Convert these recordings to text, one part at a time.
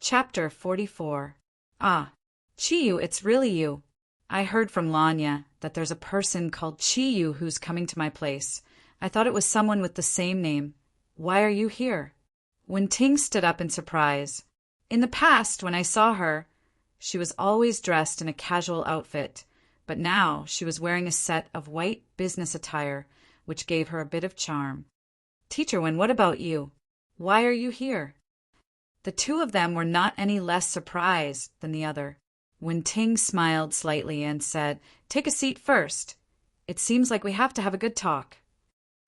Chapter 44. Ah, Chiyu, it's really you. I heard from Lanya that there's a person called Chiyu who's coming to my place. I thought it was someone with the same name. Why are you here? When Ting stood up in surprise. In the past, when I saw her, she was always dressed in a casual outfit, but now she was wearing a set of white business attire, which gave her a bit of charm. Teacher Wen, what about you? Why are you here? The two of them were not any less surprised than the other. When Ting smiled slightly and said, "Take a seat first. It seems like we have to have a good talk."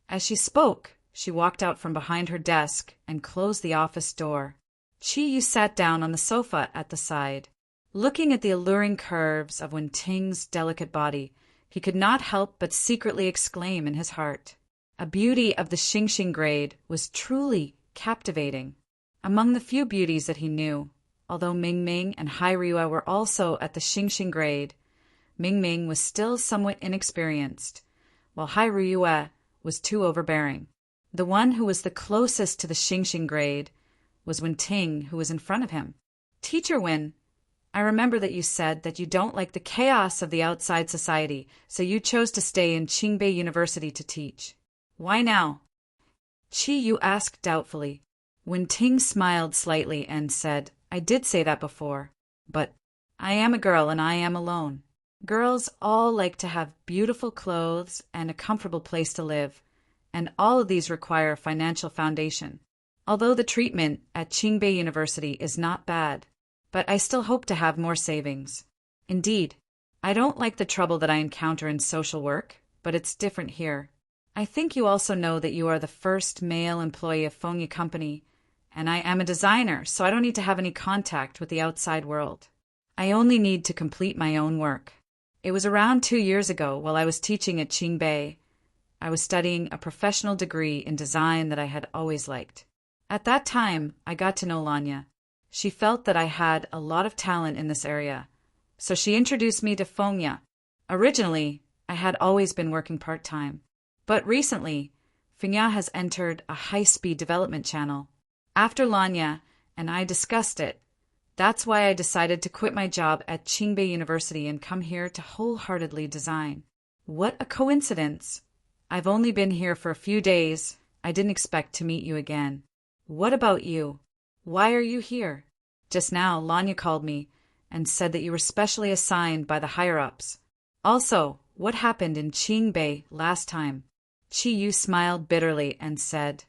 As she spoke, she walked out from behind her desk and closed the office door. Chiyu sat down on the sofa at the side. Looking at the alluring curves of Wen Ting's delicate body, he could not help but secretly exclaim in his heart. A beauty of the Xingxing grade was truly captivating. Among the few beauties that he knew, although Mingming and Hairua were also at the Xingxing grade, Mingming was still somewhat inexperienced, while Hairua was too overbearing. The one who was the closest to the Xingxing grade was Wen Ting, who was in front of him. Teacher Wen, I remember that you said that you don't like the chaos of the outside society, so you chose to stay in Qingbei University to teach. Why now? Chiyu asked doubtfully. Wen Ting smiled slightly and said, I did say that before, but I am a girl and I am alone. Girls all like to have beautiful clothes and a comfortable place to live, and all of these require a financial foundation. Although the treatment at Qingbei University is not bad, but I still hope to have more savings. Indeed, I don't like the trouble that I encounter in social work, but it's different here. I think you also know that you are the first male employee of Fengyi Company, and I am a designer, so I don't need to have any contact with the outside world. I only need to complete my own work. It was around 2 years ago, while I was teaching at Qingbei. I was studying a professional degree in design that I had always liked. At that time, I got to know Lanya. She felt that I had a lot of talent in this area, so she introduced me to Fengyi. Originally, I had always been working part-time, but recently, Fengyi has entered a high-speed development channel. After Lanya and I discussed it, that's why I decided to quit my job at Qingbei University and come here to wholeheartedly design. What a coincidence! I've only been here for a few days. I didn't expect to meet you again. What about you? Why are you here? Just now, Lanya called me and said that you were specially assigned by the higher-ups. Also, what happened in Qingbei last time? Chiyu smiled bitterly and said,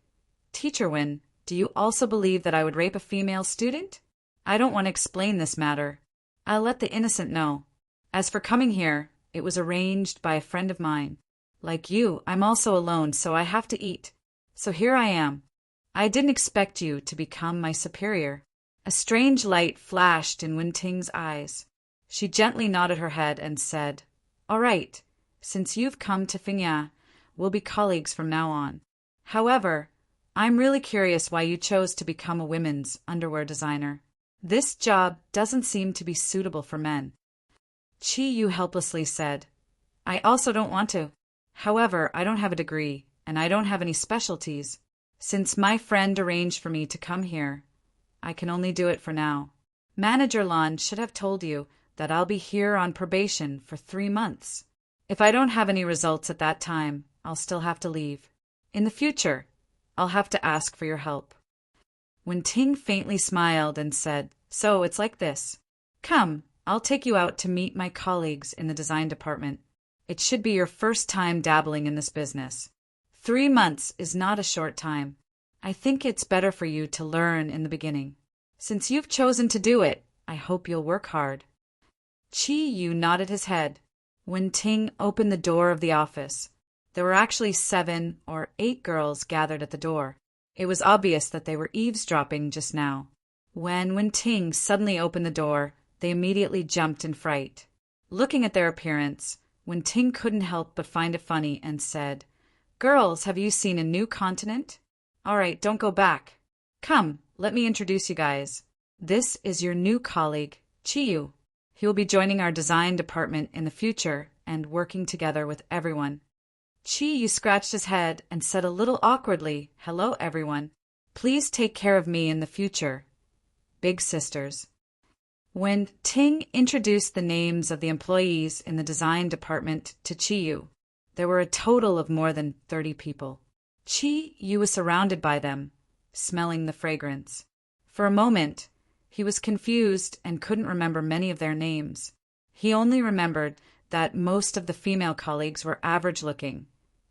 Teacher Wen, do you also believe that I would rape a female student? I don't want to explain this matter. I'll let the innocent know. As for coming here, it was arranged by a friend of mine. Like you, I'm also alone, so I have to eat. So here I am. I didn't expect you to become my superior. A strange light flashed in Wen Ting's eyes. She gently nodded her head and said, All right, since you've come to Fengyi, we'll be colleagues from now on. However, I'm really curious why you chose to become a women's underwear designer. This job doesn't seem to be suitable for men. Chiyu helplessly said, I also don't want to. However, I don't have a degree, and I don't have any specialties. Since my friend arranged for me to come here, I can only do it for now. Manager Lan should have told you that I'll be here on probation for 3 months. If I don't have any results at that time, I'll still have to leave. In the future, I'll have to ask for your help. Wen Ting faintly smiled and said, So it's like this. Come, I'll take you out to meet my colleagues in the design department. It should be your first time dabbling in this business. 3 months is not a short time. I think it's better for you to learn in the beginning. Since you've chosen to do it, I hope you'll work hard. Chiyu nodded his head. Wen Ting opened the door of the office. There were actually 7 or 8 girls gathered at the door. It was obvious that they were eavesdropping just now. When Wen Ting suddenly opened the door, they immediately jumped in fright. Looking at their appearance, Wen Ting couldn't help but find it funny and said, Girls, have you seen a new continent? All right, don't go back. Come, let me introduce you guys. This is your new colleague, Chiyu. He will be joining our design department in the future and working together with everyone. Chiyu scratched his head and said a little awkwardly, Hello, everyone. Please take care of me in the future. big sisters. When Ting introduced the names of the employees in the design department to Chiyu, there were a total of more than 30 people. Chiyu was surrounded by them, smelling the fragrance. For a moment, he was confused and couldn't remember many of their names. He only remembered that most of the female colleagues were average-looking,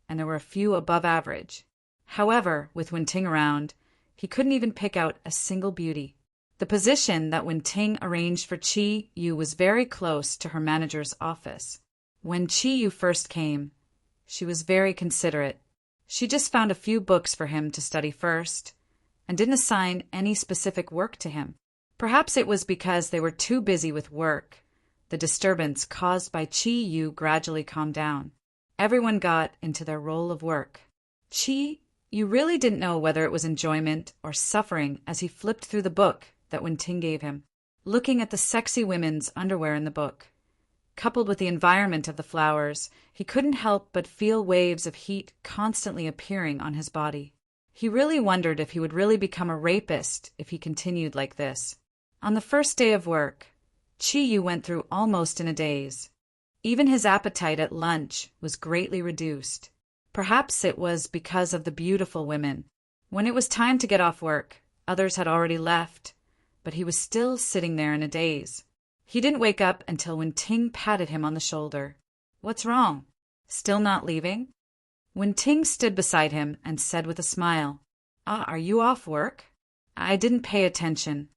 and there were a few above average. However, with Wen-Ting around, he couldn't even pick out a single beauty. The position that Wen-Ting arranged for Chi-Yu was very close to her manager's office. When Chi-Yu first came, she was very considerate. She just found a few books for him to study first, and didn't assign any specific work to him. Perhaps it was because they were too busy with work. The disturbance caused by Chi-Yu gradually calmed down. Everyone got into their role of work. Chi-Yu really didn't know whether it was enjoyment or suffering as he flipped through the book that Wen-Ting gave him, looking at the sexy women's underwear in the book. Coupled with the environment of the flowers, he couldn't help but feel waves of heat constantly appearing on his body. He really wondered if he would really become a rapist if he continued like this. On the first day of work, Chi-Yu went through almost in a daze. Even his appetite at lunch was greatly reduced. Perhaps it was because of the beautiful women. When it was time to get off work, others had already left, but he was still sitting there in a daze. He didn't wake up until Wen-Ting patted him on the shoulder. "What's wrong? Still not leaving?" Wen-Ting stood beside him and said with a smile, Are you off work?" "I didn't pay attention."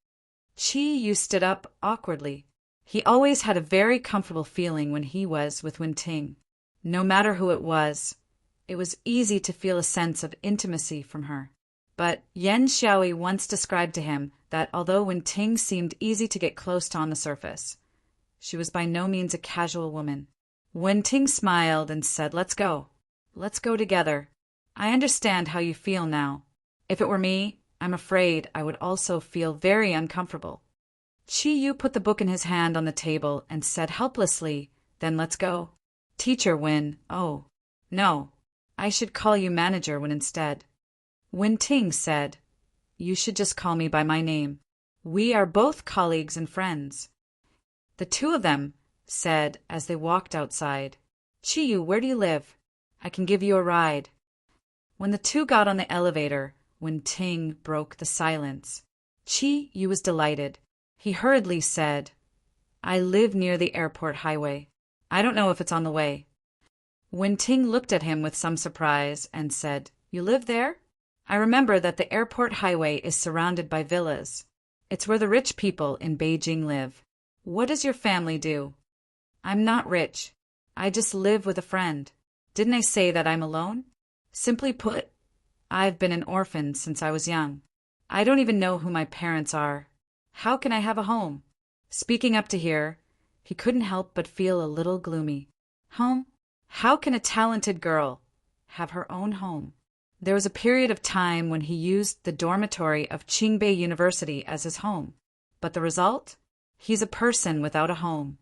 Chi-Yu stood up awkwardly. He always had a very comfortable feeling when he was with Wen-Ting. No matter who it was easy to feel a sense of intimacy from her. But Yan Xiaoyi once described to him that although Wen-Ting seemed easy to get close to on the surface, she was by no means a casual woman. Wen-Ting smiled and said, Let's go. Let's go together. I understand how you feel now. If it were me, I'm afraid I would also feel very uncomfortable." Chi-Yu put the book in his hand on the table and said helplessly, "Then let's go." "Teacher Wen, oh, no. I should call you Manager Wen instead." Wen-Ting said, "You should just call me by my name. We are both colleagues and friends." The two of them said as they walked outside, "Chi-Yu, where do you live? I can give you a ride." When the two got on the elevator, Wen-Ting broke the silence. Chi-Yu was delighted. He hurriedly said, "I live near the airport highway. I don't know if it's on the way." Wen-Ting looked at him with some surprise and said, "You live there? I remember that the airport highway is surrounded by villas. It's where the rich people in Beijing live. What does your family do?" "I'm not rich. I just live with a friend. Didn't I say that I'm alone? Simply put, I've been an orphan since I was young. I don't even know who my parents are. How can I have a home?" Speaking up to here, he couldn't help but feel a little gloomy. Home? How can a talented girl have her own home? There was a period of time when he used the dormitory of Qingbei University as his home. But the result? He's a person without a home.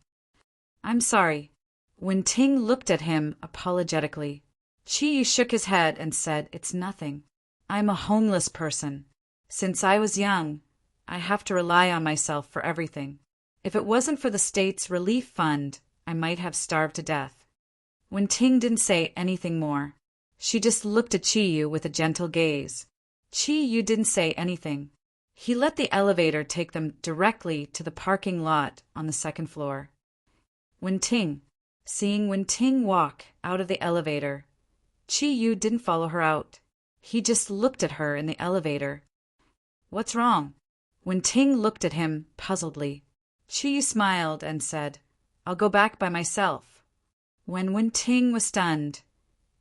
"I'm sorry." Wen-Ting looked at him apologetically. Chi shook his head and said, "It's nothing. I'm a homeless person. Since I was young, I have to rely on myself for everything. If it wasn't for the state's relief fund, I might have starved to death." Wen-Ting didn't say anything more. She just looked at Chi-Yu with a gentle gaze. Chi-Yu didn't say anything. He let the elevator take them directly to the parking lot on the second floor. Seeing Wen-Ting walk out of the elevator, Chi-Yu didn't follow her out. He just looked at her in the elevator. "What's wrong?" Wen-Ting looked at him puzzledly. Chi-Yu smiled and said, "I'll go back by myself." When Wen-Ting was stunned,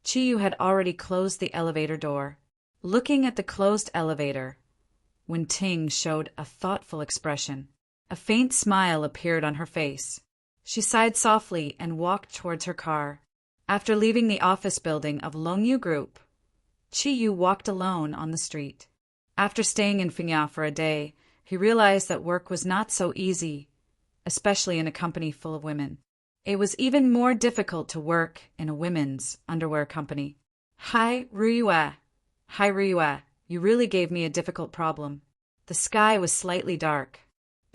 Chi-Yu had already closed the elevator door. Looking at the closed elevator, Wen-Ting showed a thoughtful expression. A faint smile appeared on her face. She sighed softly and walked towards her car. After leaving the office building of Longyu Group, Chi-Yu walked alone on the street. After staying in Fengya for a day, he realized that work was not so easy, especially in a company full of women. It was even more difficult to work in a women's underwear company. Hi, Ruyue. You really gave me a difficult problem." The sky was slightly dark.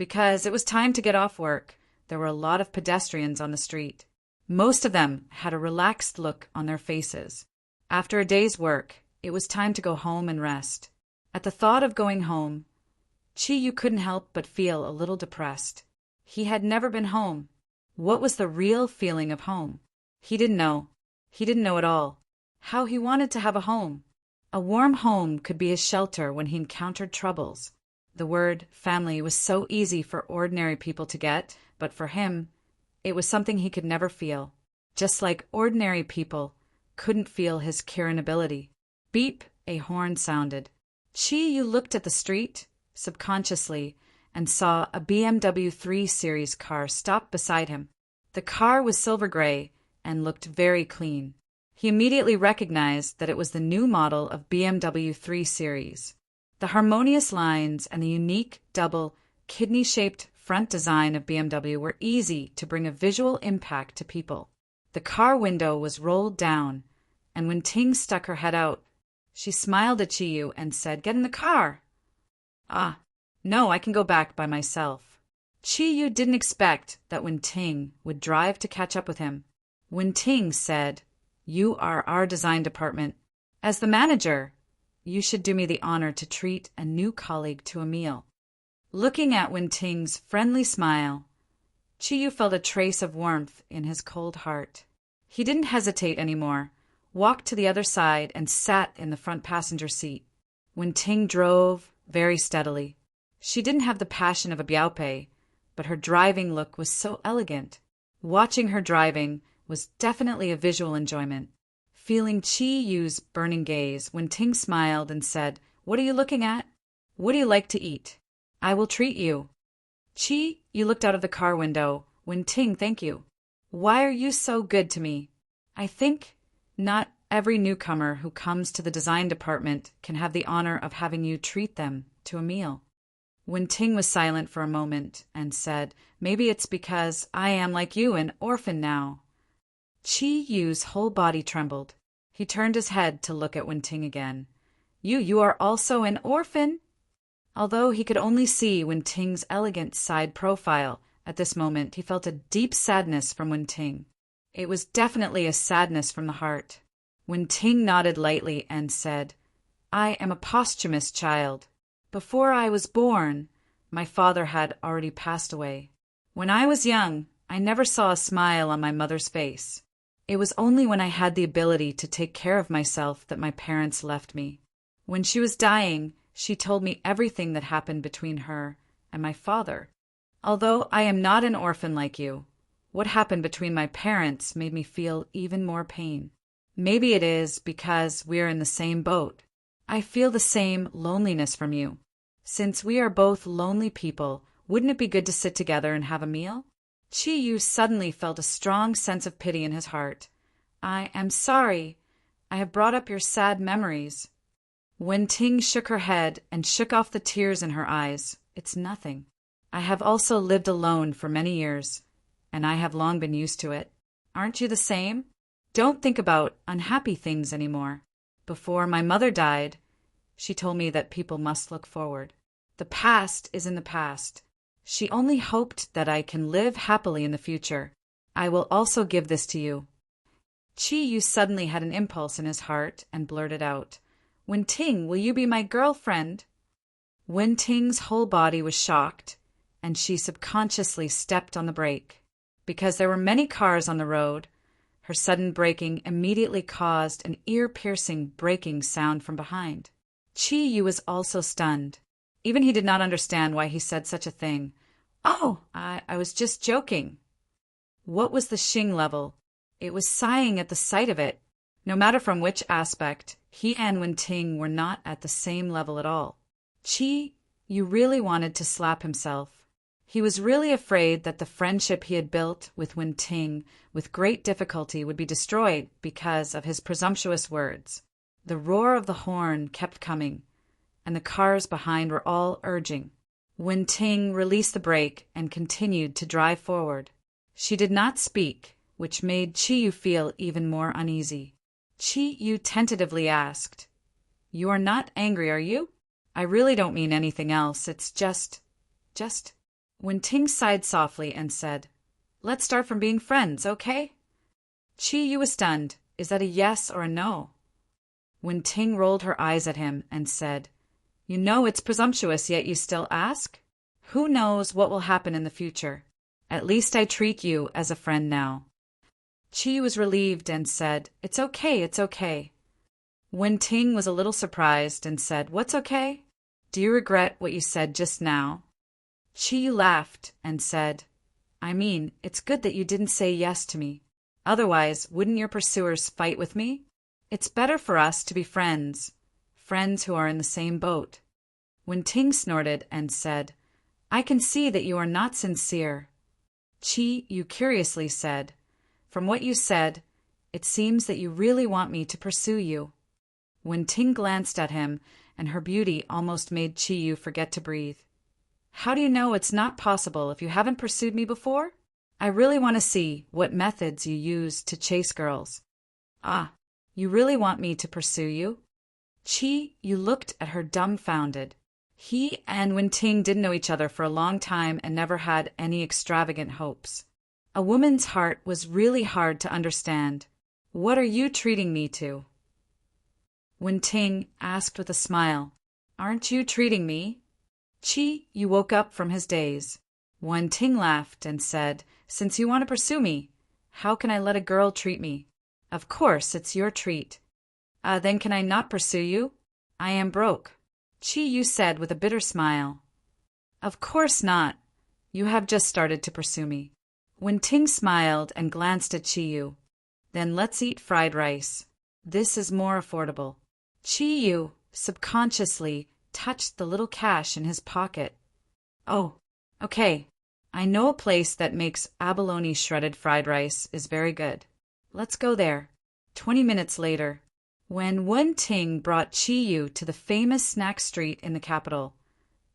because it was time to get off work. There were a lot of pedestrians on the street. Most of them had a relaxed look on their faces. After a day's work, it was time to go home and rest. At the thought of going home, Chi-Yu couldn't help but feel a little depressed. He had never been home. What was the real feeling of home? He didn't know. He didn't know at all. How he wanted to have a home. A warm home could be his shelter when he encountered troubles. The word family was so easy for ordinary people to get, but for him, it was something he could never feel. Just like ordinary people couldn't feel his Kirin ability. Beep, a horn sounded. Chi-Yu looked at the street, subconsciously, and saw a BMW 3 Series car stop beside him. The car was silver gray and looked very clean. He immediately recognized that it was the new model of BMW 3 Series. The harmonious lines and the unique double kidney-shaped front design of BMW were easy to bring a visual impact to people. The car window was rolled down, and when Ting stuck her head out, she smiled at Chi-Yu and said, "Get in the car." "Ah, no, I can go back by myself." Chi-Yu didn't expect that Wen Ting would drive to catch up with him. Wen Ting said, "You are our design department. As the manager, you should do me the honor to treat a new colleague to a meal." Looking at Wen Ting's friendly smile, Chi-Yu felt a trace of warmth in his cold heart. He didn't hesitate anymore, walked to the other side and sat in the front passenger seat. Wen Ting drove very steadily. She didn't have the passion of a Biaopei, but her driving look was so elegant. Watching her driving was definitely a visual enjoyment. Feeling Chi-Yu's burning gaze, Wen Ting smiled and said, "What are you looking at? What do you like to eat? I will treat you." Chi-Yu looked out of the car window. "Wen Ting, thank you. Why are you so good to me? I think not every newcomer who comes to the design department can have the honor of having you treat them to a meal." Wen Ting was silent for a moment and said, "Maybe it's because I am, like you, an orphan now." Chi-Yu's whole body trembled. He turned his head to look at Wen Ting again. You are also an orphan?" Although he could only see Wen Ting's elegant side profile, at this moment he felt a deep sadness from Wen Ting. It was definitely a sadness from the heart. Wen Ting nodded lightly and said, "I am a posthumous child. Before I was born, my father had already passed away. When I was young, I never saw a smile on my mother's face. It was only when I had the ability to take care of myself that my parents left me. When she was dying, she told me everything that happened between her and my father. Although I am not an orphan like you, what happened between my parents made me feel even more pain. Maybe it is because we are in the same boat. I feel the same loneliness from you. Since we are both lonely people, wouldn't it be good to sit together and have a meal?" Chi-Yu suddenly felt a strong sense of pity in his heart. "I am sorry. I have brought up your sad memories." Wen Ting shook her head and shook off the tears in her eyes. "It's nothing. I have also lived alone for many years, and I have long been used to it. Aren't you the same? Don't think about unhappy things anymore. Before my mother died, she told me that people must look forward. The past is in the past. She only hoped that I can live happily in the future. I will also give this to you." Chi-Yu suddenly had an impulse in his heart and blurted out, "Wen Ting, will you be my girlfriend?" Wen Ting's whole body was shocked, and she subconsciously stepped on the brake. Because there were many cars on the road, her sudden braking immediately caused an ear-piercing braking sound from behind. Chi-Yu was also stunned. Even he did not understand why he said such a thing. "Oh, I was just joking." What was the Xing level? It was sighing at the sight of it. No matter from which aspect, he and Wen Ting were not at the same level at all. Chi-Yu really wanted to slap himself. He was really afraid that the friendship he had built with Wen Ting with great difficulty would be destroyed because of his presumptuous words. The roar of the horn kept coming, and the cars behind were all urging. Wen Ting released the brake and continued to drive forward. She did not speak, which made Chi-Yu feel even more uneasy. Chi-Yu tentatively asked, "You are not angry, are you? I really don't mean anything else. It's just... Wen-Ting sighed softly and said, "Let's start from being friends, okay?" Chi-Yu was stunned. Is that a yes or a no? Wen-Ting rolled her eyes at him and said, "You know it's presumptuous, yet you still ask? Who knows what will happen in the future? At least I treat you as a friend now." Chi was relieved and said, "It's okay, it's okay." Wen-Ting was a little surprised and said, "What's okay? Do you regret what you said just now?" Chi laughed and said, "I mean, it's good that you didn't say yes to me. Otherwise, wouldn't your pursuers fight with me? It's better for us to be friends, friends who are in the same boat." Wen-Ting snorted and said, "I can see that you are not sincere." Chi-Yu curiously said, "From what you said, it seems that you really want me to pursue you." Wen-Ting glanced at him, and her beauty almost made Chi-Yu forget to breathe. "How do you know it's not possible if you haven't pursued me before? I really want to see what methods you use to chase girls." "Ah, you really want me to pursue you?" Chi-Yu looked at her dumbfounded. He and Wen-Ting didn't know each other for a long time and never had any extravagant hopes. A woman's heart was really hard to understand. "What are you treating me to?" Wen-Ting asked with a smile. "Aren't you treating me?" Chi-Yu woke up from his daze. Wen-Ting laughed and said, "Since you want to pursue me, how can I let a girl treat me? Of course, it's your treat." Then can I not pursue you? I am broke," Chi-Yu said with a bitter smile. "Of course not. You have just started to pursue me." Wen-Ting smiled and glanced at Chi-Yu. "Then let's eat fried rice. This is more affordable." Chi-Yu subconsciously touched the little cash in his pocket. "Oh, okay. I know a place that makes abalone shredded fried rice is very good. Let's go there." 20 minutes later, when Wen-Ting brought Chi-Yu to the famous snack street in the capital,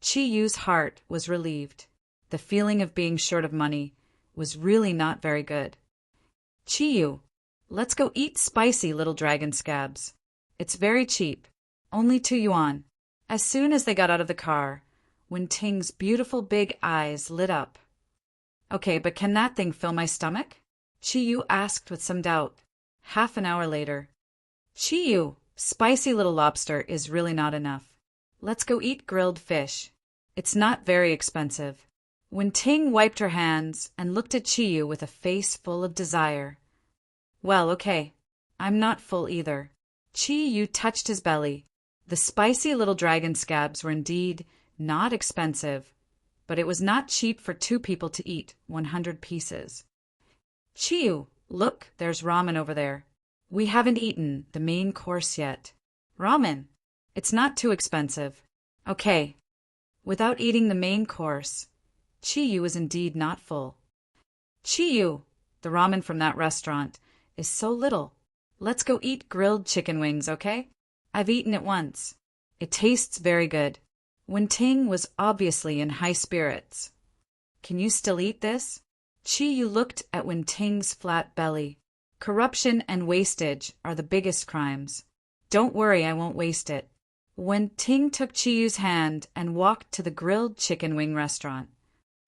Chi-Yu's heart was relieved. The feeling of being short of money was really not very good. "Chi-Yu, let's go eat spicy little dragon scabs. It's very cheap, only 2 yuan. As soon as they got out of the car, Wen-Ting's beautiful big eyes lit up. "Okay, but can that thing fill my stomach?" Chi-Yu asked with some doubt. Half an hour later, "Chi-Yu, spicy little lobster is really not enough. Let's go eat grilled fish. It's not very expensive." Wen-Ting wiped her hands and looked at Chi-Yu with a face full of desire. "Well, okay. I'm not full either." Chi-Yu touched his belly. The spicy little dragon scabs were indeed not expensive, but it was not cheap for 2 people to eat 100 pieces. "Chi-Yu, look, there's ramen over there. We haven't eaten the main course yet." "Ramen? It's not too expensive." "Okay." Without eating the main course, Chi-Yu was indeed not full. "Chi-Yu, the ramen from that restaurant is so little. Let's go eat grilled chicken wings, okay? I've eaten it once. It tastes very good." Wen-Ting was obviously in high spirits. "Can you still eat this?" Chi-Yu looked at Wen-Ting's flat belly. "Corruption and wastage are the biggest crimes. Don't worry, I won't waste it." Wen-Ting took Chi-Yu's hand and walked to the grilled chicken wing restaurant.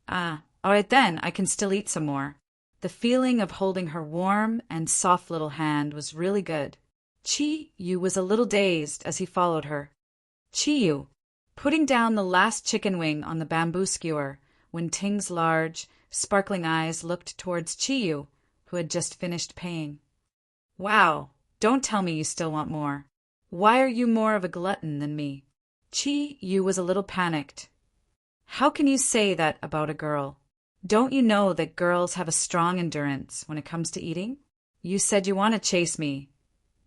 "Ah, all right then, I can still eat some more." The feeling of holding her warm and soft little hand was really good. Chi-Yu was a little dazed as he followed her. Chi-Yu, putting down the last chicken wing on the bamboo skewer, Wen-Ting's large, sparkling eyes looked towards Chi-Yu, who had just finished paying. "Wow, don't tell me you still want more. Why are you more of a glutton than me?" Chi-Yu was a little panicked. "How can you say that about a girl? Don't you know that girls have a strong endurance when it comes to eating? You said you want to chase me,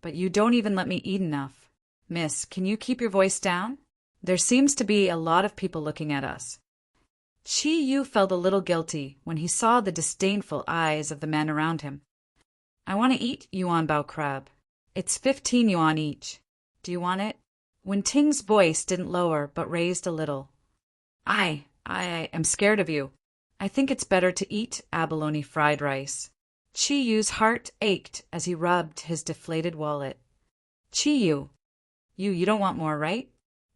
but you don't even let me eat enough. Miss, can you keep your voice down? There seems to be a lot of people looking at us." Chi-Yu felt a little guilty when he saw the disdainful eyes of the men around him. "I want to eat yuan bao crab. It's 15 yuan each. Do you want it?" Wen-Ting's voice didn't lower but raised a little. I am scared of you. I think it's better to eat abalone fried rice." Chi-Yu's heart ached as he rubbed his deflated wallet. "Chi-Yu, you don't want more, right?"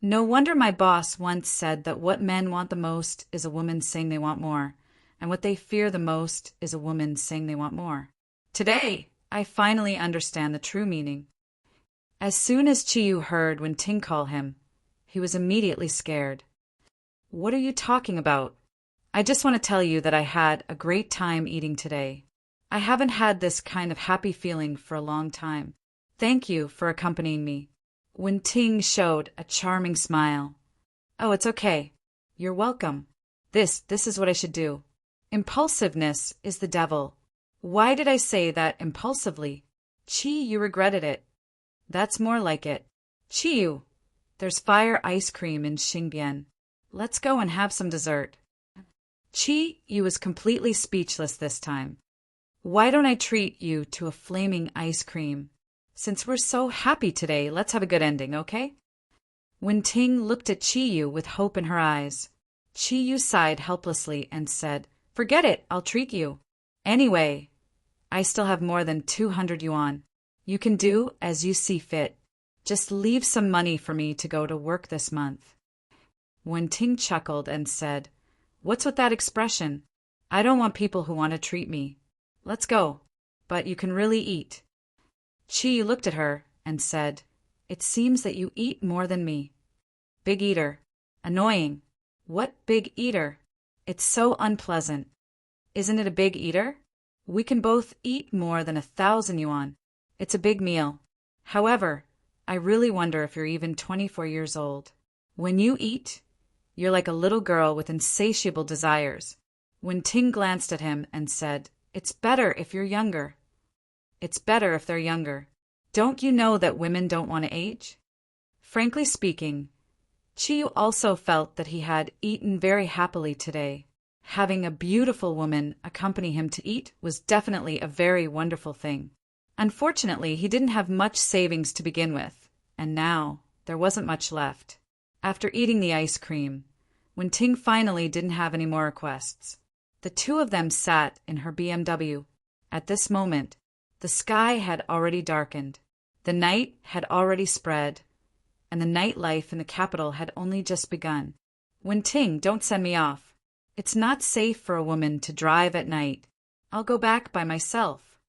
No wonder my boss once said that what men want the most is a woman saying they want more, and what they fear the most is a woman saying they want more. Today, I finally understand the true meaning. As soon as Chiyu heard Wen Ting call him, he was immediately scared. What are you talking about? I just want to tell you that I had a great time eating today. I haven't had this kind of happy feeling for a long time. Thank you for accompanying me. Wen Ting showed a charming smile. Oh, it's okay. You're welcome. This is what I should do. Impulsiveness is the devil. Why did I say that impulsively? You regretted it. That's more like it. Chiyu, there's fire ice cream in Xinbian. Let's go and have some dessert. You was completely speechless this time. Why don't I treat you to a flaming ice cream? Since we're so happy today, let's have a good ending, okay? Wen Ting looked at Chiyu with hope in her eyes. Chiyu sighed helplessly and said, Forget it, I'll treat you. Anyway, I still have more than 200 yuan. You can do as you see fit. Just leave some money for me to go to work this month. Wen Ting chuckled and said, What's with that expression? I don't want people who want to treat me. Let's go. But you can really eat. Chiyu looked at her and said, It seems that you eat more than me. Big eater. Annoying. What big eater? It's so unpleasant. Isn't it a big eater? We can both eat more than 1,000 yuan. It's a big meal. However, I really wonder if you're even 24 years old. When you eat, you're like a little girl with insatiable desires. Wen Ting glanced at him and said, It's better if you're younger. It's better if they're younger. Don't you know that women don't want to age? Frankly speaking, Chiyu also felt that he had eaten very happily today. Having a beautiful woman accompany him to eat was definitely a very wonderful thing. Unfortunately, he didn't have much savings to begin with, and now there wasn't much left. After eating the ice cream, Wen Ting finally didn't have any more requests. The two of them sat in her BMW. At this moment, the sky had already darkened, the night had already spread, and the nightlife in the capital had only just begun. Wen Ting, don't send me off. It's not safe for a woman to drive at night. I'll go back by myself.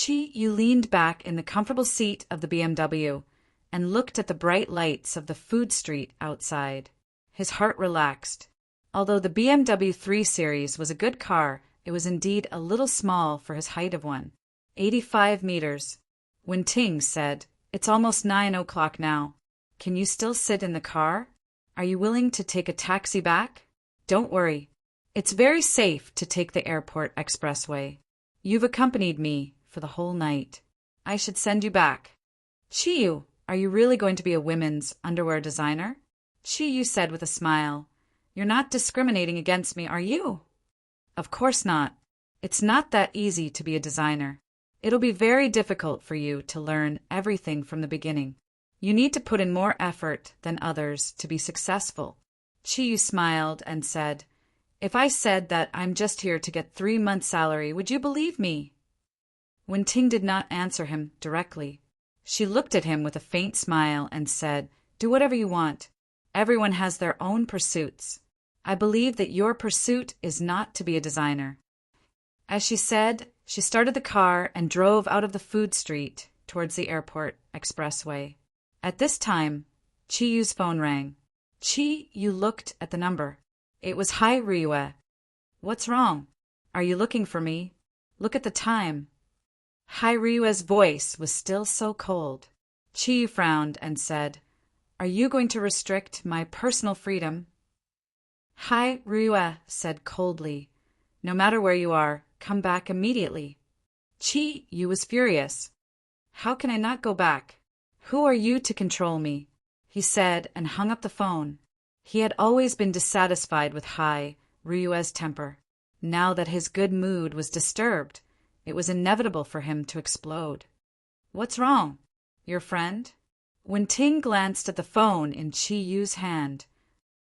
You leaned back in the comfortable seat of the BMW and looked at the bright lights of the food street outside. His heart relaxed. Although the BMW 3 Series was a good car, it was indeed a little small for his height of 185 meters. Wen Ting said, It's almost 9 o'clock now. Can you still sit in the car? Are you willing to take a taxi back? Don't worry. It's very safe to take the airport expressway. You've accompanied me for the whole night. I should send you back. Chiyu, are you really going to be a women's underwear designer? Chiyu said with a smile. You're not discriminating against me, are you? Of course not. It's not that easy to be a designer. It'll be very difficult for you to learn everything from the beginning. You need to put in more effort than others to be successful. Chiyu smiled and said, If I said that I'm just here to get 3 months' salary, would you believe me? Wen Ting did not answer him directly. She looked at him with a faint smile and said, Do whatever you want. Everyone has their own pursuits. I believe that your pursuit is not to be a designer. As she said, she started the car and drove out of the food street towards the airport expressway. At this time, Chiyu's phone rang. You looked at the number. It was Hai Ryue. What's wrong? Are you looking for me? Look at the time. Hai Ryue's voice was still so cold. Chiyu frowned and said, Are you going to restrict my personal freedom? Hai Ryue said coldly, No matter where you are, come back immediately. Chiyu was furious. How can I not go back? Who are you to control me? He said and hung up the phone. He had always been dissatisfied with Hai Ryue's temper. Now that his good mood was disturbed, it was inevitable for him to explode. What's wrong? Your friend? Wen Ting glanced at the phone in Chiyu's hand.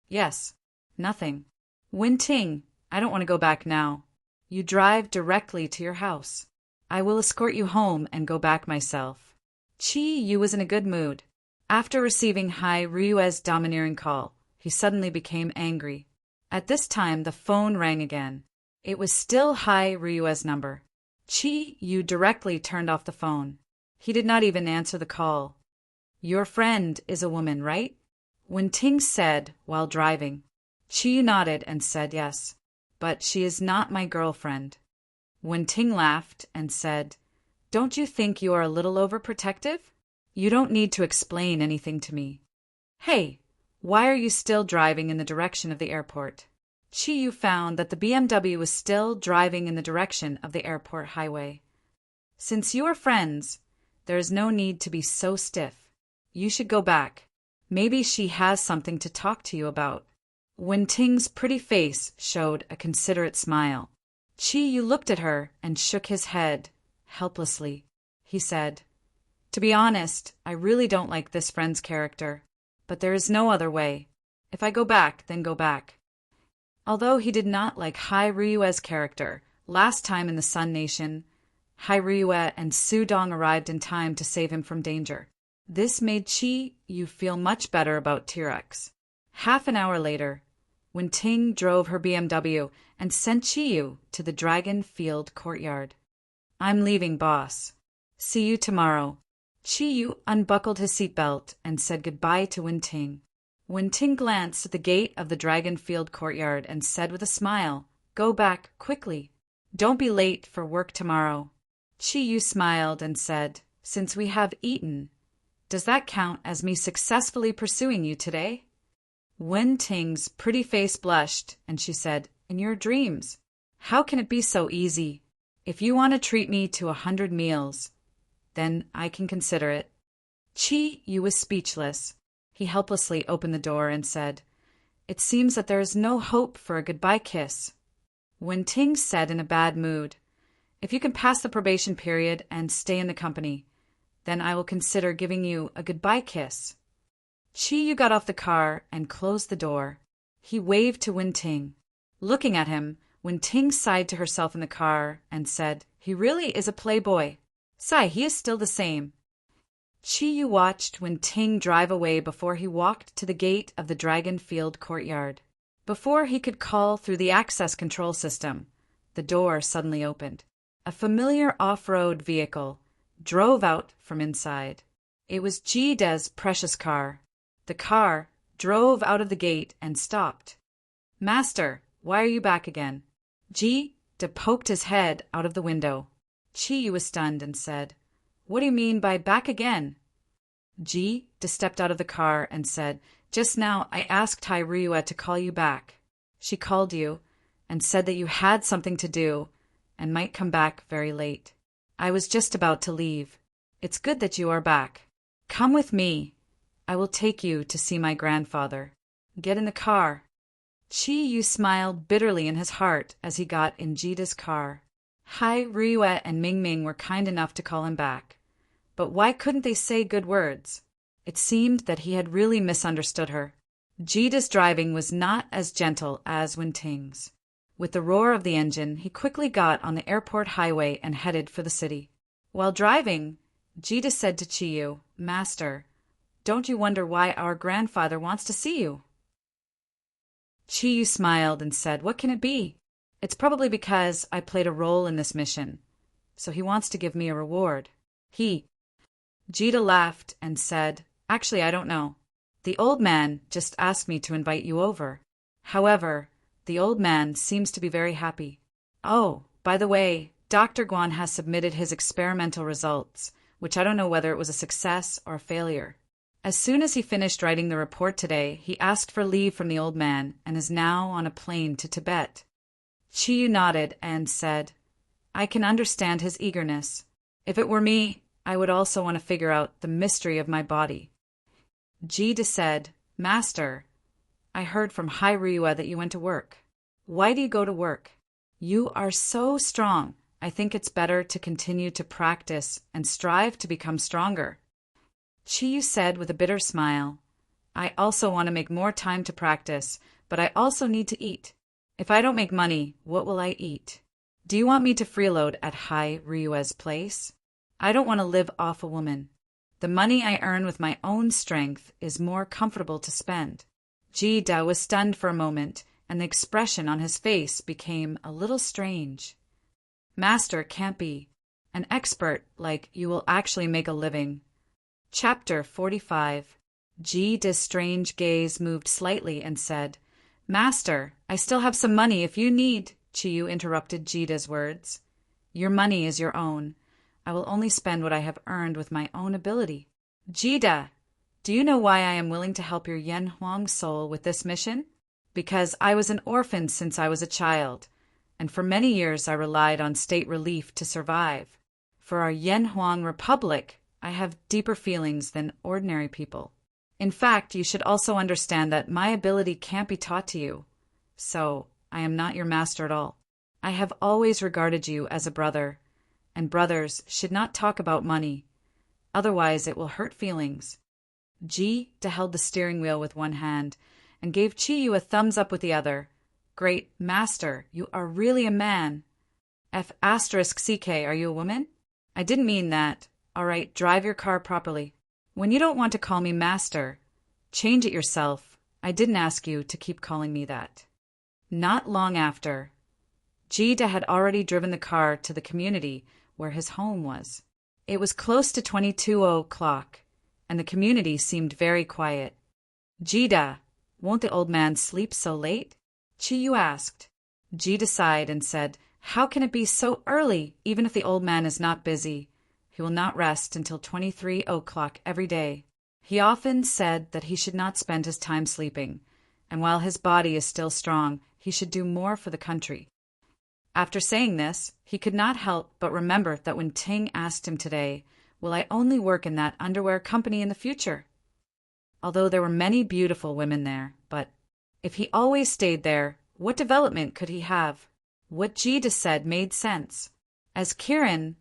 Yes, nothing. Wen Ting, I don't want to go back now. You drive directly to your house. I will escort you home and go back myself. Chiyu was in a good mood. After receiving Hai Ryue's domineering call, he suddenly became angry. At this time, the phone rang again. It was still Hai Ryue's number. Chi Yu directly turned off the phone. He did not even answer the call. "Your friend is a woman, right?" Wen Ting said while driving. Chi Yu nodded and said yes. "But she is not my girlfriend." Wen Ting laughed and said, "Don't you think you are a little overprotective? You don't need to explain anything to me. Hey, why are you still driving in the direction of the airport?" Chi Yu found that the BMW was still driving in the direction of the airport highway. "Since you are friends, there is no need to be so stiff. You should go back. Maybe she has something to talk to you about." Wen Ting's pretty face showed a considerate smile. Chi Yu looked at her and shook his head, helplessly. He said, "To be honest, I really don't like this friend's character, but there is no other way. If I go back, then go back." Although he did not like Hai Ryue's character, last time in the Sun Nation, Hai Ryue and Su Dong arrived in time to save him from danger. This made Chi Yu feel much better about T-Rex. Half an hour later, Wen Ting drove her BMW and sent Chi Yu to the Dragon Field courtyard. "I'm leaving, boss. See you tomorrow." Chi Yu unbuckled his seatbelt and said goodbye to Wen Ting. Wen Ting glanced at the gate of the Dragon Field courtyard and said with a smile, "Go back quickly. Don't be late for work tomorrow." Chi Yu smiled and said, "Since we have eaten, does that count as me successfully pursuing you today?" Wen Ting's pretty face blushed, and she said, "In your dreams. How can it be so easy? If you want to treat me to 100 meals, then I can consider it." Chi Yu was speechless. He helplessly opened the door and said, "It seems that there is no hope for a goodbye kiss." Wen Ting said in a bad mood, "If you can pass the probation period and stay in the company, then I will consider giving you a goodbye kiss." Chi Yu got off the car and closed the door. He waved to Wen Ting. Looking at him, Wen Ting sighed to herself in the car and said, "He really is a playboy. Sigh, he is still the same." Chi Yu watched Wen Ting drive away before he walked to the gate of the Dragon Field courtyard. Before he could call through the access control system, the door suddenly opened. A familiar off-road vehicle drove out from inside. It was Jide's precious car. The car drove out of the gate and stopped. "Master, why are you back again?" Jide poked his head out of the window. Chi Yu was stunned and said, "What do you mean by back again?" Jide stepped out of the car and said, "Just now I asked Hai Ryue to call you back. She called you and said that you had something to do and might come back very late. I was just about to leave. It's good that you are back. Come with me. I will take you to see my grandfather. Get in the car." Chi Yu smiled bitterly in his heart as he got in Jide's car. Hai Ryue and Ming Ming were kind enough to call him back. But why couldn't they say good words? It seemed that he had really misunderstood her. Jide's driving was not as gentle as Wen Ting's. With the roar of the engine, he quickly got on the airport highway and headed for the city. While driving, Jide said to Chi Yu, "Master, don't you wonder why our grandfather wants to see you?" Chi Yu smiled and said, "What can it be? It's probably because I played a role in this mission, so he wants to give me a reward." Jide laughed and said, "Actually, I don't know. The old man just asked me to invite you over. However, the old man seems to be very happy. Oh, by the way, Dr. Guan has submitted his experimental results, which I don't know whether it was a success or a failure. As soon as he finished writing the report today, he asked for leave from the old man and is now on a plane to Tibet." Chi Yu nodded and said, "I can understand his eagerness. If it were me, I would also want to figure out the mystery of my body." Jide said, "Master, I heard from Hai Ryue that you went to work. Why do you go to work? You are so strong. I think it's better to continue to practice and strive to become stronger." Chi Yu said with a bitter smile, "I also want to make more time to practice, but I also need to eat. If I don't make money, what will I eat? Do you want me to freeload at Hai Ryue's place? I don't want to live off a woman. The money I earn with my own strength is more comfortable to spend. Jida was stunned for a moment, and the expression on his face became a little strange. Master can't be. An expert like you will actually make a living. Chapter 45. Jida's strange gaze moved slightly and said, Master, I still have some money if you need. Chiyu interrupted Jida's words. Your money is your own. I will only spend what I have earned with my own ability. Jida, do you know why I am willing to help your Yanhuang soul with this mission? Because I was an orphan since I was a child, and for many years I relied on state relief to survive. For our Yanhuang Republic, I have deeper feelings than ordinary people. In fact, you should also understand that my ability can't be taught to you. So, I am not your master at all. I have always regarded you as a brother, and brothers should not talk about money. Otherwise, it will hurt feelings. Jida held the steering wheel with one hand and gave Chiyu a thumbs up with the other. Great master, you are really a man. F***CK, are you a woman? I didn't mean that. All right, drive your car properly. When you don't want to call me master, change it yourself. I didn't ask you to keep calling me that. Not long after, Jida had already driven the car to the community where his home was. It was close to 22 o'clock, and the community seemed very quiet. Jida, won't the old man sleep so late? Chiyu asked. Jida sighed and said, How can it be so early, even if the old man is not busy? He will not rest until 23 o'clock every day. He often said that he should not spend his time sleeping, and while his body is still strong, he should do more for the country. After saying this, he could not help but remember that when Ting asked him today, Will I only work in that underwear company in the future? Although there were many beautiful women there, but if he always stayed there, what development could he have? What Jida said made sense. As Kirin,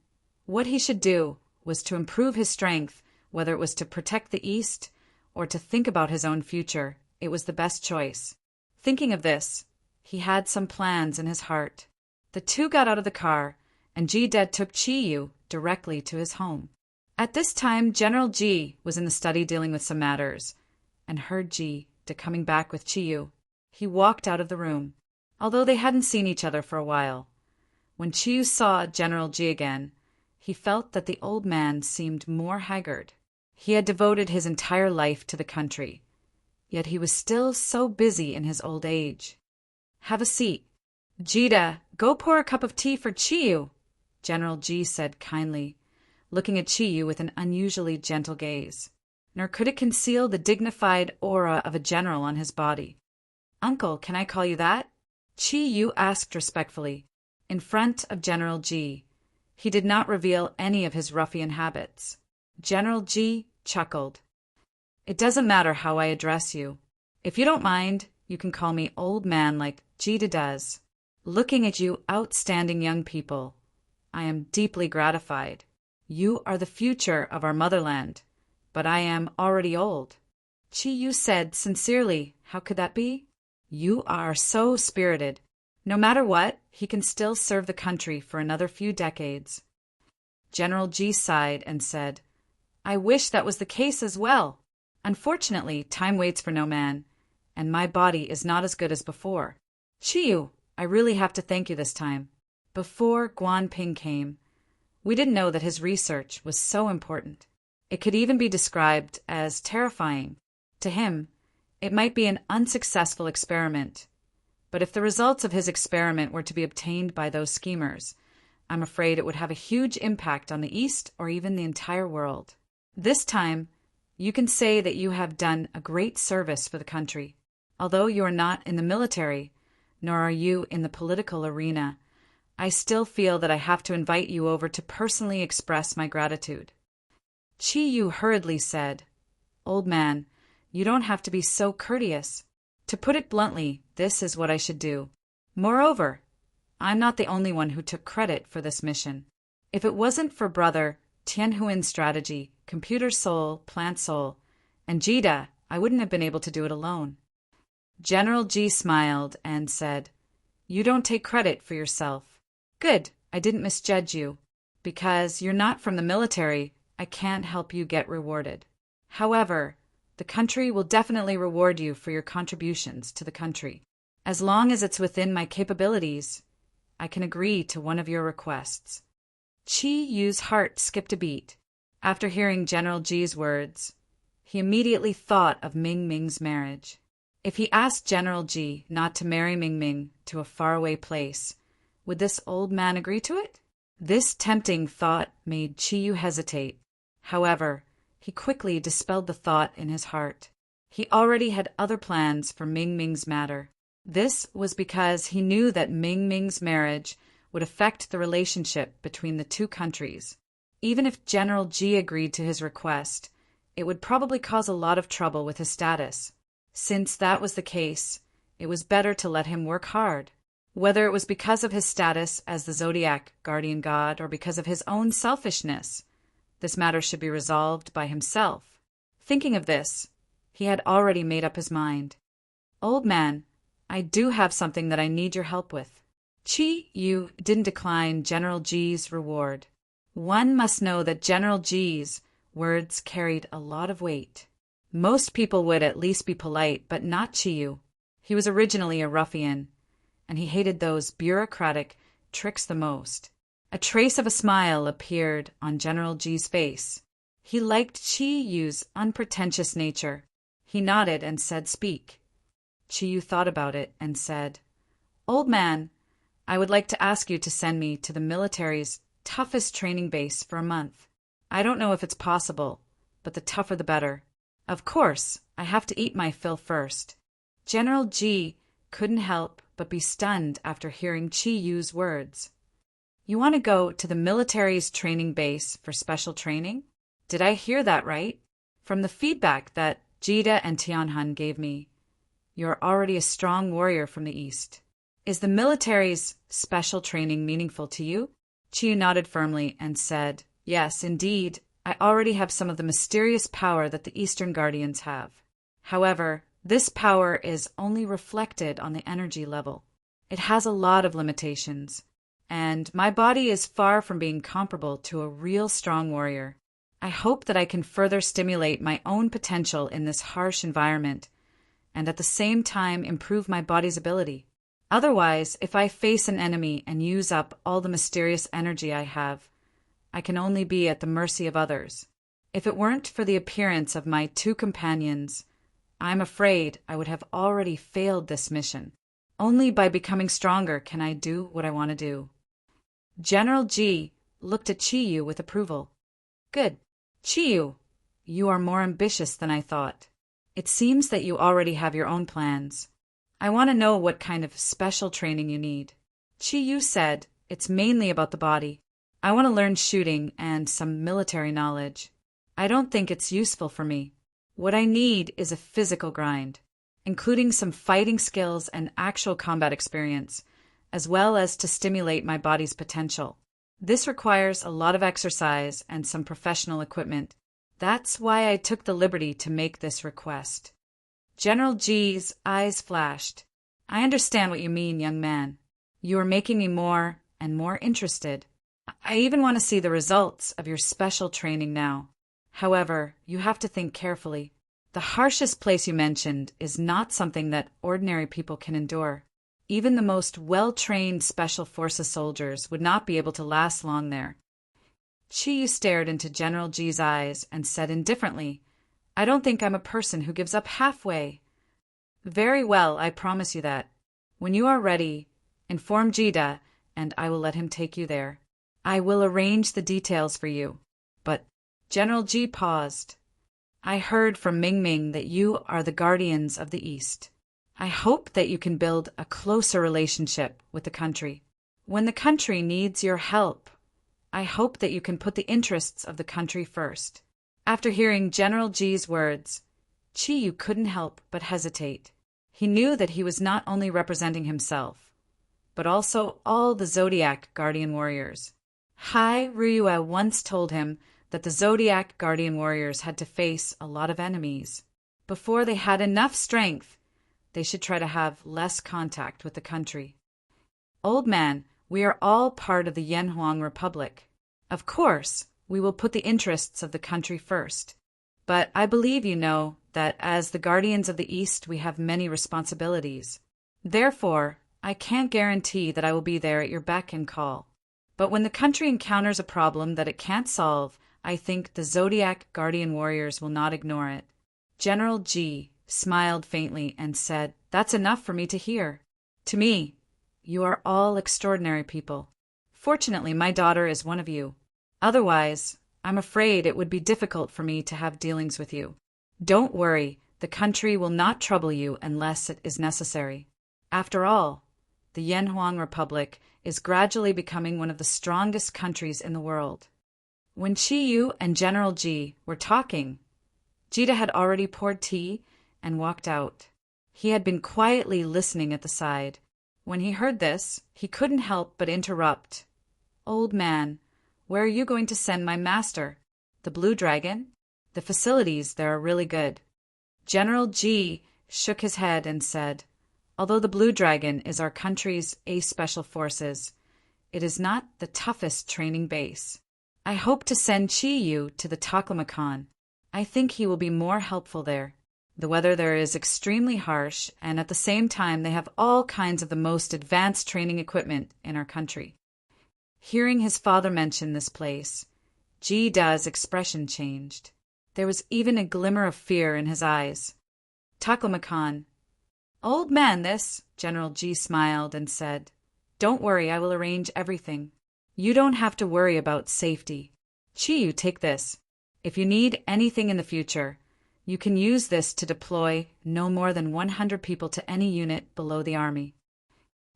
what he should do was to improve his strength, whether it was to protect the East or to think about his own future. It was the best choice. Thinking of this, he had some plans in his heart. The two got out of the car, and Jida took Chiyu directly to his home. At this time, General Ji was in the study dealing with some matters, and heard Jida coming back with Chiyu. He walked out of the room, although they hadn't seen each other for a while. When Chiyu saw General Ji again, he felt that the old man seemed more haggard. He had devoted his entire life to the country, yet he was still so busy in his old age. Have a seat. Jida, go pour a cup of tea for Chiyu, General Ji said kindly, looking at Chiyu with an unusually gentle gaze. Nor could it conceal the dignified aura of a general on his body. Uncle, can I call you that? Chiyu asked respectfully. In front of General Ji, he did not reveal any of his ruffian habits. General Ji chuckled. It doesn't matter how I address you. If you don't mind, you can call me old man like Jida does. Looking at you outstanding young people, I am deeply gratified. You are the future of our motherland, but I am already old. Chiyu said sincerely, How could that be? You are so spirited. No matter what, he can still serve the country for another few decades. General Ji sighed and said, I wish that was the case as well. Unfortunately, time waits for no man, and my body is not as good as before. Chiyu, I really have to thank you this time. Before Guanping came, we didn't know that his research was so important. It could even be described as terrifying. To him, it might be an unsuccessful experiment. But if the results of his experiment were to be obtained by those schemers, I'm afraid it would have a huge impact on the East or even the entire world. This time, you can say that you have done a great service for the country. Although you are not in the military, nor are you in the political arena, I still feel that I have to invite you over to personally express my gratitude. Chiyu hurriedly said, Old man, you don't have to be so courteous. To put it bluntly, this is what I should do. Moreover, I'm not the only one who took credit for this mission. If it wasn't for Brother Tianhuin's strategy, Computer Soul, Plant Soul, and Jida, I wouldn't have been able to do it alone. General Ji smiled and said, You don't take credit for yourself. Good, I didn't misjudge you. Because you're not from the military, I can't help you get rewarded. However, the country will definitely reward you for your contributions to the country. As long as it's within my capabilities, I can agree to one of your requests." Qi Yu's heart skipped a beat. After hearing General Ji's words, he immediately thought of Ming Ming's marriage. If he asked General Ji not to marry Ming Ming to a faraway place, would this old man agree to it? This tempting thought made Qi Yu hesitate. However, he quickly dispelled the thought in his heart. He already had other plans for Ming Ming's matter. This was because he knew that Ming Ming's marriage would affect the relationship between the two countries. Even if General Ji agreed to his request, it would probably cause a lot of trouble with his status. Since that was the case, it was better to let him work hard. Whether it was because of his status as the Zodiac guardian god or because of his own selfishness, this matter should be resolved by himself. Thinking of this, he had already made up his mind. "Old man, I do have something that I need your help with." Qi Yu didn't decline General Ji's reward. One must know that General Ji's words carried a lot of weight. Most people would at least be polite, but not Qi Yu. He was originally a ruffian, and he hated those bureaucratic tricks the most. A trace of a smile appeared on General Ji's face. He liked Qi Yu's unpretentious nature. He nodded and said, "Speak." Qi Yu thought about it and said, "Old man, I would like to ask you to send me to the military's toughest training base for a month. I don't know if it's possible, but the tougher the better. Of course, I have to eat my fill first." General Ji couldn't help but be stunned after hearing Qi Yu's words. "You want to go to the military's training base for special training? Did I hear that right? From the feedback that Jida and Tianhan gave me, you're already a strong warrior from the East. Is the military's special training meaningful to you?" Qi Yu nodded firmly and said, "Yes, indeed. I already have some of the mysterious power that the Eastern Guardians have. However, this power is only reflected on the energy level. It has a lot of limitations, and my body is far from being comparable to a real strong warrior. I hope that I can further stimulate my own potential in this harsh environment, and at the same time improve my body's ability. Otherwise, if I face an enemy and use up all the mysterious energy I have, I can only be at the mercy of others. If it weren't for the appearance of my two companions, I'm afraid I would have already failed this mission. Only by becoming stronger can I do what I want to do." General Ji looked at Qi Yu with approval. "Good. Qi Yu, you are more ambitious than I thought. It seems that you already have your own plans. I want to know what kind of special training you need." Qi Yu said, "It's mainly about the body. I want to learn shooting and some military knowledge. I don't think it's useful for me. What I need is a physical grind, including some fighting skills and actual combat experience, as well as to stimulate my body's potential. This requires a lot of exercise and some professional equipment. That's why I took the liberty to make this request." General Ji's eyes flashed. "I understand what you mean, young man. You are making me more and more interested. I even want to see the results of your special training now. However, you have to think carefully. The harshest place you mentioned is not something that ordinary people can endure. Even the most well-trained Special Forces soldiers would not be able to last long there." Qi Yu stared into General Ji's eyes and said indifferently, "I don't think I'm a person who gives up halfway." "Very well, I promise you that. When you are ready, inform Jida, and I will let him take you there. I will arrange the details for you." But General Ji paused. "I heard from Ming Ming that you are the guardians of the East. I hope that you can build a closer relationship with the country. When the country needs your help, I hope that you can put the interests of the country first." After hearing General Ji's words, Qi Yu couldn't help but hesitate. He knew that he was not only representing himself, but also all the Zodiac Guardian Warriors. Hai Ryue once told him that the Zodiac Guardian Warriors had to face a lot of enemies. Before they had enough strength, they should try to have less contact with the country. "Old man, we are all part of the Yanhuang Republic. Of course, We will put the interests of the country first. But I believe you know that as the guardians of the East we have many responsibilities. Therefore, I can't guarantee that I will be there at your beck and call. But when the country encounters a problem that it can't solve, I think the Zodiac Guardian Warriors will not ignore it. General G smiled faintly and said, "That's enough for me to hear. To me, you are all extraordinary people. Fortunately, my daughter is one of you. Otherwise, I'm afraid it would be difficult for me to have dealings with you. Don't worry, the country will not trouble you unless it is necessary. After all, the Yanhuang Republic is gradually becoming one of the strongest countries in the world." When Chi Yu and General G were talking, Jita had already poured tea and walked out. He had been quietly listening at the side. When he heard this, he couldn't help but interrupt. "Old man, where are you going to send my master? The Blue Dragon? The facilities there are really good." General G shook his head and said, "Although the Blue Dragon is our country's ace special forces, it is not the toughest training base. I hope to send Chi Yu to the Taklamakan. I think he will be more helpful there. The weather there is extremely harsh, and at the same time they have all kinds of the most advanced training equipment in our country." Hearing his father mention this place, Jida's expression changed. There was even a glimmer of fear in his eyes. "Taklamakan." "Old man, this," General G smiled and said. "Don't worry, I will arrange everything. You don't have to worry about safety. Chi, take this. If you need anything in the future, you can use this to deploy no more than 100 people to any unit below the army."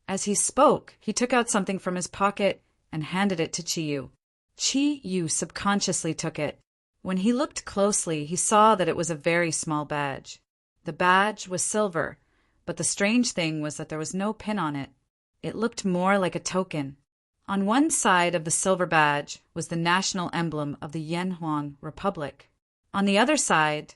As he spoke, he took out something from his pocket and handed it to Chi Yu. Chi Yu subconsciously took it. When he looked closely, he saw that it was a very small badge. The badge was silver, but the strange thing was that there was no pin on it. It looked more like a token. On one side of the silver badge was the national emblem of the Yanhuang Republic. On the other side,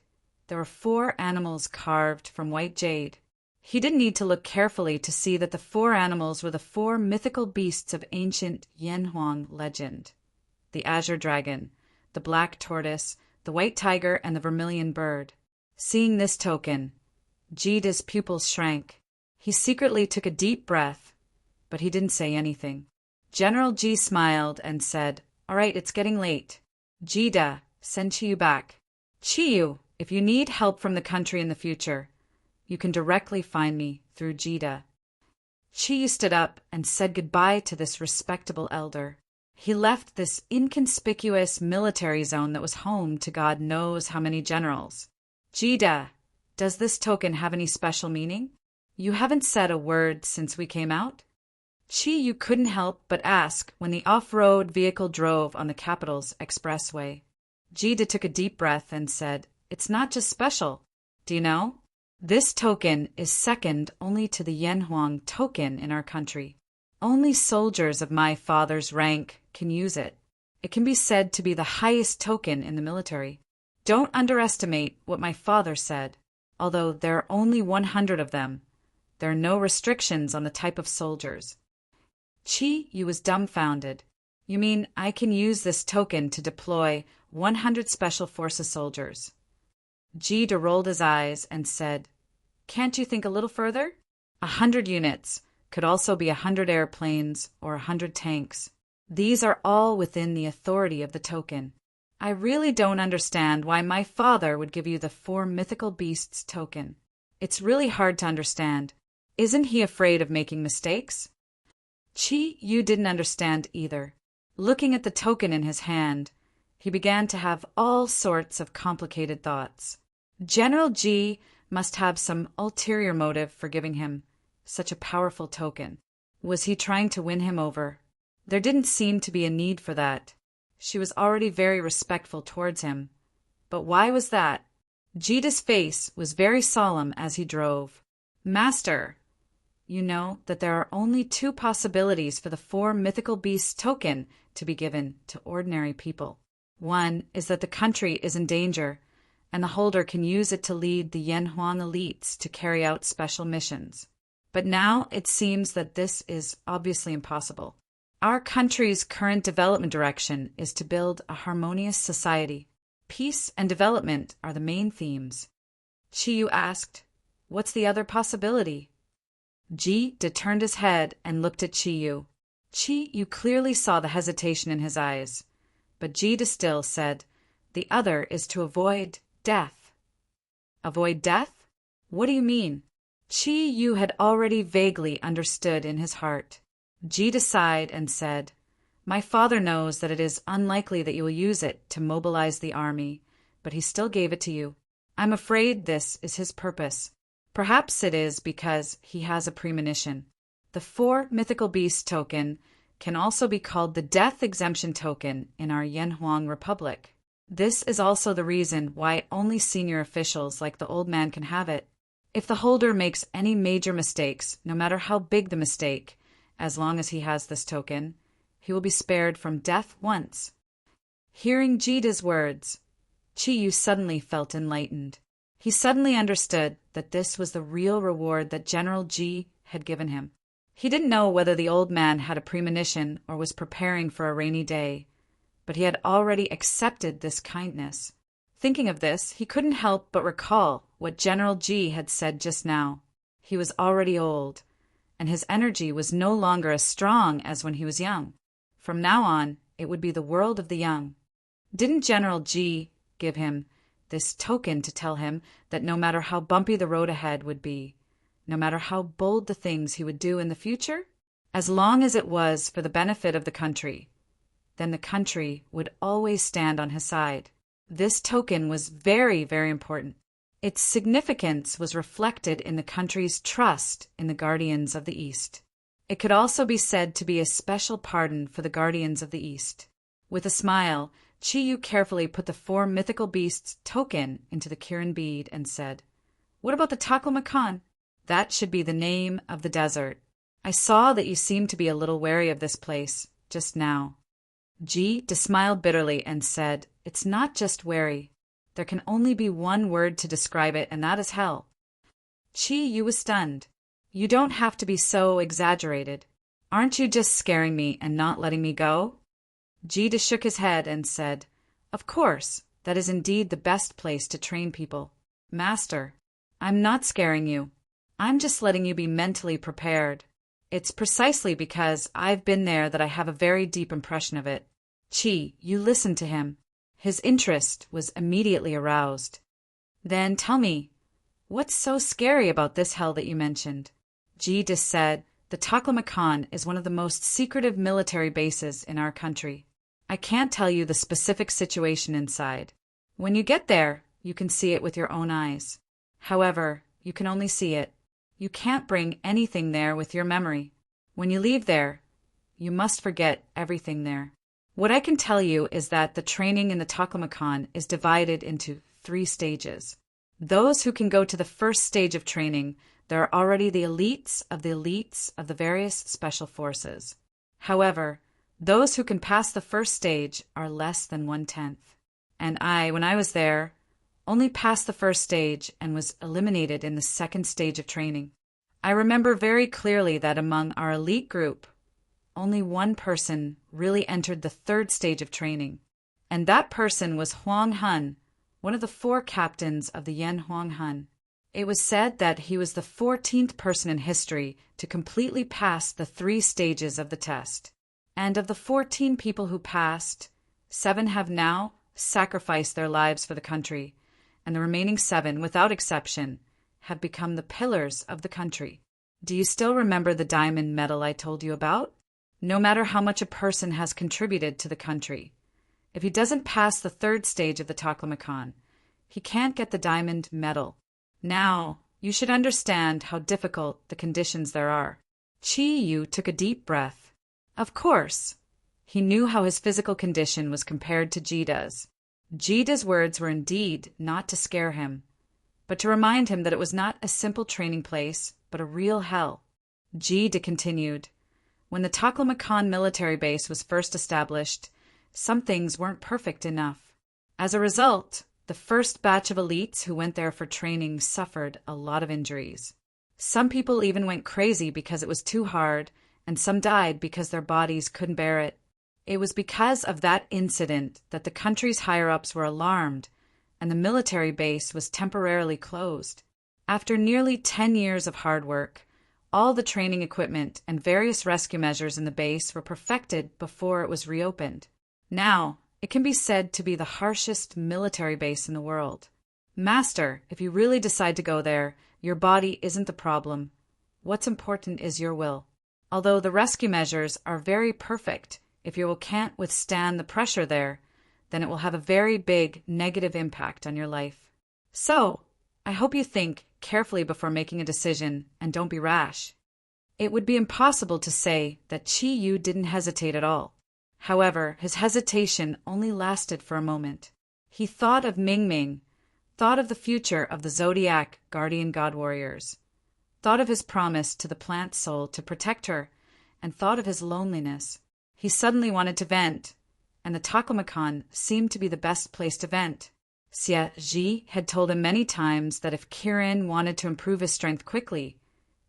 there were 4 animals carved from white jade. He didn't need to look carefully to see that the 4 animals were the 4 mythical beasts of ancient Yanhuang legend: the azure dragon, the black tortoise, the white tiger, and the vermilion bird. Seeing this token, Jida's pupils shrank. He secretly took a deep breath, but he didn't say anything. General G smiled and said, "All right, it's getting late. Jida, send Chiyu back. Chiyu, if you need help from the country in the future, you can directly find me through Jida." Chiyu stood up and said goodbye to this respectable elder. He left this inconspicuous military zone that was home to God knows how many generals. "Jida, does this token have any special meaning? You haven't said a word since we came out?" Chi Yu couldn't help but ask when the off-road vehicle drove on the capital's expressway. Jida took a deep breath and said, "It's not just special. Do you know? This token is second only to the Yanhuang token in our country. Only soldiers of my father's rank can use it. It can be said to be the highest token in the military. Don't underestimate what my father said. Although there are only 100 of them, there are no restrictions on the type of soldiers." Chi Yu was dumbfounded. "You mean I can use this token to deploy 100 Special Forces soldiers?" Jida rolled his eyes and said, "Can't you think a little further? 100 units could also be 100 airplanes or 100 tanks. These are all within the authority of the token. I really don't understand why my father would give you the 4 mythical beasts token. It's really hard to understand. Isn't he afraid of making mistakes?" Chi Yu didn't understand either. Looking at the token in his hand, he began to have all sorts of complicated thoughts. General G must have some ulterior motive for giving him such a powerful token. Was he trying to win him over? There didn't seem to be a need for that. She was already very respectful towards him. But why was that? Jida's face was very solemn as he drove. "Master, you know that there are only 2 possibilities for the 4 mythical beasts token to be given to ordinary people. One is that the country is in danger, and the holder can use it to lead the Yanhuang elites to carry out special missions. But now it seems that this is obviously impossible. Our country's current development direction is to build a harmonious society. Peace and development are the main themes. Chiyu asked, "What's the other possibility?" Ji-de turned his head and looked at Chiyu. Chiyu clearly saw the hesitation in his eyes, but Ji-de still said, "The other is to avoid death." Avoid death? What do you mean? Chiyu had already vaguely understood in his heart. Ji-de sighed and said, "My father knows that it is unlikely that you will use it to mobilize the army, but he still gave it to you. I'm afraid this is his purpose. Perhaps it is because he has a premonition. The 4 mythical beasts token can also be called the death exemption token in our Yanhuang Republic. This is also the reason why only senior officials like the old man can have it. If the holder makes any major mistakes, no matter how big the mistake, as long as he has this token, he will be spared from death once." Hearing Ji-de's words, Chiyu suddenly felt enlightened. He suddenly understood that this was the real reward that General Ji had given him. He didn't know whether the old man had a premonition or was preparing for a rainy day, but he had already accepted this kindness. Thinking of this, he couldn't help but recall what General Ji had said just now. He was already old, and his energy was no longer as strong as when he was young. From now on, it would be the world of the young. Didn't General Ji give him this token to tell him that no matter how bumpy the road ahead would be, no matter how bold the things he would do in the future, as long as it was for the benefit of the country, then the country would always stand on his side? This token was very, very important. Its significance was reflected in the country's trust in the Guardians of the East. It could also be said to be a special pardon for the Guardians of the East. With a smile, Chiyu carefully put the 4 mythical beasts token into the Kirin bead and said, "What about the Taklamakan? That should be the name of the desert. I saw that you seemed to be a little wary of this place just now." Ji-de smiled bitterly and said, "It's not just wary. There can only be one word to describe it, and that is hell." Chiyu was stunned. "You don't have to be so exaggerated. Aren't you just scaring me and not letting me go?" Ji-de shook his head and said, "Of course, that is indeed the best place to train people. Master, I'm not scaring you. I'm just letting you be mentally prepared. It's precisely because I've been there that I have a very deep impression of it." You listened to him. His interest was immediately aroused. "Then tell me, what's so scary about this hell that you mentioned?" Ji-de said, "The Taklamakan is one of the most secretive military bases in our country. I can't tell you the specific situation inside. When you get there, you can see it with your own eyes. However, you can only see it. You can't bring anything there with your memory. When you leave there, you must forget everything there. What I can tell you is that the training in the Taklamakan is divided into 3 stages. Those who can go to the first stage of training, there are already the elites of the various special forces. However, those who can pass the first stage are less than 1/10. And when I was there, only passed the first stage and was eliminated in the second stage of training. I remember very clearly that among our elite group, only one person really entered the 3rd stage of training, and that person was Huang Hun, one of the 4 captains of the Yan Huang Hun. It was said that he was the 14th person in history to completely pass the 3 stages of the test, and of the 14 people who passed, 7 have now sacrificed their lives for the country, and the remaining 7, without exception, have become the pillars of the country. Do you still remember the diamond medal I told you about? No matter how much a person has contributed to the country, if he doesn't pass the 3rd stage of the Taklamakan, he can't get the diamond medal. Now, you should understand how difficult the conditions there are." Chiyu took a deep breath. Of course, he knew how his physical condition was compared to Ji-de's. Ji-de's words were indeed not to scare him, but to remind him that it was not a simple training place, but a real hell. Ji-de continued, "When the Taklamakan military base was first established, some things weren't perfect enough. As a result, the first batch of elites who went there for training suffered a lot of injuries. Some people even went crazy because it was too hard, and some died because their bodies couldn't bear it. It was because of that incident that the country's higher-ups were alarmed, and the military base was temporarily closed. After nearly 10 years of hard work, all the training equipment and various rescue measures in the base were perfected before it was reopened. Now, it can be said to be the harshest military base in the world. Master, if you really decide to go there, your body isn't the problem. What's important is your will. Although the rescue measures are very perfect, if your will can't withstand the pressure there, then it will have a very big negative impact on your life. So, I hope you think carefully before making a decision and don't be rash. It would be impossible to say that Qi Yu didn't hesitate at all. However, his hesitation only lasted for a moment. He thought of Ming Ming, thought of the future of the Zodiac guardian god warriors, thought of his promise to the plant soul to protect her, and thought of his loneliness. He suddenly wanted to vent, and the Takomakan seemed to be the best place to vent. Xie Ji had told him many times that if Kirin wanted to improve his strength quickly,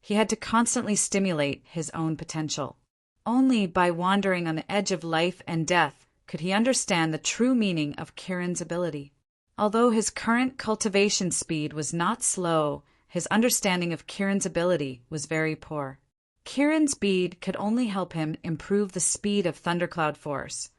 he had to constantly stimulate his own potential. Only by wandering on the edge of life and death could he understand the true meaning of Kirin's ability. Although his current cultivation speed was not slow, his understanding of Kirin's ability was very poor. Kirin's bead could only help him improve the speed of Thundercloud Force,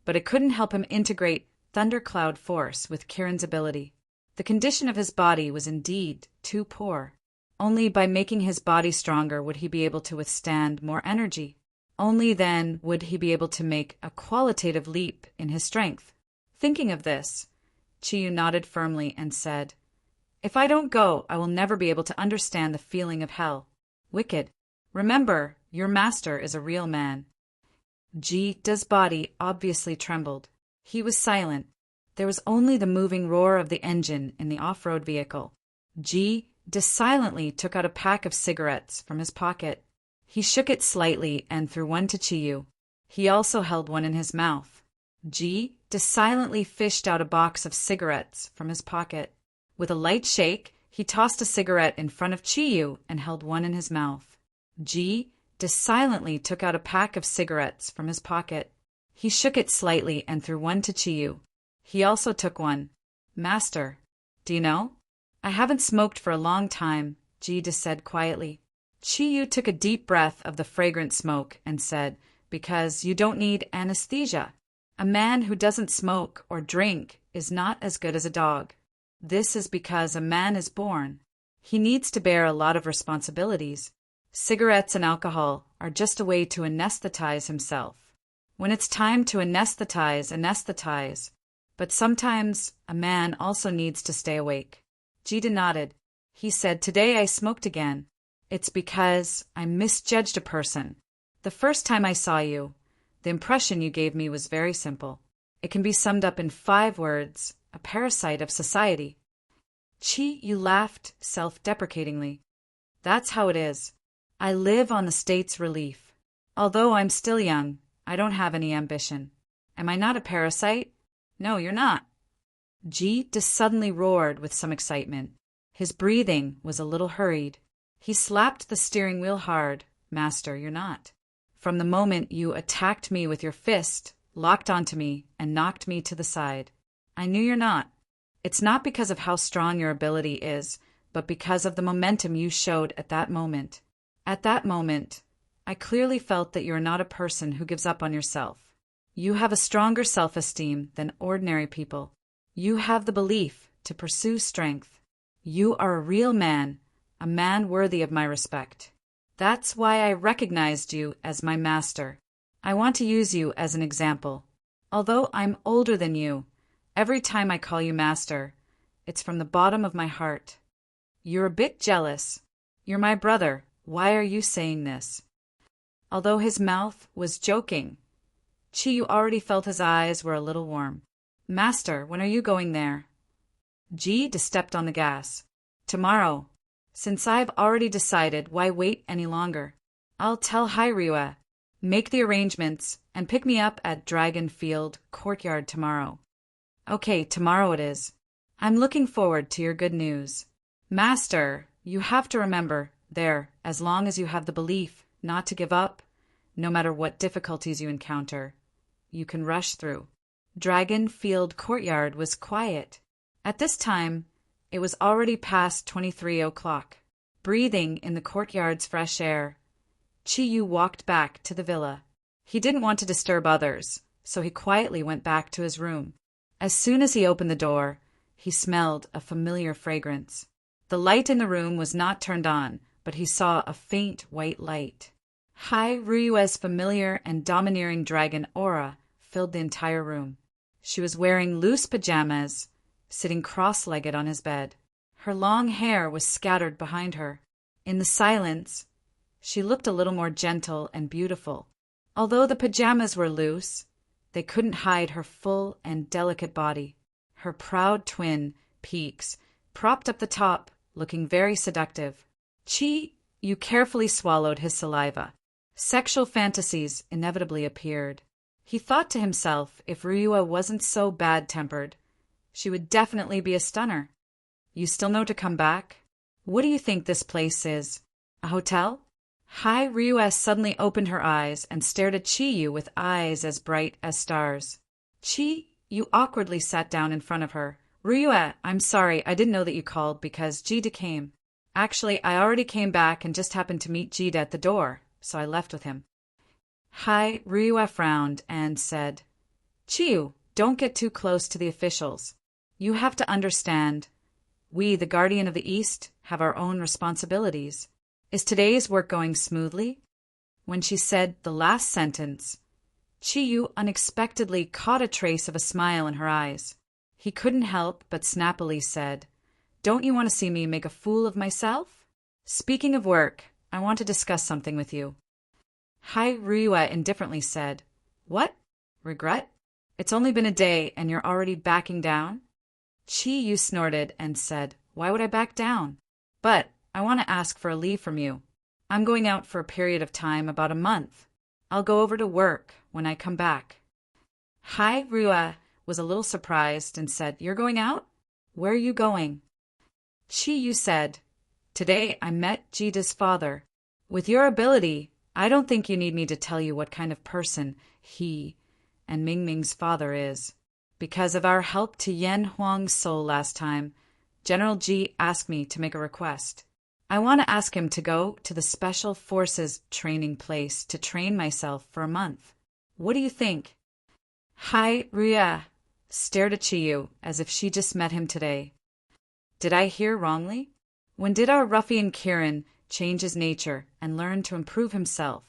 but it couldn't help him integrate Thundercloud Force with Kirin's ability. The condition of his body was indeed too poor. Only by making his body stronger would he be able to withstand more energy. Only then would he be able to make a qualitative leap in his strength. Thinking of this, Qi Yu nodded firmly and said, "If I don't go, I will never be able to understand the feeling of hell. Wicked. Remember, your master is a real man." Ji's body obviously trembled. He was silent. There was only the moving roar of the engine in the off-road vehicle. Ji silently took out a pack of cigarettes from his pocket. He shook it slightly and threw one to Qi Yu. He also held one in his mouth. Ji silently fished out a box of cigarettes from his pocket. With a light shake, he tossed a cigarette in front of Qi Yu and held one in his mouth. Ji silently took out a pack of cigarettes from his pocket. He shook it slightly and threw one to Qi Yu. He also took one. "Master, do you know? I haven't smoked for a long time," Ji said quietly. Qi Yu took a deep breath of the fragrant smoke and said, "Because you don't need anesthesia. A man who doesn't smoke or drink is not as good as a dog. This is because a man is born. He needs to bear a lot of responsibilities. Cigarettes and alcohol are just a way to anesthetize himself. When it's time to anesthetize. But sometimes a man also needs to stay awake." Jida nodded. He said, "Today I smoked again. It's because I misjudged a person. The first time I saw you, the impression you gave me was very simple. It can be summed up in 5 words, a parasite of society." Qi Yu laughed self-deprecatingly. "That's how it is. I live on the state's relief. Although I'm still young, I don't have any ambition. Am I not a parasite?" "No, you're not." Ji suddenly roared with some excitement. His breathing was a little hurried. He slapped the steering wheel hard. "Master, you're not. From the moment you attacked me with your fist, locked onto me, and knocked me to the side, I knew you're not. It's not because of how strong your ability is, but because of the momentum you showed at that moment. At that moment, I clearly felt that you're not a person who gives up on yourself. You have a stronger self-esteem than ordinary people. You have the belief to pursue strength. You are a real man, a man worthy of my respect. That's why I recognized you as my master. I want to use you as an example. Although I'm older than you, every time I call you master, it's from the bottom of my heart. You're a bit jealous. You're my brother. Why are you saying this?" Although his mouth was joking, Qi Yu already felt his eyes were a little warm. "Master, when are you going there?" Ji stepped on the gas. "Tomorrow. Since I've already decided, why wait any longer? I'll tell Hairua, make the arrangements, and pick me up at Dragon Field Courtyard tomorrow." "Okay, tomorrow it is. I'm looking forward to your good news. Master, you have to remember, there, as long as you have the belief not to give up, no matter what difficulties you encounter, you can rush through. Dragon Field Courtyard was quiet. At this time, it was already past 23 o'clock. Breathing in the courtyard's fresh air, Chiyu walked back to the villa. He didn't want to disturb others, so he quietly went back to his room. As soon as he opened the door, he smelled a familiar fragrance. The light in the room was not turned on, but he saw a faint white light. Ryue's familiar and domineering dragon aura filled the entire room. She was wearing loose pajamas, sitting cross-legged on his bed. Her long hair was scattered behind her. In the silence, she looked a little more gentle and beautiful. Although the pajamas were loose, they couldn't hide her full and delicate body. Her proud twin peaks propped up the top, looking very seductive. You carefully swallowed his saliva. Sexual fantasies inevitably appeared. He thought to himself, if Ryue wasn't so bad-tempered, she would definitely be a stunner. You still know to come back? What do you think this place is? A hotel? Ryue suddenly opened her eyes and stared at Chiyu with eyes as bright as stars. You awkwardly sat down in front of her. Ryue, I'm sorry, I didn't know that you called because Jida came. Actually, I already came back and just happened to meet Jida at the door, so I left with him. Ryue frowned and said, Chiyu, don't get too close to the officials. You have to understand, we, the Guardian of the East, have our own responsibilities. Is today's work going smoothly? When she said the last sentence, Chiyu unexpectedly caught a trace of a smile in her eyes. He couldn't help but snappily said, Don't you want to see me make a fool of myself? Speaking of work, I want to discuss something with you. Ryue indifferently said, What? Regret? It's only been a day and you're already backing down? Chiyu snorted and said, Why would I back down? But I want to ask for a leave from you. I'm going out for a period of time, about a month. I'll go over to work when I come back. Ryue was a little surprised and said, You're going out? Where are you going? Chiyu said, Today I met Jida's father. With your ability, I don't think you need me to tell you what kind of person he and Mingming's father is. Because of our help to Yen Huang's soul last time, General Ji asked me to make a request. I want to ask him to go to the Special Forces training place to train myself for a month. What do you think? Ryue stared at Chiyu as if she just met him today. Did I hear wrongly? When did our ruffian Kirin change his nature and learn to improve himself?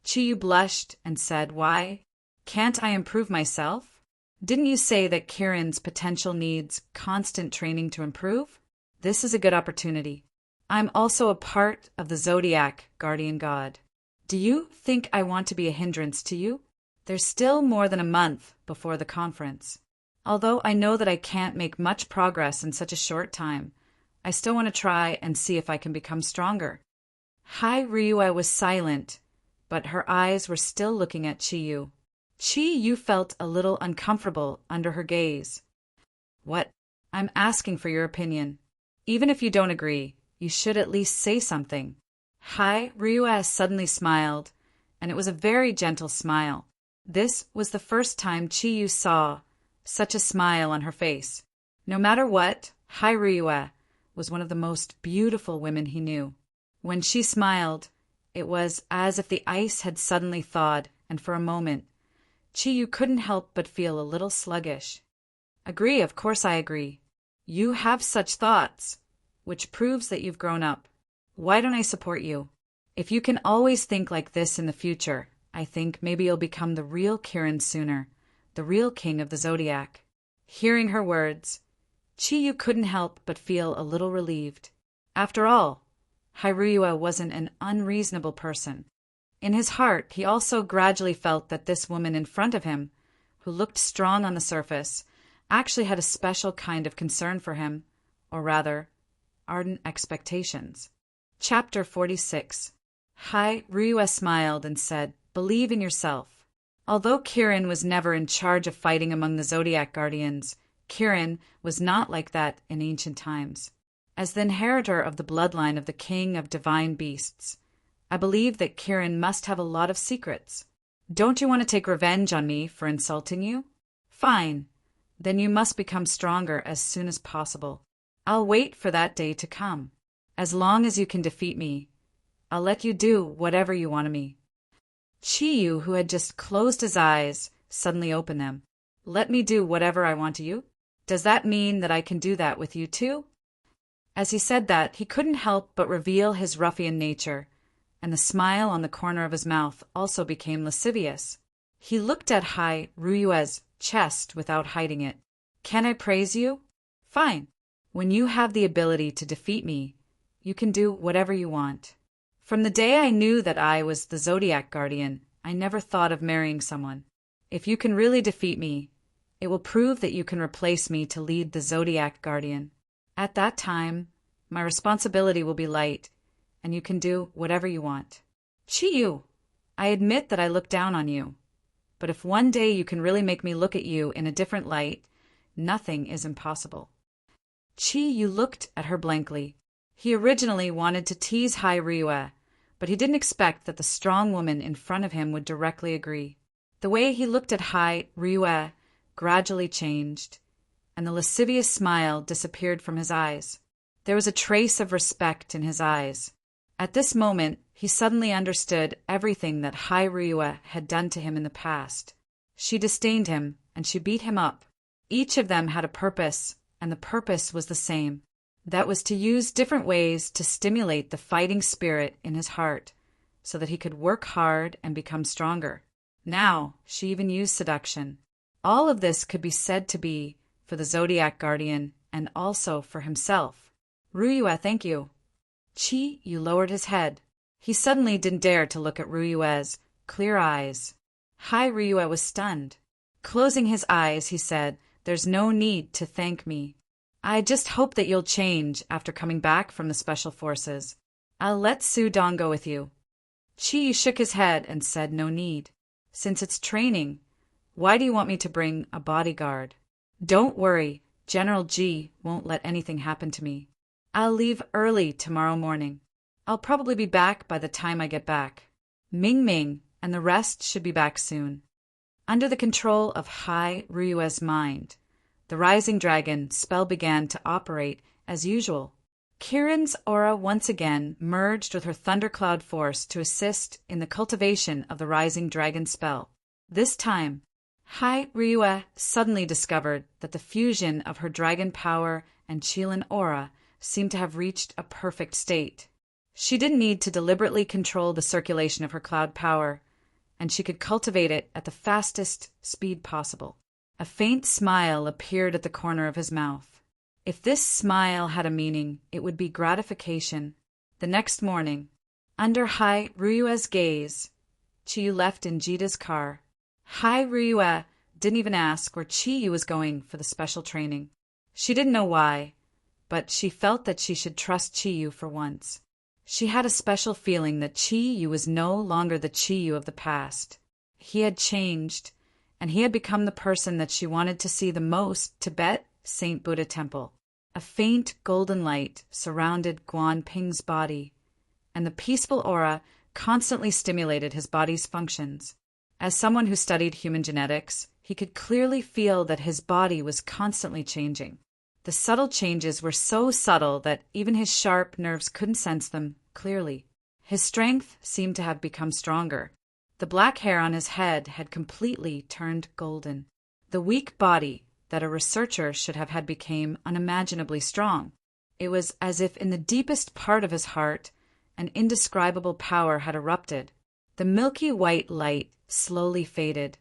Chiyu blushed and said, Why? Can't I improve myself? Didn't you say that Kirin's potential needs constant training to improve? This is a good opportunity. I'm also a part of the Zodiac, guardian god. Do you think I want to be a hindrance to you? There's still more than a month before the conference. Although I know that I can't make much progress in such a short time, I still want to try and see if I can become stronger. Ryue was silent, but her eyes were still looking at Chiyu. Chiyu felt a little uncomfortable under her gaze. What? I'm asking for your opinion. Even if you don't agree, you should at least say something. Ryue suddenly smiled, and it was a very gentle smile. This was the first time Chiyu saw such a smile on her face. No matter what, Ryue was one of the most beautiful women he knew. When she smiled, it was as if the ice had suddenly thawed, and for a moment, Chiyu couldn't help but feel a little sluggish. Agree, of course I agree. You have such thoughts, which proves that you've grown up. Why don't I support you? If you can always think like this in the future, I think maybe you'll become the real Kirin sooner, the real king of the Zodiac. Hearing her words, Chiyu couldn't help but feel a little relieved. After all, Ryue wasn't an unreasonable person. In his heart, he also gradually felt that this woman in front of him, who looked strong on the surface, actually had a special kind of concern for him, or rather, ardent expectations. Chapter 46. Ryue smiled and said, Believe in yourself. Although Kirin was never in charge of fighting among the Zodiac Guardians, Kirin was not like that in ancient times. As the inheritor of the bloodline of the king of divine beasts, I believe that Kirin must have a lot of secrets. Don't you want to take revenge on me for insulting you? Fine. Then you must become stronger as soon as possible. I'll wait for that day to come. As long as you can defeat me, I'll let you do whatever you want of me. Chiyu, who had just closed his eyes, suddenly opened them. Let me do whatever I want to you? Does that mean that I can do that with you too? As he said that, he couldn't help but reveal his ruffian nature, and the smile on the corner of his mouth also became lascivious. He looked at Hai Ruyue's chest without hiding it. Can I praise you? Fine. When you have the ability to defeat me, you can do whatever you want. From the day I knew that I was the Zodiac Guardian, I never thought of marrying someone. If you can really defeat me, it will prove that you can replace me to lead the Zodiac Guardian. At that time, my responsibility will be light, and you can do whatever you want. Chiyu, I admit that I look down on you, but if one day you can really make me look at you in a different light, nothing is impossible. Chiyu looked at her blankly. He originally wanted to tease Hai Ryue, but he didn't expect that the strong woman in front of him would directly agree. The way he looked at Hai Ryue gradually changed, and the lascivious smile disappeared from his eyes. There was a trace of respect in his eyes. At this moment, he suddenly understood everything that Hai Ryue had done to him in the past. She disdained him, and she beat him up. Each of them had a purpose, and the purpose was the same. That was to use different ways to stimulate the fighting spirit in his heart, so that he could work hard and become stronger. Now, she even used seduction. All of this could be said to be for the Zodiac Guardian and also for himself. Ryue, thank you. Chiyu lowered his head. He suddenly didn't dare to look at Ryue's clear eyes. Hai Ryue was stunned. Closing his eyes, he said, There's no need to thank me. I just hope that you'll change after coming back from the Special Forces. I'll let Su Dong go with you. Chiyu shook his head and said no need. Since it's training, why do you want me to bring a bodyguard? Don't worry, General Ji won't let anything happen to me. I'll leave early tomorrow morning. I'll probably be back by the time I get back. Ming Ming and the rest should be back soon. Under the control of Hai Ryue's mind, the rising dragon spell began to operate as usual. Kirin's aura once again merged with her thundercloud force to assist in the cultivation of the rising dragon spell. This time, Hai Ryue suddenly discovered that the fusion of her dragon power and Qilin aura seemed to have reached a perfect state. She didn't need to deliberately control the circulation of her cloud power, and she could cultivate it at the fastest speed possible. A faint smile appeared at the corner of his mouth. If this smile had a meaning, it would be gratification. The next morning, under Hai Ryue's gaze, Chiyu left in Jita's car. Hai Ryue didn't even ask where Chiyu was going for the special training. She didn't know why, but she felt that she should trust Chiyu for once. She had a special feeling that Chiyu was no longer the Chiyu of the past. He had changed, and he had become the person that she wanted to see the most Tibet St. Buddha Temple. A faint golden light surrounded Guan Ping's body, and the peaceful aura constantly stimulated his body's functions. As someone who studied human genetics, he could clearly feel that his body was constantly changing. The subtle changes were so subtle that even his sharp nerves couldn't sense them clearly. His strength seemed to have become stronger. The black hair on his head had completely turned golden. The weak body that a researcher should have had became unimaginably strong. It was as if in the deepest part of his heart, an indescribable power had erupted. The milky white light slowly faded,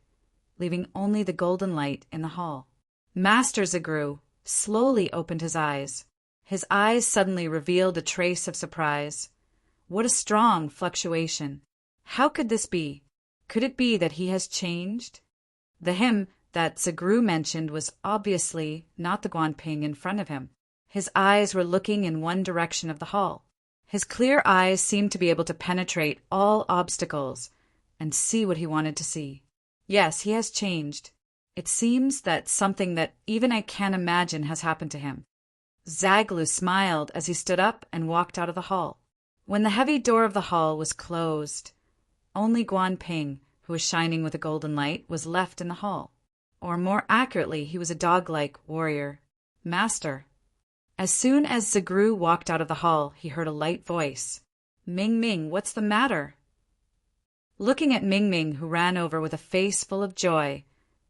leaving only the golden light in the hall. Master Zagru slowly opened his eyes. His eyes suddenly revealed a trace of surprise. What a strong fluctuation! How could this be? Could it be that he has changed? The him that Zagru mentioned was obviously not the Guanping in front of him. His eyes were looking in one direction of the hall. His clear eyes seemed to be able to penetrate all obstacles and see what he wanted to see. Yes, he has changed. It seems that something that even I can't imagine has happened to him. Zaglu smiled as he stood up and walked out of the hall. When the heavy door of the hall was closed, only Guan Ping, who was shining with a golden light, was left in the hall. Or more accurately, he was a dog-like warrior. Master. As soon as Zagru walked out of the hall, he heard a light voice. Ming Ming, what's the matter? Looking at Ming Ming, who ran over with a face full of joy,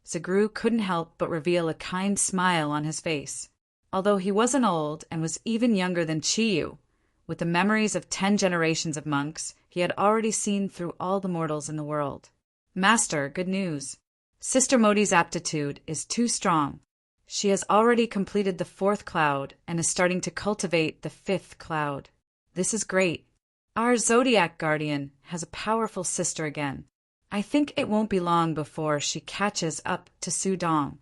Zagru couldn't help but reveal a kind smile on his face. Although he wasn't old and was even younger than Chiyu, with the memories of 10 generations of monks, he had already seen through all the mortals in the world. Master, good news. Sister Modi's aptitude is too strong. She has already completed the 4th cloud and is starting to cultivate the 5th cloud. This is great. Our Zodiac guardian has a powerful sister again. I think it won't be long before she catches up to Su Dong.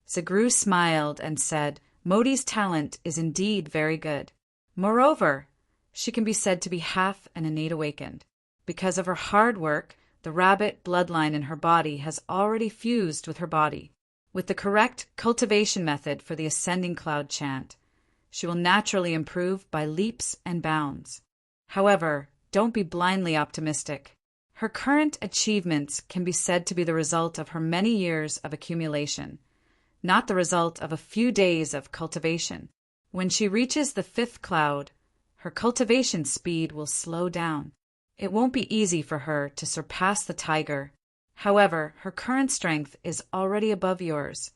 Zagru smiled and said, Modi's talent is indeed very good. Moreover, she can be said to be half an innate awakened. Because of her hard work, the rabbit bloodline in her body has already fused with her body. With the correct cultivation method for the ascending cloud chant, she will naturally improve by leaps and bounds. However, don't be blindly optimistic. Her current achievements can be said to be the result of her many years of accumulation, not the result of a few days of cultivation. When she reaches the 5th cloud, her cultivation speed will slow down. It won't be easy for her to surpass the tiger. However, her current strength is already above yours,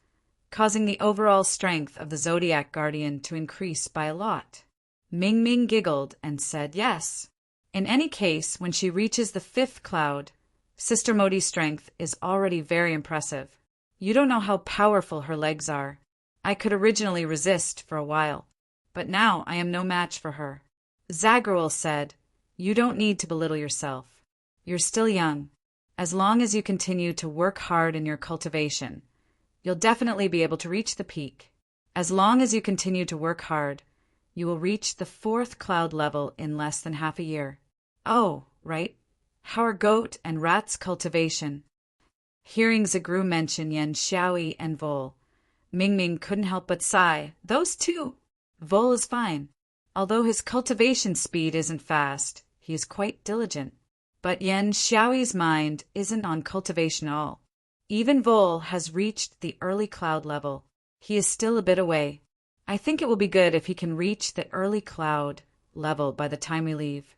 causing the overall strength of the Zodiac Guardian to increase by a lot. Ming Ming giggled and said yes. In any case, when she reaches the 5th cloud, Sister Modi's strength is already very impressive. You don't know how powerful her legs are. I could originally resist for a while, but now I am no match for her. Zagruel said, You don't need to belittle yourself. You're still young. As long as you continue to work hard in your cultivation, you'll definitely be able to reach the peak. As long as you continue to work hard, you will reach the 4th cloud level in less than half a year. Oh, right. How are goat and rat's cultivation? Hearing Zagru mention Yan Xiaoyi and Vol, Ming Ming couldn't help but sigh. Those two. Vol is fine. Although his cultivation speed isn't fast, he is quite diligent. But Yan Xiaoyi's mind isn't on cultivation at all. Even Vol has reached the early cloud level. He is still a bit away. I think it will be good if he can reach the early cloud level by the time we leave.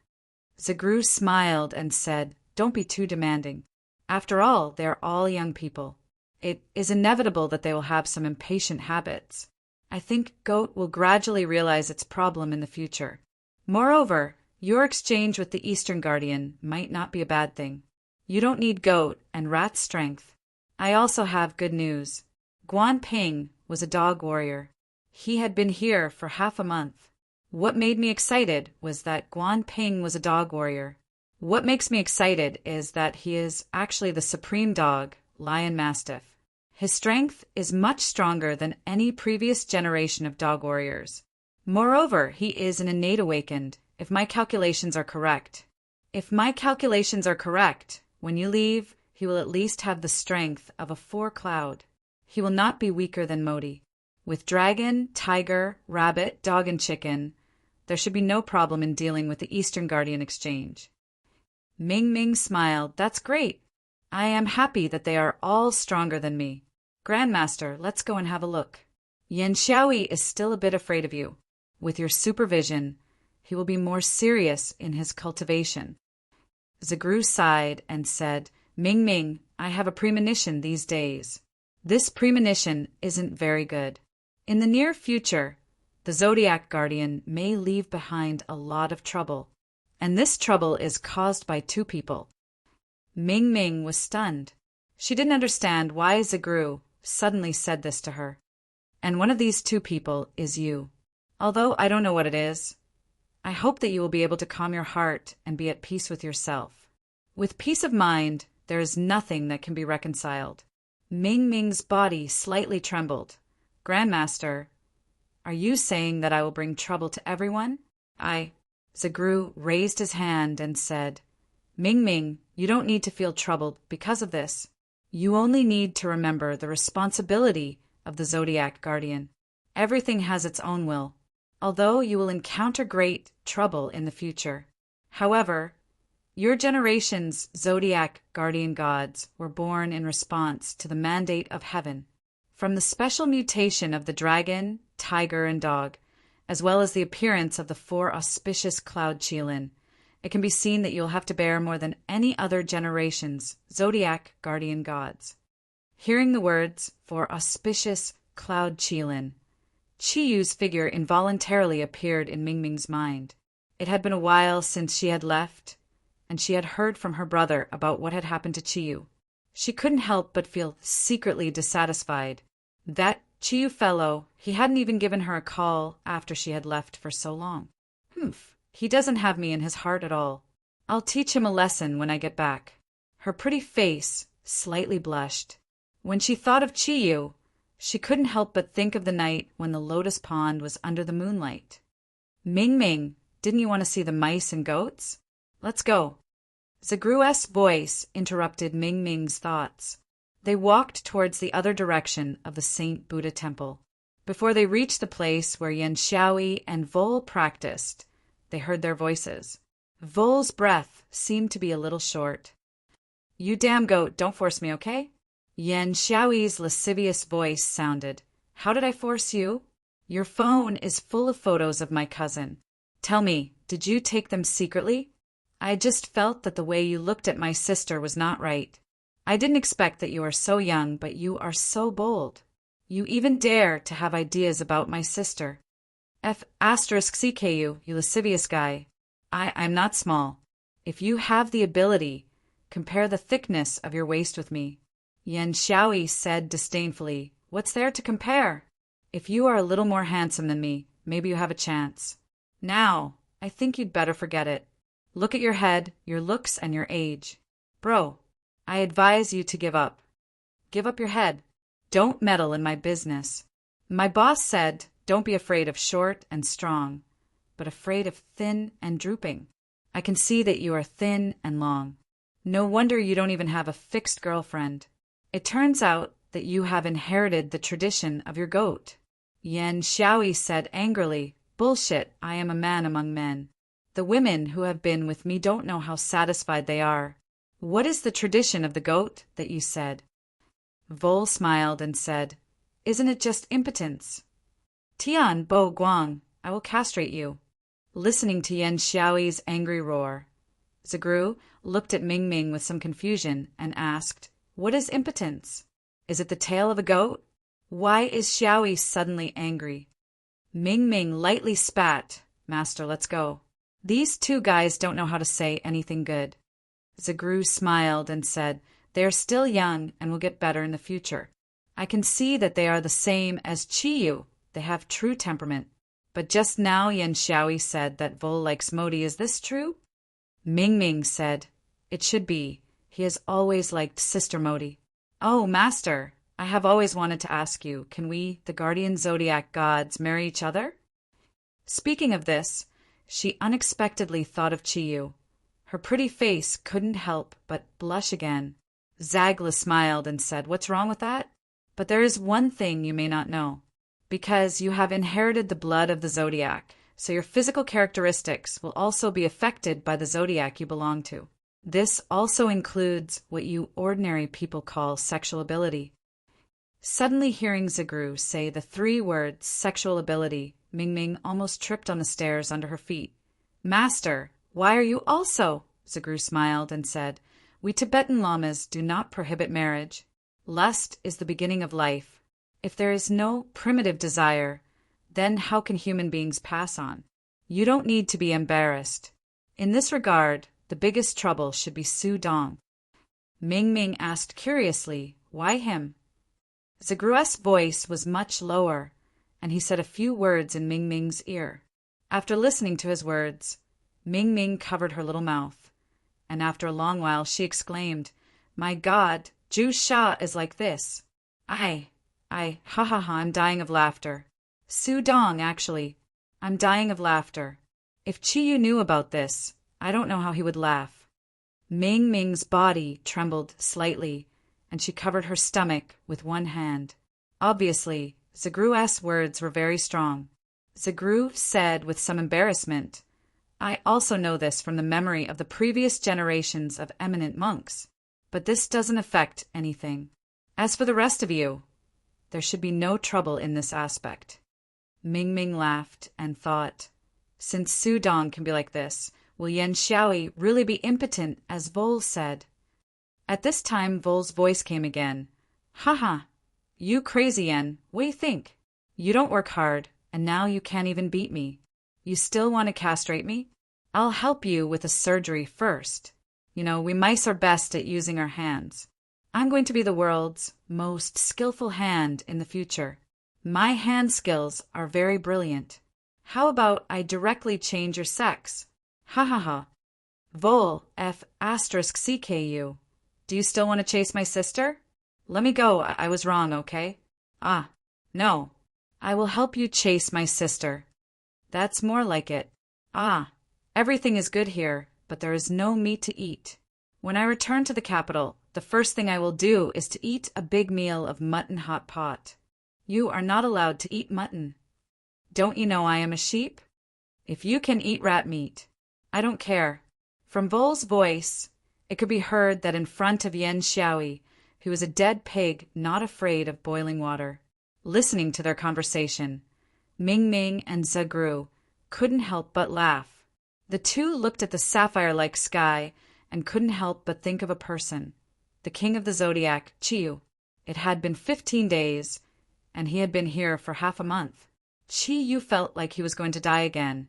Zagru smiled and said, Don't be too demanding. After all, they are all young people. It is inevitable that they will have some impatient habits. I think Goat will gradually realize its problem in the future. Moreover, your exchange with the Eastern Guardian might not be a bad thing. You don't need Goat and Rat's strength. I also have good news. Guan Ping was a dog warrior. He had been here for half a month. What made me excited was that Guan Ping was a dog warrior. What makes me excited is that he is actually the supreme dog, Lion Mastiff. His strength is much stronger than any previous generation of dog warriors. Moreover, he is an innate awakened, if my calculations are correct. When you leave, he will at least have the strength of a 4 cloud. He will not be weaker than Modi. With dragon, tiger, rabbit, dog, and chicken, there should be no problem in dealing with the Eastern Guardian exchange. Ming Ming smiled. That's great. I am happy that they are all stronger than me. Grandmaster, let's go and have a look. Yan Xiaoyi is still a bit afraid of you. With your supervision, he will be more serious in his cultivation. Zagru sighed and said, Ming Ming, I have a premonition these days. This premonition isn't very good. In the near future, the Zodiac Guardian may leave behind a lot of trouble, and this trouble is caused by 2 people. Ming Ming was stunned. She didn't understand why Zagru suddenly said this to her. And one of these 2 people is you. Although I don't know what it is, I hope that you will be able to calm your heart and be at peace with yourself. With peace of mind, there is nothing that can be reconciled. Ming Ming's body slightly trembled. Grandmaster, are you saying that I will bring trouble to everyone? Zagru raised his hand and said, Ming Ming, you don't need to feel troubled because of this. You only need to remember the responsibility of the Zodiac Guardian. Everything has its own will. Although you will encounter great trouble in the future, However, your generation's Zodiac guardian gods were born in response to the mandate of heaven. From the special mutation of the dragon, tiger, and dog, as well as the appearance of the 4 auspicious cloud children, it can be seen that you'll have to bear more than any other generation's Zodiac guardian gods. Hearing the words, 4 auspicious cloud children, Chiyu's figure involuntarily appeared in Mingming's mind. It had been a while since she had left, and she had heard from her brother about what had happened to Chiyu. She couldn't help but feel secretly dissatisfied. That Chiyu fellow, he hadn't even given her a call after she had left for so long. He doesn't have me in his heart at all. I'll teach him a lesson when I get back. Her pretty face slightly blushed. When she thought of Chiyu, she couldn't help but think of the night when the lotus pond was under the moonlight. Ming, didn't you want to see the mice and goats? Let's go. Zagru's voice interrupted Ming's thoughts. They walked towards the other direction of the Saint Buddha temple. Before they reached the place where Yan Xiaoi and Vol practiced, they heard their voices. Vol's breath seemed to be a little short. You damn goat, don't force me, okay? Yan Xiaoi's lascivious voice sounded. How did I force you? Your phone is full of photos of my cousin. Tell me, did you take them secretly? I just felt that the way you looked at my sister was not right. I didn't expect that you are so young, but you are so bold. You even dare to have ideas about my sister. CKU, you lascivious guy. I'm not small. If you have the ability, compare the thickness of your waist with me. Yan Xiaoi said disdainfully, what's there to compare? If you are a little more handsome than me, maybe you have a chance. Now, I think you'd better forget it. Look at your head, your looks, and your age. Bro, I advise you to give up. Give up your head. Don't meddle in my business. My boss said, don't be afraid of short and strong, but afraid of thin and drooping. I can see that you are thin and long. No wonder you don't even have a fixed girlfriend. It turns out that you have inherited the tradition of your goat. Yan Xiaoi said angrily, bullshit, I am a man among men. The women who have been with me don't know how satisfied they are. What is the tradition of the goat that you said? Vol smiled and said, isn't it just impotence? Tian Bo Guang, I will castrate you. Listening to Yan Xiaoi's angry roar, Zagru looked at Ming with some confusion and asked, what is impotence? Is it the tail of a goat? Why is Xiaoi suddenly angry? Ming lightly spat. Master, let's go. These 2 guys don't know how to say anything good. Zagru smiled and said, they are still young and will get better in the future. I can see that they are the same as Chiyu. They have true temperament. But just now Yan Xiaoi said that Vol likes Modi. Is this true? Ming said, it should be. He has always liked Sister Modi. Oh, Master, I have always wanted to ask you, can we, the guardian Zodiac gods, marry each other? Speaking of this, she unexpectedly thought of Chiyu. Her pretty face couldn't help but blush again. Zagla smiled and said, what's wrong with that? But there is one thing you may not know. Because you have inherited the blood of the Zodiac, so your physical characteristics will also be affected by the Zodiac you belong to. This also includes what you ordinary people call sexual ability. Suddenly hearing Zagru say the 3 words sexual ability, Ming almost tripped on the stairs under her feet. Master, why are you also? Zagru smiled and said, we Tibetan lamas do not prohibit marriage. Lust is the beginning of life. If there is no primitive desire, then how can human beings pass on? You don't need to be embarrassed. In this regard, the biggest trouble should be Su Dong. Ming asked curiously, why him? Zagru's voice was much lower, and he said a few words in Ming's ear. After listening to his words, Ming covered her little mouth, and after a long while she exclaimed, my God, Zhu Sha is like this. Ha, I'm dying of laughter. Su Dong, actually. I'm dying of laughter. If Chiyu knew about this, I don't know how he would laugh. Ming's body trembled slightly, and she covered her stomach with one hand. Obviously, Zagru's words were very strong. Zagru said with some embarrassment, I also know this from the memory of the previous generations of eminent monks, but this doesn't affect anything. As for the rest of you, there should be no trouble in this aspect." Ming Ming laughed and thought, since Su Dong can be like this, will Yan Xiaoyi really be impotent, as Vol said? At this time, Vol's voice came again. "Haha, you crazy Yan, what do you think? You don't work hard, and now you can't even beat me. You still want to castrate me? I'll help you with a surgery first. You know, we mice are best at using our hands. I'm going to be the world's most skillful hand in the future. My hand skills are very brilliant. How about I directly change your sex? Ha ha ha. Vol F asterisk CKU. Do you still want to chase my sister? Let me go, I was wrong, okay? Ah, no. I will help you chase my sister. That's more like it. Ah, everything is good here, but there is no meat to eat. When I return to the capital, the first thing I will do is to eat a big meal of mutton hot pot. You are not allowed to eat mutton. Don't you know I am a sheep? If you can eat rat meat, I don't care." From Vol's voice, it could be heard that in front of Yan Xiaoyi, who was a dead pig not afraid of boiling water. Listening to their conversation, Ming Ming and Zagru couldn't help but laugh. The two looked at the sapphire-like sky and couldn't help but think of a person, the king of the Zodiac, Chiyu. It had been 15 days, and he had been here for half a month. Chiyu felt like he was going to die again,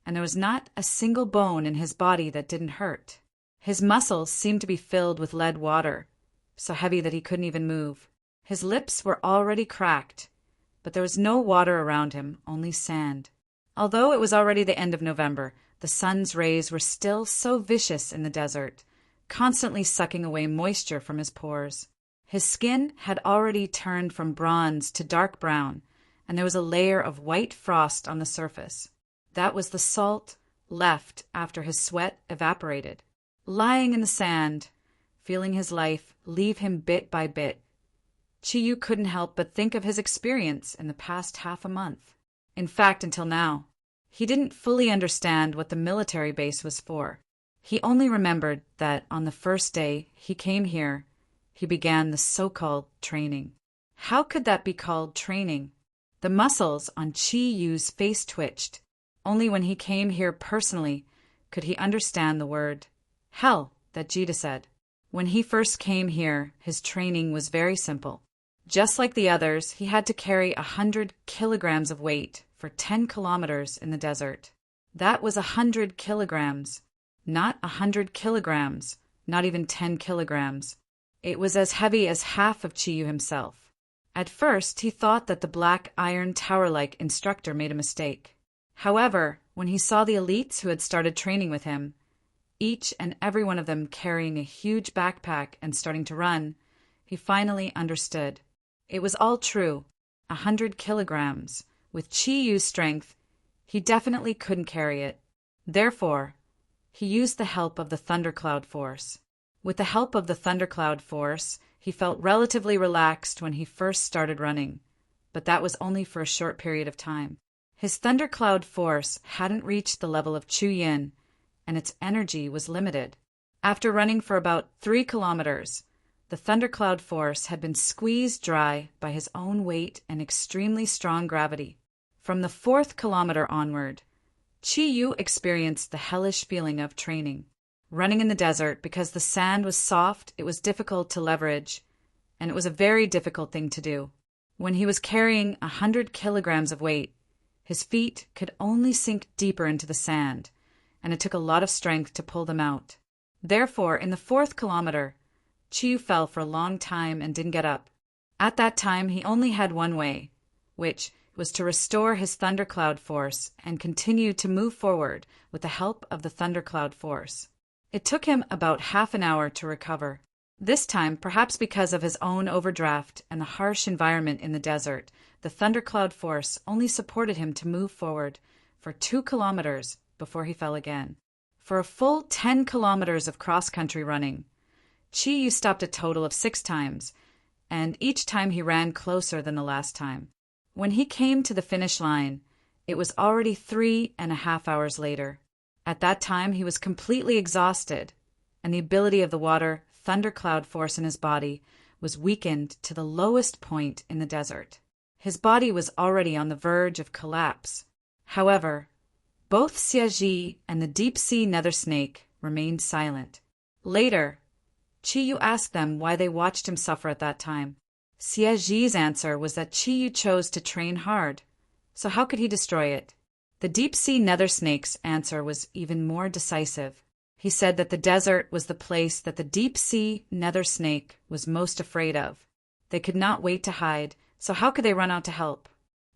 and there was not a single bone in his body that didn't hurt. His muscles seemed to be filled with lead water, so heavy that he couldn't even move. His lips were already cracked, but there was no water around him, only sand. Although it was already the end of November, the sun's rays were still so vicious in the desert, constantly sucking away moisture from his pores. His skin had already turned from bronze to dark brown, and there was a layer of white frost on the surface. That was the salt left after his sweat evaporated. Lying in the sand, feeling his life leave him bit by bit, Chiyu couldn't help but think of his experience in the past half a month. In fact, until now, he didn't fully understand what the military base was for. He only remembered that on the first day he came here, he began the so-called training. How could that be called training? The muscles on Chiyu's face twitched. Only when he came here personally could he understand the word hell that Jita said. When he first came here, his training was very simple. Just like the others, he had to carry 100 kilograms of weight for 10 kilometers in the desert. That was 100 kilograms, not 100 kilograms, not even 10 kilograms. It was as heavy as half of Chiyu himself. At first, he thought that the black iron tower-like instructor made a mistake. However, when he saw the elites who had started training with him, each and every one of them carrying a huge backpack and starting to run, he finally understood. It was all true. 100 kilograms. With Chiyu's strength, he definitely couldn't carry it. Therefore, he used the help of the Thundercloud Force. With the help of the Thundercloud Force, he felt relatively relaxed when he first started running, but that was only for a short period of time. His Thundercloud Force hadn't reached the level of Chu Yin, and its energy was limited. After running for about 3 kilometers, the Thundercloud Force had been squeezed dry by his own weight and extremely strong gravity. From the 4th kilometer onward, Chiyu experienced the hellish feeling of training. Running in the desert, because the sand was soft, it was difficult to leverage, and it was a very difficult thing to do. When he was carrying 100 kilograms of weight, his feet could only sink deeper into the sand, and it took a lot of strength to pull them out. Therefore, in the 4th kilometer, Chiyu fell for a long time and didn't get up. At that time, he only had one way, which was to restore his Thundercloud Force and continue to move forward with the help of the Thundercloud Force. It took him about half an hour to recover. This time, perhaps because of his own overdraft and the harsh environment in the desert, the Thundercloud Force only supported him to move forward for 2 kilometers before he fell again. For a full 10 kilometers of cross-country running, Chiyu stopped a total of 6 times, and each time he ran closer than the last time. When he came to the finish line, it was already 3.5 hours later. At that time, he was completely exhausted, and the ability of the water thundercloud force in his body was weakened to the lowest point in the desert. His body was already on the verge of collapse. However, both Xiaji and the deep-sea nether snake remained silent. Later, Qiyu asked them why they watched him suffer at that time. Xiaji's answer was that Qiyu chose to train hard, so how could he destroy it? The deep-sea nether snake's answer was even more decisive. He said that the desert was the place that the deep-sea nether snake was most afraid of. They could not wait to hide, so how could they run out to help?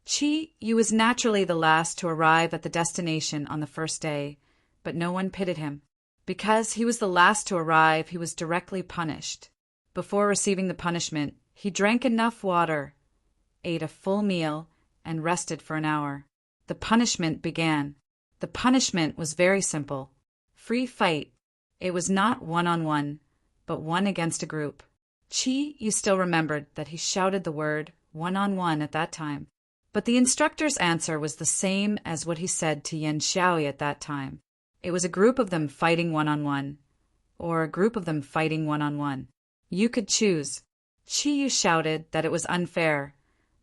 Qiyu was naturally the last to arrive at the destination on the first day, but no one pitied him. Because he was the last to arrive, he was directly punished. Before receiving the punishment, he drank enough water, ate a full meal, and rested for an hour. The punishment began. The punishment was very simple. Free fight. It was not one-on-one, but one against a group. Qiyu still remembered that he shouted the word one-on-one at that time. But the instructor's answer was the same as what he said to Yan Xiaoyi at that time. It was a group of them fighting one-on-one, or a group of them fighting one-on-one. You could choose. Qiyu shouted that it was unfair,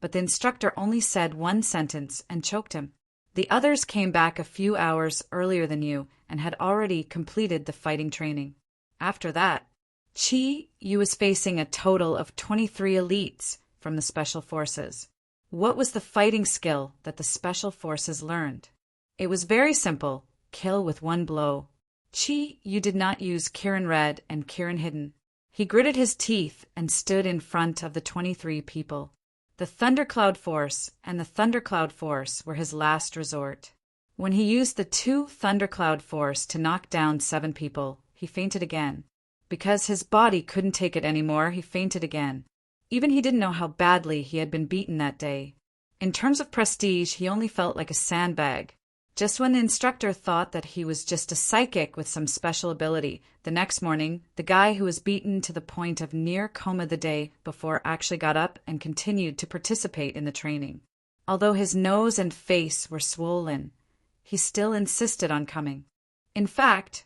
but the instructor only said one sentence and choked him. The others came back a few hours earlier than you and had already completed the fighting training. After that, Qiyu was facing a total of 23 elites from the Special Forces. What was the fighting skill that the Special Forces learned? It was very simple. Kill with one blow. Qiyu did not use Kirin Red and Kirin Hidden. He gritted his teeth and stood in front of the 23 people. The Thundercloud Force and the Thundercloud Force were his last resort. When he used the 2 Thundercloud Force to knock down 7 people, he fainted again. Because his body couldn't take it anymore, he fainted again. Even he didn't know how badly he had been beaten that day. In terms of prestige, he only felt like a sandbag. Just when the instructor thought that he was just a psychic with some special ability, the next morning, the guy who was beaten to the point of near coma the day before actually got up and continued to participate in the training. Although his nose and face were swollen, he still insisted on coming. In fact,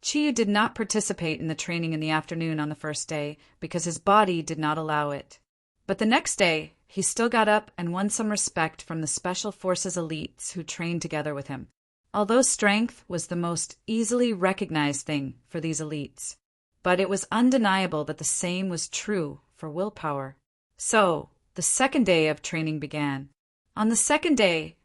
Qiyu did not participate in the training in the afternoon on the first day because his body did not allow it. But the next day, he still got up and won some respect from the Special Forces elites who trained together with him. Although strength was the most easily recognized thing for these elites, but it was undeniable that the same was true for willpower. So, the second day of training began. On the second day,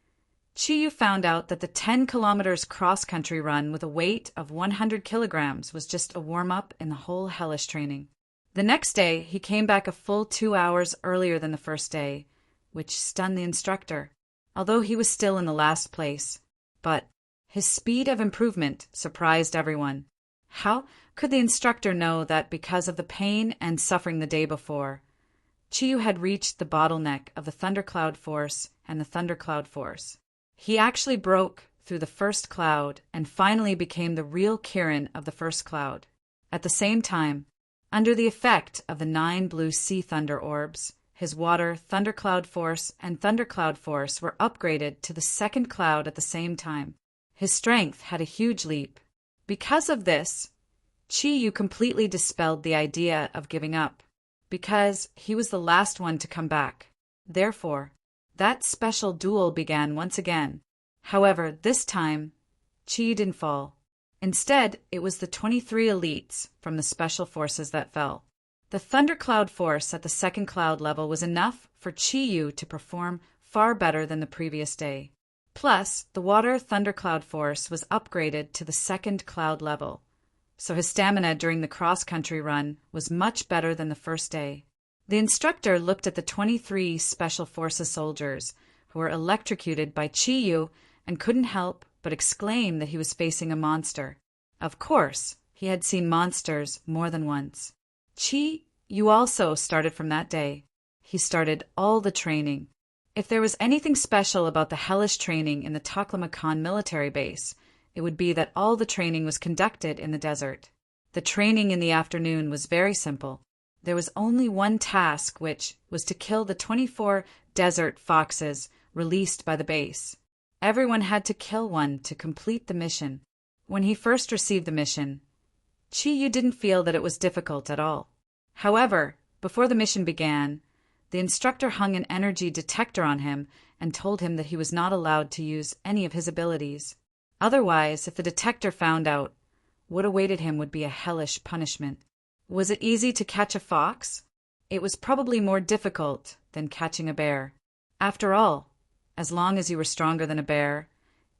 Qiyu found out that the 10 kilometers cross-country run with a weight of 100 kilograms was just a warm-up in the whole hellish training. The next day, he came back a full 2 hours earlier than the first day, which stunned the instructor, although he was still in the last place. But his speed of improvement surprised everyone. How could the instructor know that because of the pain and suffering the day before, Qiyu had reached the bottleneck of the Thundercloud Force and the Thundercloud Force? He actually broke through the first cloud and finally became the real Kirin of the first cloud. At the same time, under the effect of the 9 blue sea thunder orbs, his water, Thundercloud Force, and Thundercloud Force were upgraded to the second cloud at the same time. His strength had a huge leap. Because of this, Qiyu completely dispelled the idea of giving up, because he was the last one to come back. Therefore, that special duel began once again. However, this time, Qiyu didn't fall. Instead, it was the 23 elites from the Special Forces that fell. The Thundercloud Force at the second cloud level was enough for Qiyu to perform far better than the previous day. Plus, the Water Thundercloud Force was upgraded to the second cloud level, so his stamina during the cross-country run was much better than the first day. The instructor looked at the 23 Special Forces soldiers who were electrocuted by Qiyu and couldn't help but exclaim that he was facing a monster. Of course, he had seen monsters more than once. Qiyu also started from that day. He started all the training. If there was anything special about the hellish training in the Taklamakan military base, it would be that all the training was conducted in the desert. The training in the afternoon was very simple. There was only one task, which was to kill the 24 desert foxes released by the base. Everyone had to kill one to complete the mission. When he first received the mission, Chi-Yu didn't feel that it was difficult at all. However, before the mission began, the instructor hung an energy detector on him and told him that he was not allowed to use any of his abilities. Otherwise, if the detector found out, what awaited him would be a hellish punishment. Was it easy to catch a fox? It was probably more difficult than catching a bear. After all, as long as you were stronger than a bear,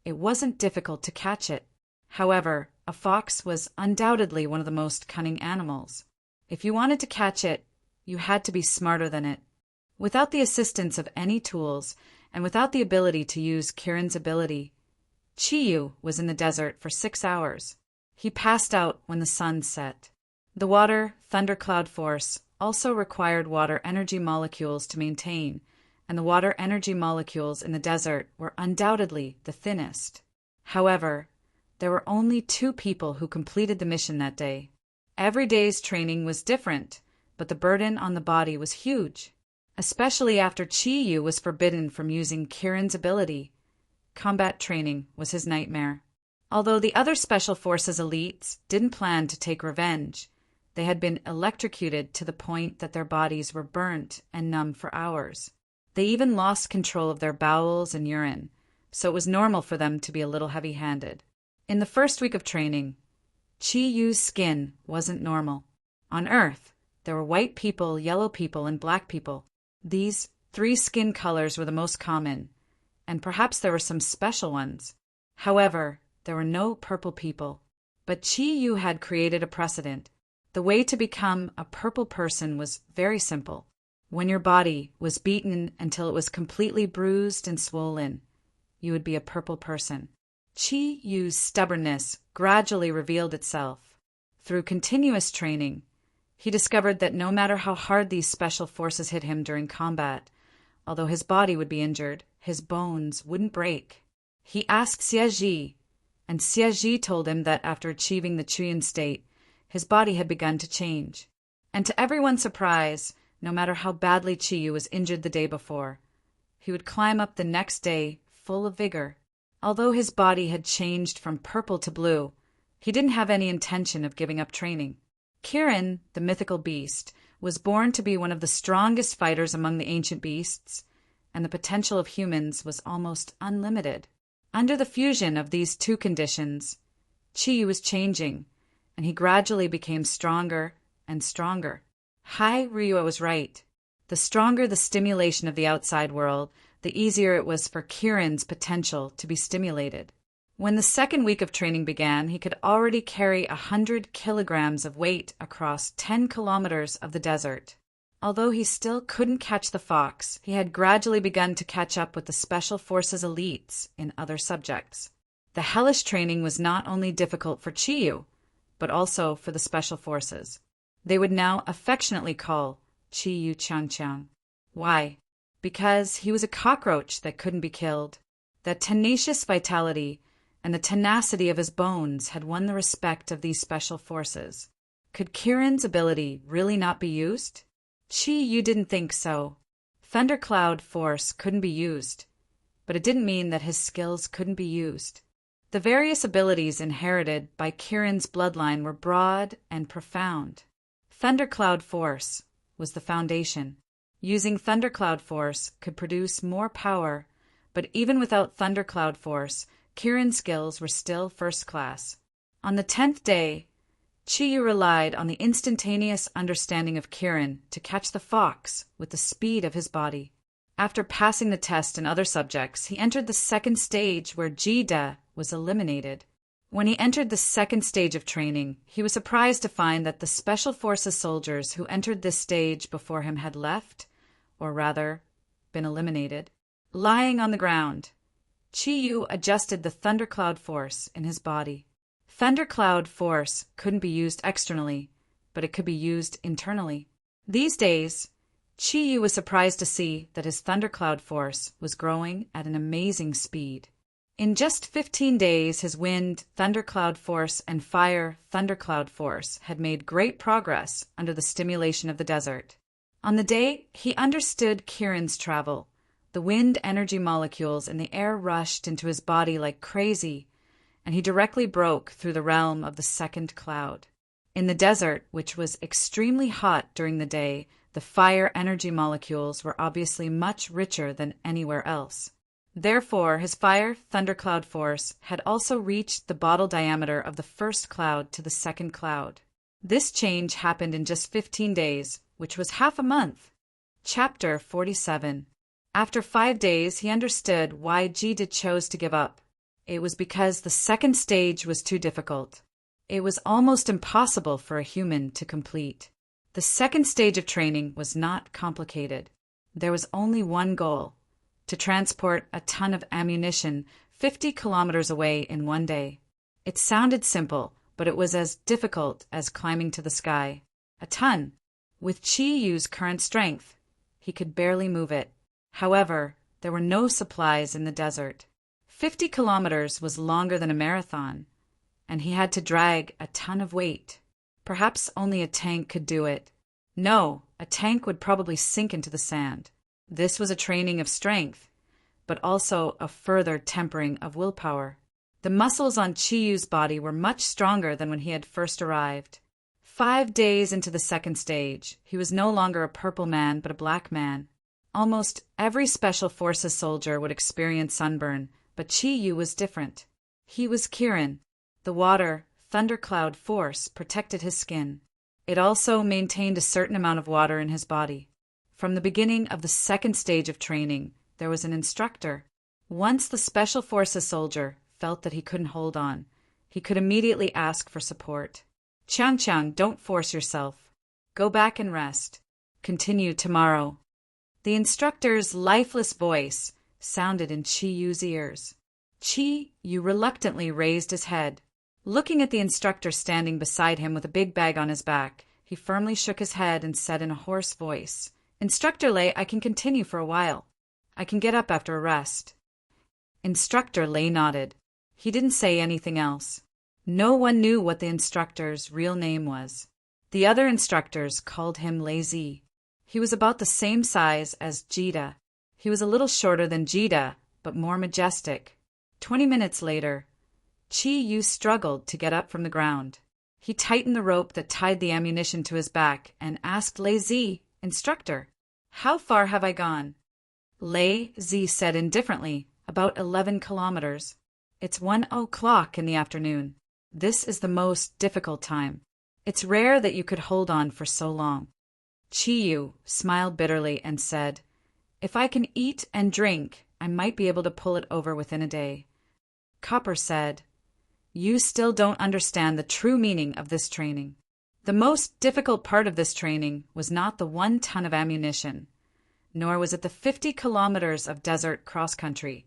it wasn't difficult to catch it. However, a fox was undoubtedly one of the most cunning animals. If you wanted to catch it, you had to be smarter than it. Without the assistance of any tools, and without the ability to use Kirin's ability, Chi-Yu was in the desert for 6 hours. He passed out when the sun set. The water thundercloud force also required water energy molecules to maintain, and the water energy molecules in the desert were undoubtedly the thinnest. However, there were only 2 people who completed the mission that day. Every day's training was different, but the burden on the body was huge, especially after Chi-Yu was forbidden from using Kirin's ability. Combat training was his nightmare. Although the other Special Forces elites didn't plan to take revenge, they had been electrocuted to the point that their bodies were burnt and numb for hours. They even lost control of their bowels and urine, so it was normal for them to be a little heavy-handed. In the first week of training, Chi-Yu's skin wasn't normal. On Earth, there were white people, yellow people, and black people. These 3 skin colors were the most common, and perhaps there were some special ones. However, there were no purple people. But Chi-Yu had created a precedent. The way to become a purple person was very simple. When your body was beaten until it was completely bruised and swollen, you would be a purple person. Chi-Yu's stubbornness gradually revealed itself. Through continuous training, he discovered that no matter how hard these special forces hit him during combat, although his body would be injured, his bones wouldn't break. He asked Xie, and Xie told him that after achieving the Chuyin state, his body had begun to change. And to everyone's surprise, no matter how badly Chi-Yu was injured the day before, he would climb up the next day full of vigor. Although his body had changed from purple to blue, he didn't have any intention of giving up training. Kirin, the mythical beast, was born to be one of the strongest fighters among the ancient beasts, and the potential of humans was almost unlimited. Under the fusion of these 2 conditions, Chi-Yu was changing, and he gradually became stronger and stronger. Hai Ryuo was right. The stronger the stimulation of the outside world, the easier it was for Kirin's potential to be stimulated. When the second week of training began, he could already carry 100 kilograms of weight across 10 kilometers of the desert. Although he still couldn't catch the fox, he had gradually begun to catch up with the Special Forces elites in other subjects. The hellish training was not only difficult for Chi-Yu, but also for the Special Forces. They would now affectionately call Chi-Yu Chang. Why? Because he was a cockroach that couldn't be killed. That tenacious vitality and the tenacity of his bones had won the respect of these Special Forces. Could Kirin's ability really not be used? Chi-Yu didn't think so. Thundercloud force couldn't be used, but it didn't mean that his skills couldn't be used. The various abilities inherited by Kirin's bloodline were broad and profound. Thundercloud force was the foundation. Using Thundercloud force could produce more power, but even without Thundercloud force, Kirin's skills were still first class. On the 10th day, Chi-Yu relied on the instantaneous understanding of Kirin to catch the fox with the speed of his body. After passing the test in other subjects, he entered the 2nd stage where Ji-Da was eliminated. When he entered the 2nd stage of training, he was surprised to find that the Special Forces soldiers who entered this stage before him had left, or rather, been eliminated. Lying on the ground, Chi-Yu adjusted the Thundercloud force in his body. Thundercloud force couldn't be used externally, but it could be used internally. These days, Chi-Yu was surprised to see that his Thundercloud force was growing at an amazing speed. In just 15 days, his wind, Thundercloud force, and fire, Thundercloud force, had made great progress under the stimulation of the desert. On the day he understood Kirin's travel, the wind energy molecules in the air rushed into his body like crazy, and he directly broke through the realm of the second cloud. In the desert, which was extremely hot during the day, the fire energy molecules were obviously much richer than anywhere else. Therefore, his fire thundercloud force had also reached the bottle diameter of the first cloud to the second cloud. This change happened in just 15 days, which was half a month. Chapter 47. After 5 days, he understood why Jida chose to give up. It was because the second stage was too difficult. It was almost impossible for a human to complete. The second stage of training was not complicated. There was only one goal: to transport a ton of ammunition 50 kilometers away in one day. It sounded simple, but it was as difficult as climbing to the sky. A ton. With Chi Yu's current strength, he could barely move it. However, there were no supplies in the desert. 50 kilometers was longer than a marathon, and he had to drag a ton of weight. Perhaps only a tank could do it. No, a tank would probably sink into the sand. This was a training of strength, but also a further tempering of willpower. The muscles on Chi Yu's body were much stronger than when he had first arrived. 5 days into the second stage, he was no longer a purple man but a black man. Almost every Special Forces soldier would experience sunburn, but Chi Yu was different. He was Kirin. The water, thundercloud force protected his skin. It also maintained a certain amount of water in his body. From the beginning of the second stage of training, there was an instructor. Once the Special Forces soldier felt that he couldn't hold on, he could immediately ask for support. Chang, don't force yourself. Go back and rest. Continue tomorrow. The instructor's lifeless voice sounded in Chi Yu's ears. Chi Yu reluctantly raised his head. Looking at the instructor standing beside him with a big bag on his back, he firmly shook his head and said in a hoarse voice, "Instructor Lei, I can continue for a while. I can get up after a rest." Instructor Lei nodded. He didn't say anything else. No one knew what the instructor's real name was. The other instructors called him Lazy. He was about the same size as Jida. He was a little shorter than Jida, but more majestic. 20 minutes later, Chi Yu struggled to get up from the ground. He tightened the rope that tied the ammunition to his back and asked Lazy, "Instructor, how far have I gone?" Lazy said indifferently, "About 11 kilometers. It's 1:00 in the afternoon. This is the most difficult time. It's rare that you could hold on for so long." Chi Yu smiled bitterly and said, "If I can eat and drink, I might be able to pull it over within a day." Copper said, "You still don't understand the true meaning of this training. The most difficult part of this training was not the 1 ton of ammunition, nor was it the 50 kilometers of desert cross-country,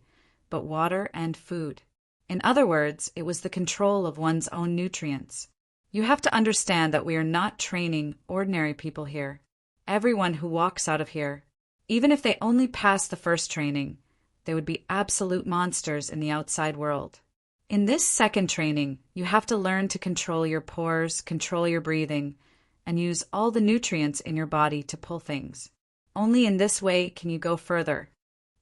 but water and food. In other words, it was the control of one's own nutrients. You have to understand that we are not training ordinary people here. Everyone who walks out of here, even if they only pass the first training, they would be absolute monsters in the outside world. In this second training, you have to learn to control your pores, control your breathing, and use all the nutrients in your body to pull things. Only in this way can you go further."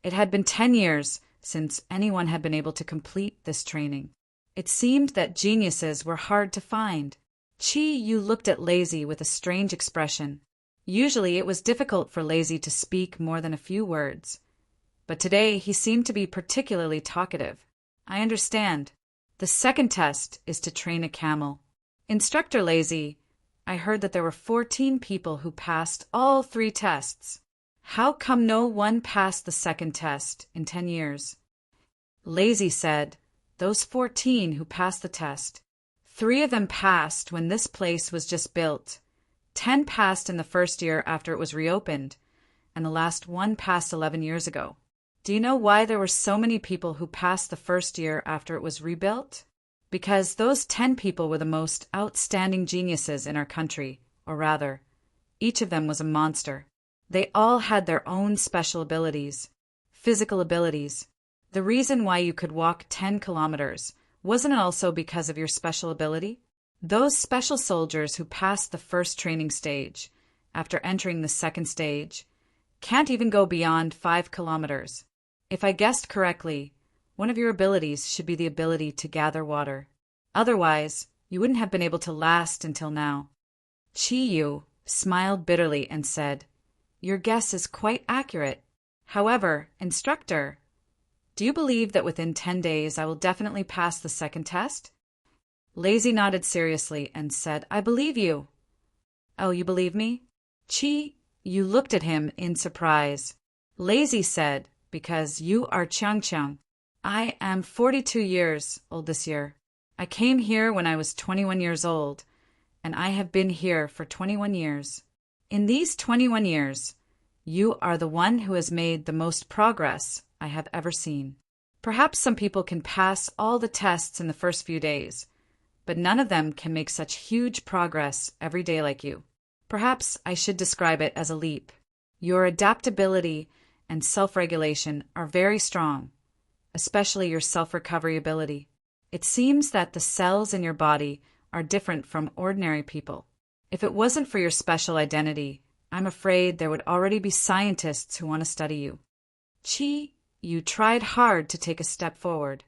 It had been 10 years since anyone had been able to complete this training. It seemed that geniuses were hard to find. Chi Yu looked at Lazy with a strange expression. Usually it was difficult for Lazy to speak more than a few words, but today he seemed to be particularly talkative. "I understand. The second test is to train a camel. Instructor Lazy, I heard that there were 14 people who passed all 3 tests. How come no one passed the second test in 10 years? Lazy said, "Those 14 who passed the test, 3 of them passed when this place was just built. 10 passed in the first year after it was reopened, and the last one passed 11 years ago. Do you know why there were so many people who passed the first year after it was rebuilt? Because those 10 people were the most outstanding geniuses in our country, or rather, each of them was a monster. They all had their own special abilities, physical abilities. The reason why you could walk 10 kilometers wasn't it also because of your special ability? Those special soldiers who passed the first training stage, after entering the second stage, can't even go beyond 5 kilometers. If I guessed correctly, One of your abilities should be the ability to gather water. Otherwise, you wouldn't have been able to last until now. Chi-Yu smiled bitterly and said, "Your guess is quite accurate. However, instructor, do you believe that within 10 days I will definitely pass the second test?" Lazy nodded seriously and said, "I believe you." "Oh, you believe me?" Chi-Yu looked at him in surprise. Lazy said, "Because you are Chang. I am 42 years old this year. I came here when I was 21 years old, and I have been here for 21 years. In these 21 years, you are the one who has made the most progress I have ever seen. Perhaps some people can pass all the tests in the first few days, but none of them can make such huge progress every day like you. Perhaps I should describe it as a leap. Your adaptability and self-regulation are very strong, especially your self-recovery ability. It seems that the cells in your body are different from ordinary people. If it wasn't for your special identity, I'm afraid there would already be scientists who want to study you." You tried hard to take a step forward.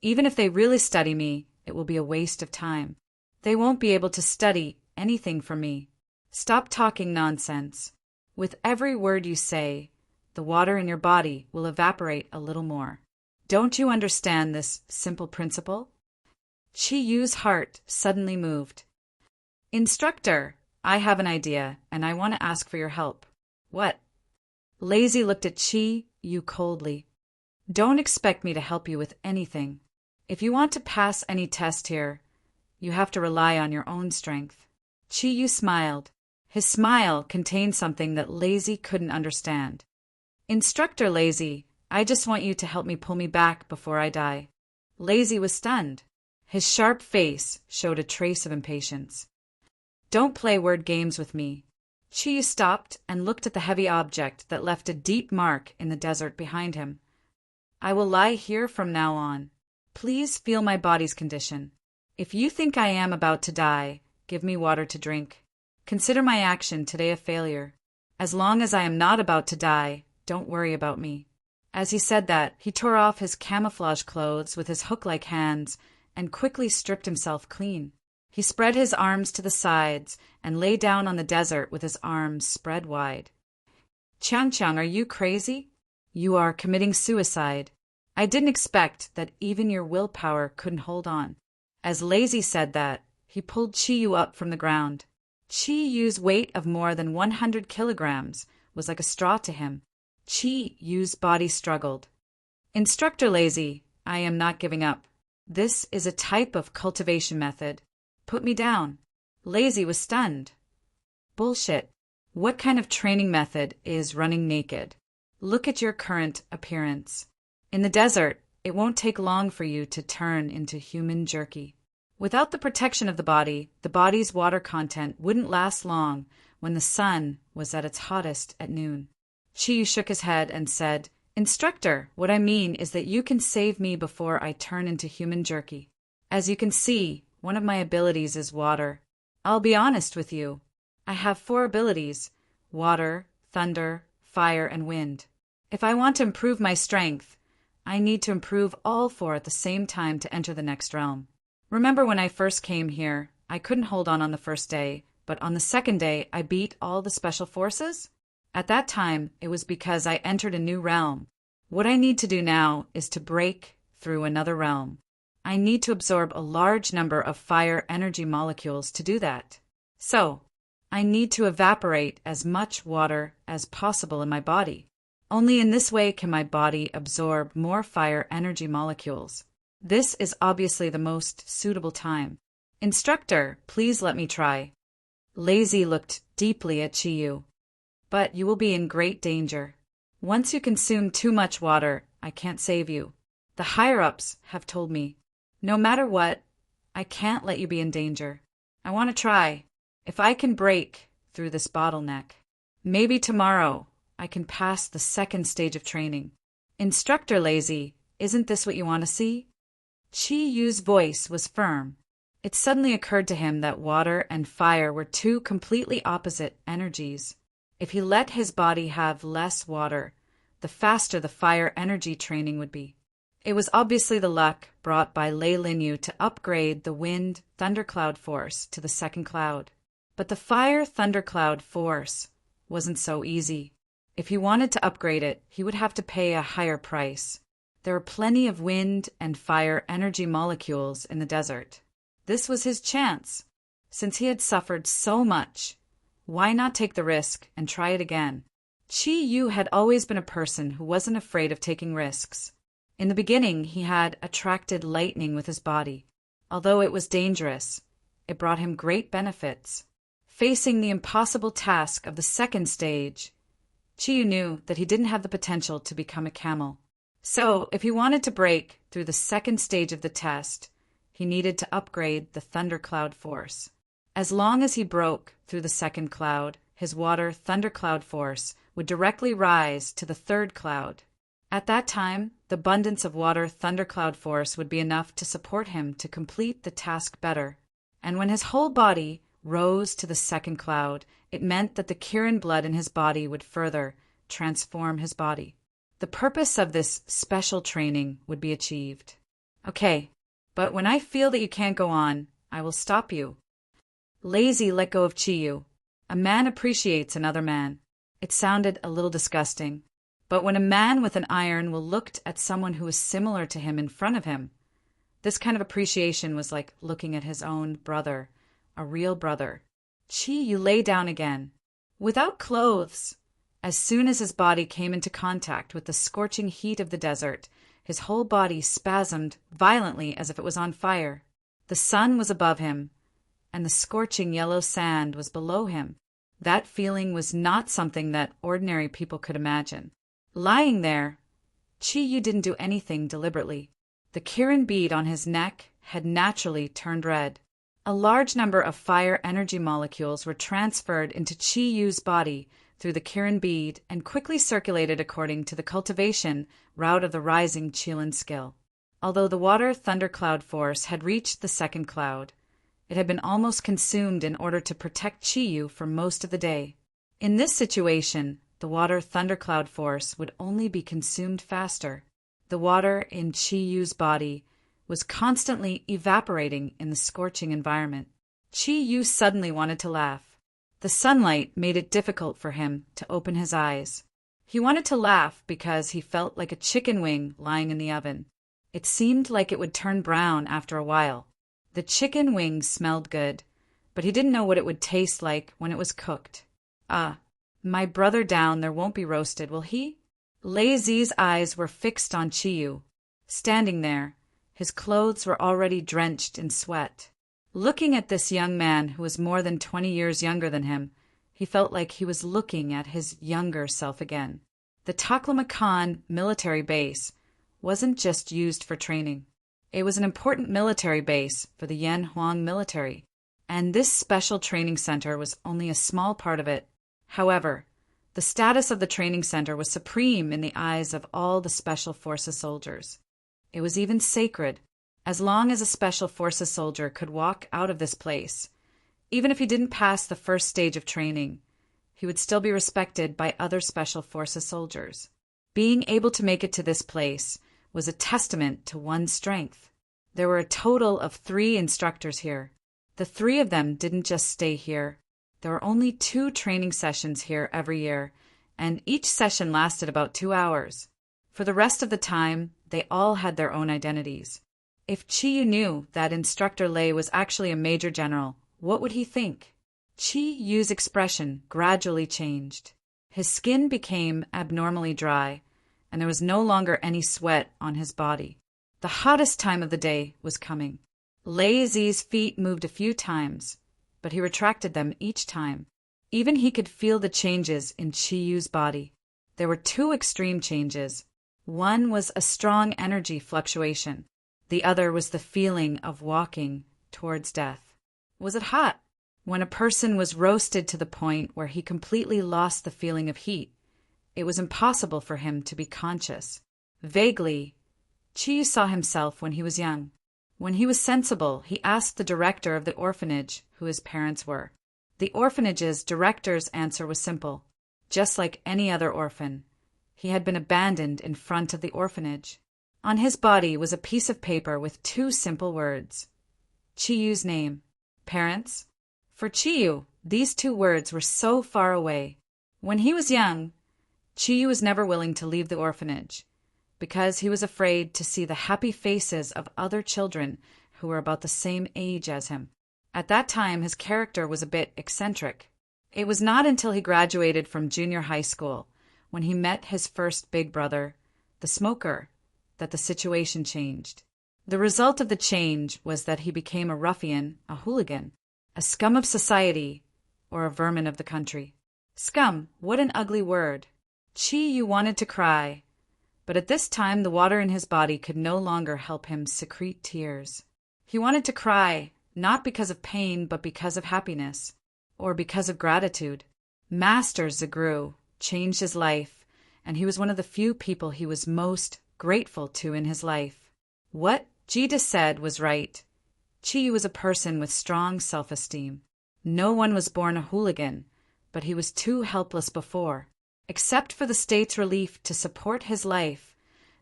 "Even if they really study me, it will be a waste of time. They won't be able to study anything from me. Stop talking nonsense. With every word you say, the water in your body will evaporate a little more. Don't you understand this simple principle?" Chi-Yu's heart suddenly moved. "Instructor, I have an idea, and I want to ask for your help." "What?" Lazy looked at Chi-Yu coldly. "Don't expect me to help you with anything. If you want to pass any test here, you have to rely on your own strength." Chi-Yu smiled. His smile contained something that Lazy couldn't understand. "Instructor Lazy, I just want you to help me pull me back before I die." Lazy was stunned. His sharp face showed a trace of impatience. "Don't play word games with me." Chi stopped and looked at the heavy object that left a deep mark in the desert behind him. "I will lie here from now on. Please feel my body's condition. If you think I am about to die, give me water to drink. Consider my action today a failure. As long as I am not about to die, don't worry about me." As he said that, he tore off his camouflage clothes with his hook-like hands and quickly stripped himself clean. He spread his arms to the sides and lay down on the desert with his arms spread wide. "Chang, are you crazy? You are committing suicide. I didn't expect that even your willpower couldn't hold on." As Lazy said that, he pulled Chi-Yu up from the ground. Chi-Yu's weight of more than 100 kilograms was like a straw to him. Chi-Yu's body struggled. "Instructor Lazy, I am not giving up. This is a type of cultivation method. Put me down." Lazy was stunned. "Bullshit. What kind of training method is running naked? Look at your current appearance. In the desert, it won't take long for you to turn into human jerky." Without the protection of the body's water content wouldn't last long when the sun was at its hottest at noon. Chi shook his head and said, "Instructor, what I mean is that you can save me before I turn into human jerky. As you can see, one of my abilities is water. I'll be honest with you. I have 4 abilities: water, thunder, fire, and wind. If I want to improve my strength, I need to improve all 4 at the same time to enter the next realm. Remember when I first came here, I couldn't hold on the first day, but on the second day I beat all the special forces? At that time, it was because I entered a new realm. What I need to do now is to break through another realm. I need to absorb a large number of fire energy molecules to do that. So, I need to evaporate as much water as possible in my body. Only in this way can my body absorb more fire energy molecules. This is obviously the most suitable time. Instructor, please let me try." Lazy looked deeply at Chi-Yu. "But you will be in great danger. Once you consume too much water, I can't save you. The higher-ups have told me. No matter what, I can't let you be in danger. I want to try. If I can break through this bottleneck, maybe tomorrow I can pass the second stage of training. Instructor Lazy, isn't this what you want to see?" Chi-Yu's voice was firm. It suddenly occurred to him that water and fire were 2 completely opposite energies. If he let his body have less water, the faster the fire energy training would be. It was obviously the luck brought by Lei Linyu to upgrade the wind thundercloud force to the second cloud. But the fire thundercloud force wasn't so easy. If he wanted to upgrade it, he would have to pay a higher price. There were plenty of wind and fire energy molecules in the desert. This was his chance. Since he had suffered so much, why not take the risk and try it again? Qi Yu had always been a person who wasn't afraid of taking risks. In the beginning, he had attracted lightning with his body. Although it was dangerous, it brought him great benefits. Facing the impossible task of the second stage, Qi Yu knew that he didn't have the potential to become a camel. So, if he wanted to break through the second stage of the test, he needed to upgrade the thundercloud force. As long as he broke through the second cloud, his water thundercloud force would directly rise to the third cloud. At that time, the abundance of water thundercloud force would be enough to support him to complete the task better. And when his whole body rose to the second cloud, it meant that the Kirin blood in his body would further transform his body. The purpose of this special training would be achieved. Okay, but when I feel that you can't go on, I will stop you. Lazy let go of Qi Yu. A man appreciates another man. It sounded a little disgusting. But when a man with an iron will look at someone who is similar to him in front of him, this kind of appreciation was like looking at his own brother, a real brother. Qi Yu lay down again, without clothes. As soon as his body came into contact with the scorching heat of the desert, his whole body spasmed violently as if it was on fire. The sun was above him, and the scorching yellow sand was below him. That feeling was not something that ordinary people could imagine. Lying there, Qi Yu didn't do anything deliberately. The Kirin bead on his neck had naturally turned red. A large number of fire energy molecules were transferred into Qi Yu's body through the Kirin bead and quickly circulated according to the cultivation route of the rising Qilin skill. Although the water thundercloud force had reached the second cloud, it had been almost consumed in order to protect Qi Yu for most of the day. In this situation, the water thundercloud force would only be consumed faster. The water in Qi Yu's body was constantly evaporating in the scorching environment. Qi Yu suddenly wanted to laugh. The sunlight made it difficult for him to open his eyes. He wanted to laugh because he felt like a chicken wing lying in the oven. It seemed like it would turn brown after a while. The chicken wing smelled good, but he didn't know what it would taste like when it was cooked. My brother down there won't be roasted, will he? Lei Zi's eyes were fixed on Qi Yu. Standing there, his clothes were already drenched in sweat. Looking at this young man who was more than 20 years younger than him, he felt like he was looking at his younger self again. The Taklamakan military base wasn't just used for training. It was an important military base for the Yan Huang military, and this special training center was only a small part of it. However, the status of the training center was supreme in the eyes of all the Special Forces soldiers. It was even sacred, as long as a Special Forces soldier could walk out of this place. Even if he didn't pass the first stage of training, he would still be respected by other Special Forces soldiers. Being able to make it to this place was a testament to one's strength. There were a total of 3 instructors here. The 3 of them didn't just stay here. There were only 2 training sessions here every year, and each session lasted about 2 hours. For the rest of the time, they all had their own identities. If Qi Yu knew that Instructor Lei was actually a major general, what would he think? Qi Yu's expression gradually changed. His skin became abnormally dry, and there was no longer any sweat on his body. The hottest time of the day was coming. Lei Zi's feet moved a few times, but he retracted them each time. Even he could feel the changes in Qi Yu's body. There were 2 extreme changes. One was a strong energy fluctuation. The other was the feeling of walking towards death. Was it hot? When a person was roasted to the point where he completely lost the feeling of heat, it was impossible for him to be conscious. Vaguely, Qi Yu saw himself when he was young. When he was sensible, he asked the director of the orphanage who his parents were. The orphanage's director's answer was simple. Just like any other orphan, he had been abandoned in front of the orphanage. On his body was a piece of paper with two simple words. Chiyu's name. Parents? For Chiyu, these two words were so far away. When he was young, Chiyu was never willing to leave the orphanage, because he was afraid to see the happy faces of other children who were about the same age as him. At that time, his character was a bit eccentric. It was not until he graduated from junior high school, when he met his first big brother, the smoker, that the situation changed. The result of the change was that he became a ruffian, a hooligan, a scum of society, or a vermin of the country. Scum, what an ugly word. Chiyu wanted to cry, but at this time the water in his body could no longer help him secrete tears. He wanted to cry, not because of pain, but because of happiness, or because of gratitude. Master Zagru changed his life, and he was one of the few people he was most grateful to in his life. What Jida said was right. Chiyu was a person with strong self-esteem. No one was born a hooligan, but he was too helpless before. Except for the state's relief to support his life,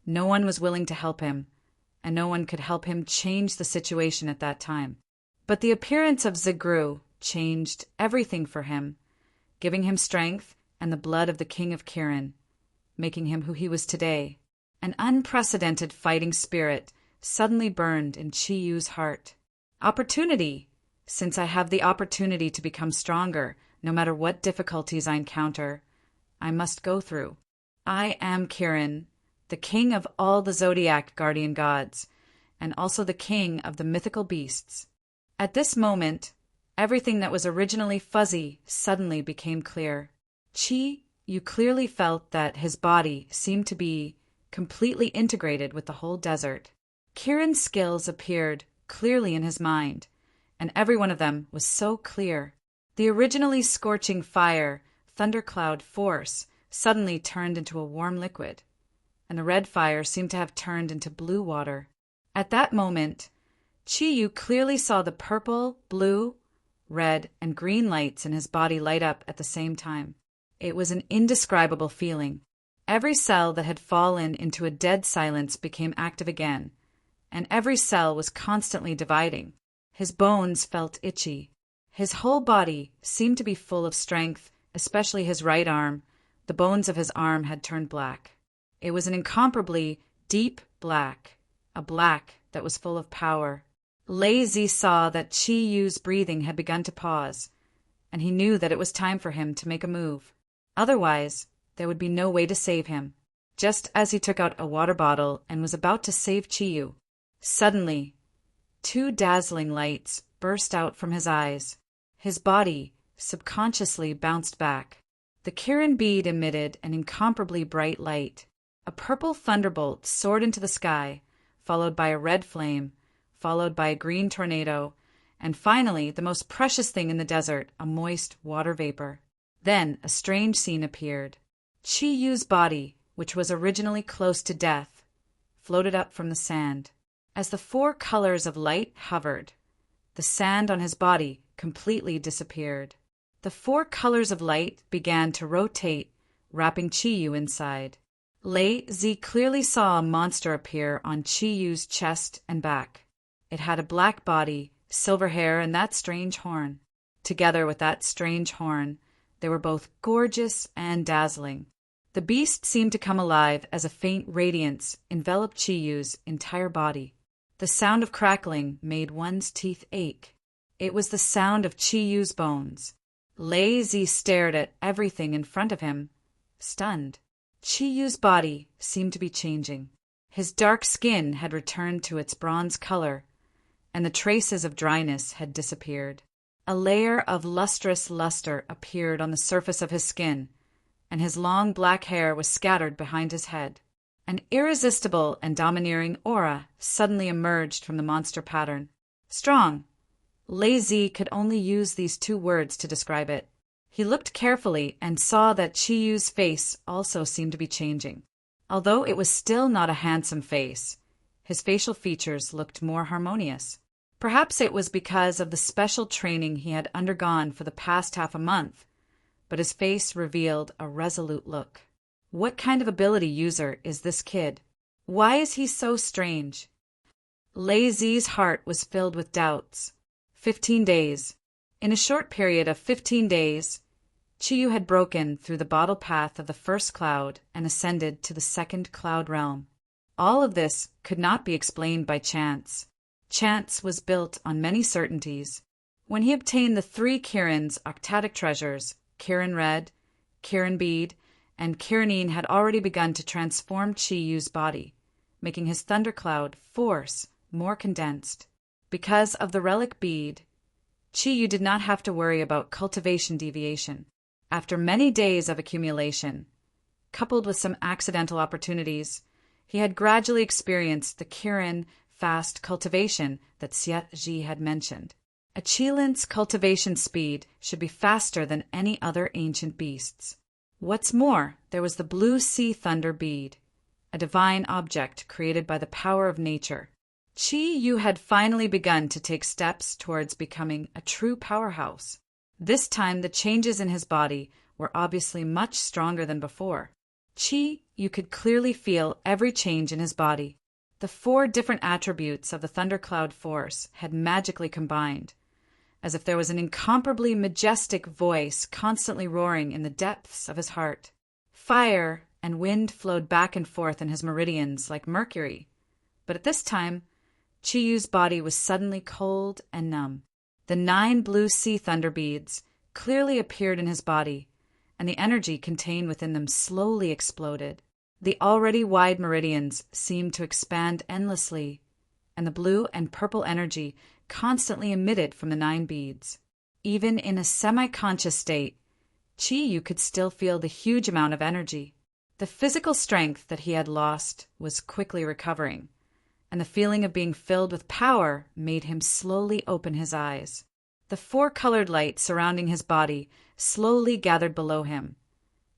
no one was willing to help him, and no one could help him change the situation at that time. But the appearance of Zagru changed everything for him, giving him strength and the blood of the king of Kirin, making him who he was today. An unprecedented fighting spirit suddenly burned in Chiyu's heart. Opportunity! Since I have the opportunity to become stronger, no matter what difficulties I encounter, I must go through. I am Kirin, the king of all the Zodiac guardian gods, and also the king of the mythical beasts. At this moment, everything that was originally fuzzy suddenly became clear. You clearly felt that his body seemed to be completely integrated with the whole desert. Kirin's skills appeared clearly in his mind, and every one of them was so clear. The originally scorching fire, thundercloud force suddenly turned into a warm liquid, and the red fire seemed to have turned into blue water. At that moment, Chiyu clearly saw the purple, blue, red, and green lights in his body light up at the same time. It was an indescribable feeling. Every cell that had fallen into a dead silence became active again, and every cell was constantly dividing. His bones felt itchy. His whole body seemed to be full of strength, especially his right arm. The bones of his arm had turned black. It was an incomparably deep black, a black that was full of power. Lazy saw that Chiyu's breathing had begun to pause, and he knew that it was time for him to make a move. Otherwise, there would be no way to save him. Just as he took out a water bottle and was about to save Chiyu, suddenly, two dazzling lights burst out from his eyes. His body subconsciously bounced back. The Kirin bead emitted an incomparably bright light. A purple thunderbolt soared into the sky, followed by a red flame, followed by a green tornado, and finally, the most precious thing in the desert, a moist water vapor. Then a strange scene appeared. Chiyu's body, which was originally close to death, floated up from the sand. As the four colors of light hovered, the sand on his body completely disappeared. The four colors of light began to rotate, wrapping Chiyu inside. Lei Zi clearly saw a monster appear on Chiyu's chest and back. It had a black body, silver hair, and that strange horn. Together with that strange horn, they were both gorgeous and dazzling. The beast seemed to come alive as a faint radiance enveloped Chiyu's entire body. The sound of crackling made one's teeth ache. It was the sound of Chiyu's bones. Lei Zi stared at everything in front of him, stunned. Chiyu's body seemed to be changing. His dark skin had returned to its bronze color, and the traces of dryness had disappeared. A layer of lustrous luster appeared on the surface of his skin, and his long black hair was scattered behind his head. An irresistible and domineering aura suddenly emerged from the monster pattern. Strong. Lei Zi could only use these two words to describe it. He looked carefully and saw that Chiyu's face also seemed to be changing. Although it was still not a handsome face, his facial features looked more harmonious. Perhaps it was because of the special training he had undergone for the past half a month, but his face revealed a resolute look. What kind of ability user is this kid? Why is he so strange? Lei Zi's heart was filled with doubts. 15 days. In a short period of 15 days, Chiyu had broken through the bottle path of the first cloud and ascended to the second cloud realm. All of this could not be explained by chance. Chance was built on many certainties. When he obtained the 3 Kirin's octadic treasures, Kirin Red, Kirin Bead, and Kirinine had already begun to transform Chiyu's body, making his thundercloud force more condensed. Because of the relic bead, Chiyu did not have to worry about cultivation deviation. After many days of accumulation, coupled with some accidental opportunities, he had gradually experienced the Kirin fast cultivation that Xietji had mentioned. A Qilin's cultivation speed should be faster than any other ancient beasts. What's more, there was the blue sea thunder bead, a divine object created by the power of nature. Chiyu had finally begun to take steps towards becoming a true powerhouse. This time the changes in his body were obviously much stronger than before. You could clearly feel every change in his body. The 4 different attributes of the thundercloud force had magically combined, as if there was an incomparably majestic voice constantly roaring in the depths of his heart. Fire and wind flowed back and forth in his meridians like mercury, but at this time, Chiyu's body was suddenly cold and numb. The 9 blue sea thunder beads clearly appeared in his body, and the energy contained within them slowly exploded. The already wide meridians seemed to expand endlessly, and the blue and purple energy constantly emitted from the 9 beads. Even in a semi-conscious state, Chiyu could still feel the huge amount of energy. The physical strength that he had lost was quickly recovering, and the feeling of being filled with power made him slowly open his eyes. The 4-colored light surrounding his body slowly gathered below him,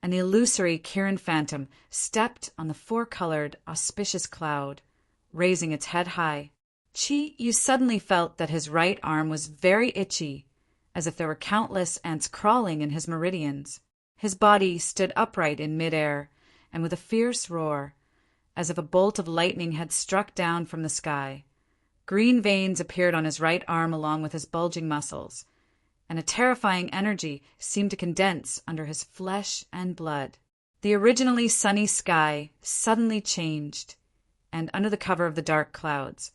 and the illusory Kirin phantom stepped on the 4-colored, auspicious cloud, raising its head high. Chiyu suddenly felt that his right arm was very itchy, as if there were countless ants crawling in his meridians. His body stood upright in midair, and with a fierce roar, as if a bolt of lightning had struck down from the sky, green veins appeared on his right arm along with his bulging muscles, and a terrifying energy seemed to condense under his flesh and blood. The originally sunny sky suddenly changed, and under the cover of the dark clouds,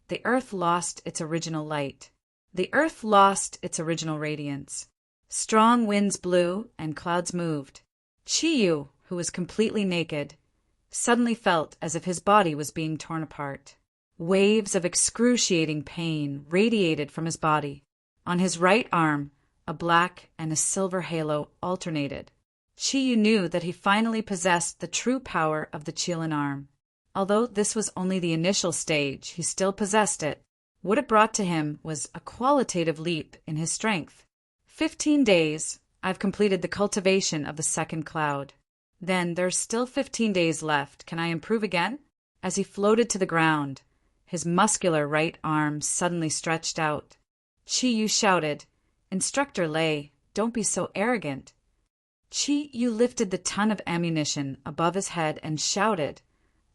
the earth lost its original light. The earth lost its original radiance. Strong winds blew and clouds moved. Chiyu, who was completely naked, suddenly felt as if his body was being torn apart. Waves of excruciating pain radiated from his body. On his right arm, a black and a silver halo alternated. Chiyu knew that he finally possessed the true power of the Qilin arm. Although this was only the initial stage, he still possessed it. What it brought to him was a qualitative leap in his strength. 15 days, I've completed the cultivation of the second cloud. Then there's still 15 days left. Can I improve again? As he floated to the ground, his muscular right arm suddenly stretched out. Chiyu shouted, "Instructor Lei, don't be so arrogant." Chiyu lifted the ton of ammunition above his head and shouted,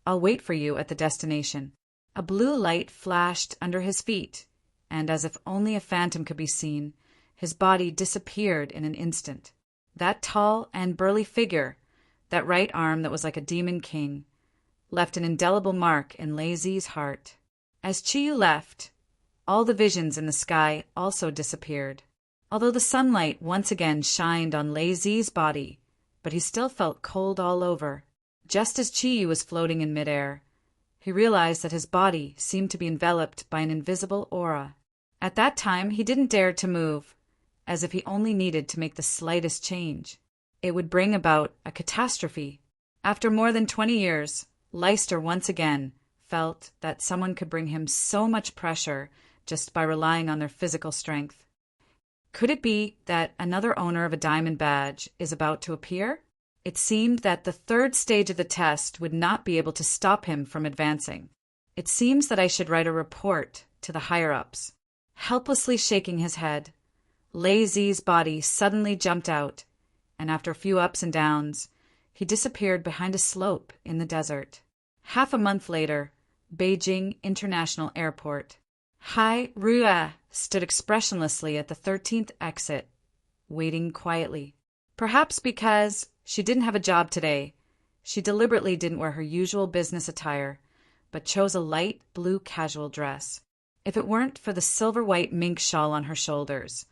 "I'll wait for you at the destination." A blue light flashed under his feet, and as if only a phantom could be seen, his body disappeared in an instant. That tall and burly figure, that right arm that was like a demon king, left an indelible mark in Lei Zi's heart. As Chiyu left, all the visions in the sky also disappeared. Although the sunlight once again shined on Lei Zi's body, but he still felt cold all over. Just as Chiyu was floating in midair, he realized that his body seemed to be enveloped by an invisible aura. At that time, he didn't dare to move, as if he only needed to make the slightest change. It would bring about a catastrophe. After more than 20 years, Leicester once again felt that someone could bring him so much pressure just by relying on their physical strength. Could it be that another owner of a diamond badge is about to appear? It seemed that the 3rd stage of the test would not be able to stop him from advancing. It seems that I should write a report to the higher-ups. Helplessly shaking his head, Lei Zi's body suddenly jumped out, and after a few ups and downs, he disappeared behind a slope in the desert. Half a month later, Beijing International Airport. Hai Rua stood expressionlessly at the 13th exit, waiting quietly. Perhaps because she didn't have a job today, she deliberately didn't wear her usual business attire, but chose a light blue casual dress. If it weren't for the silver-white mink shawl on her shoulders,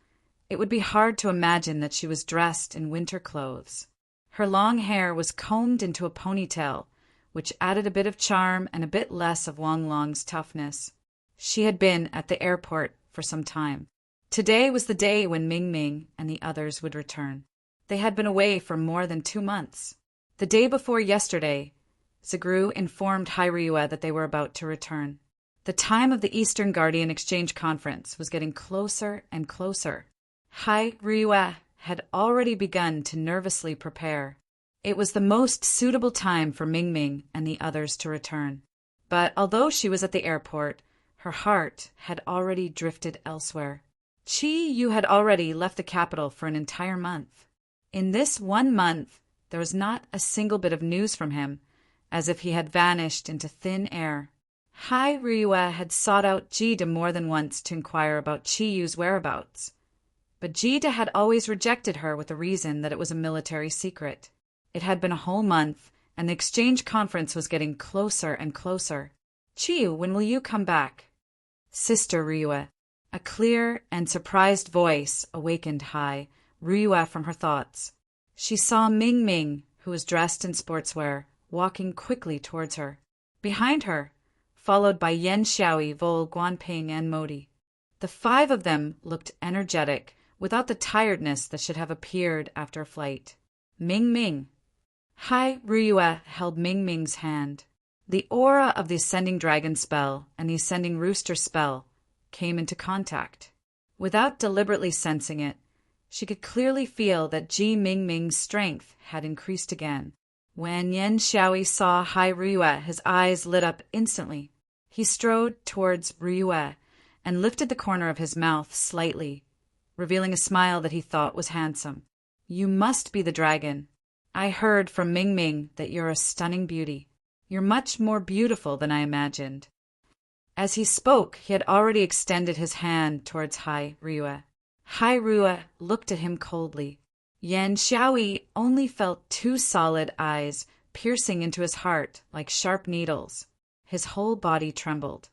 it would be hard to imagine that she was dressed in winter clothes. Her long hair was combed into a ponytail, which added a bit of charm and a bit less of Wang Long's toughness. She had been at the airport for some time. Today was the day when Ming Ming and the others would return. They had been away for more than 2 months. The day before yesterday, Zagru informed Hai Ryue that they were about to return. The time of the Eastern Guardian Exchange Conference was getting closer and closer. Hai Ryue had already begun to nervously prepare. It was the most suitable time for Ming Ming and the others to return. But although she was at the airport, her heart had already drifted elsewhere. Qi Yu had already left the capital for an entire month. In this 1 month, there was not a single bit of news from him, as if he had vanished into thin air. Hai Ryue had sought out Jida more than once to inquire about Qi Yu's whereabouts, but Jida had always rejected her with the reason that it was a military secret. It had been a whole month, and the exchange conference was getting closer and closer. Qi Yu, when will you come back? Sister Ryue. A clear and surprised voice awakened Hai Ryue from her thoughts. She saw Ming Ming, who was dressed in sportswear, walking quickly towards her. Behind her, followed by Yan Xiaoyi, Vol, Guanping, and Modi. The 5 of them looked energetic, without the tiredness that should have appeared after a flight. Ming Ming. Hai Ryue held Ming Ming's hand. The aura of the Ascending Dragon spell and the Ascending Rooster spell came into contact. Without deliberately sensing it, she could clearly feel that Ji Ming Ming's strength had increased again. When Yan Xiaoyi saw Hai Ryue, his eyes lit up instantly. He strode towards Ryue and lifted the corner of his mouth slightly, revealing a smile that he thought was handsome. You must be the dragon. I heard from Ming Ming that you're a stunning beauty. You're much more beautiful than I imagined. As he spoke, he had already extended his hand towards Hai Ryue. Hai Ryue looked at him coldly. Yan Xiaoyi only felt 2 solid eyes piercing into his heart like sharp needles. His whole body trembled,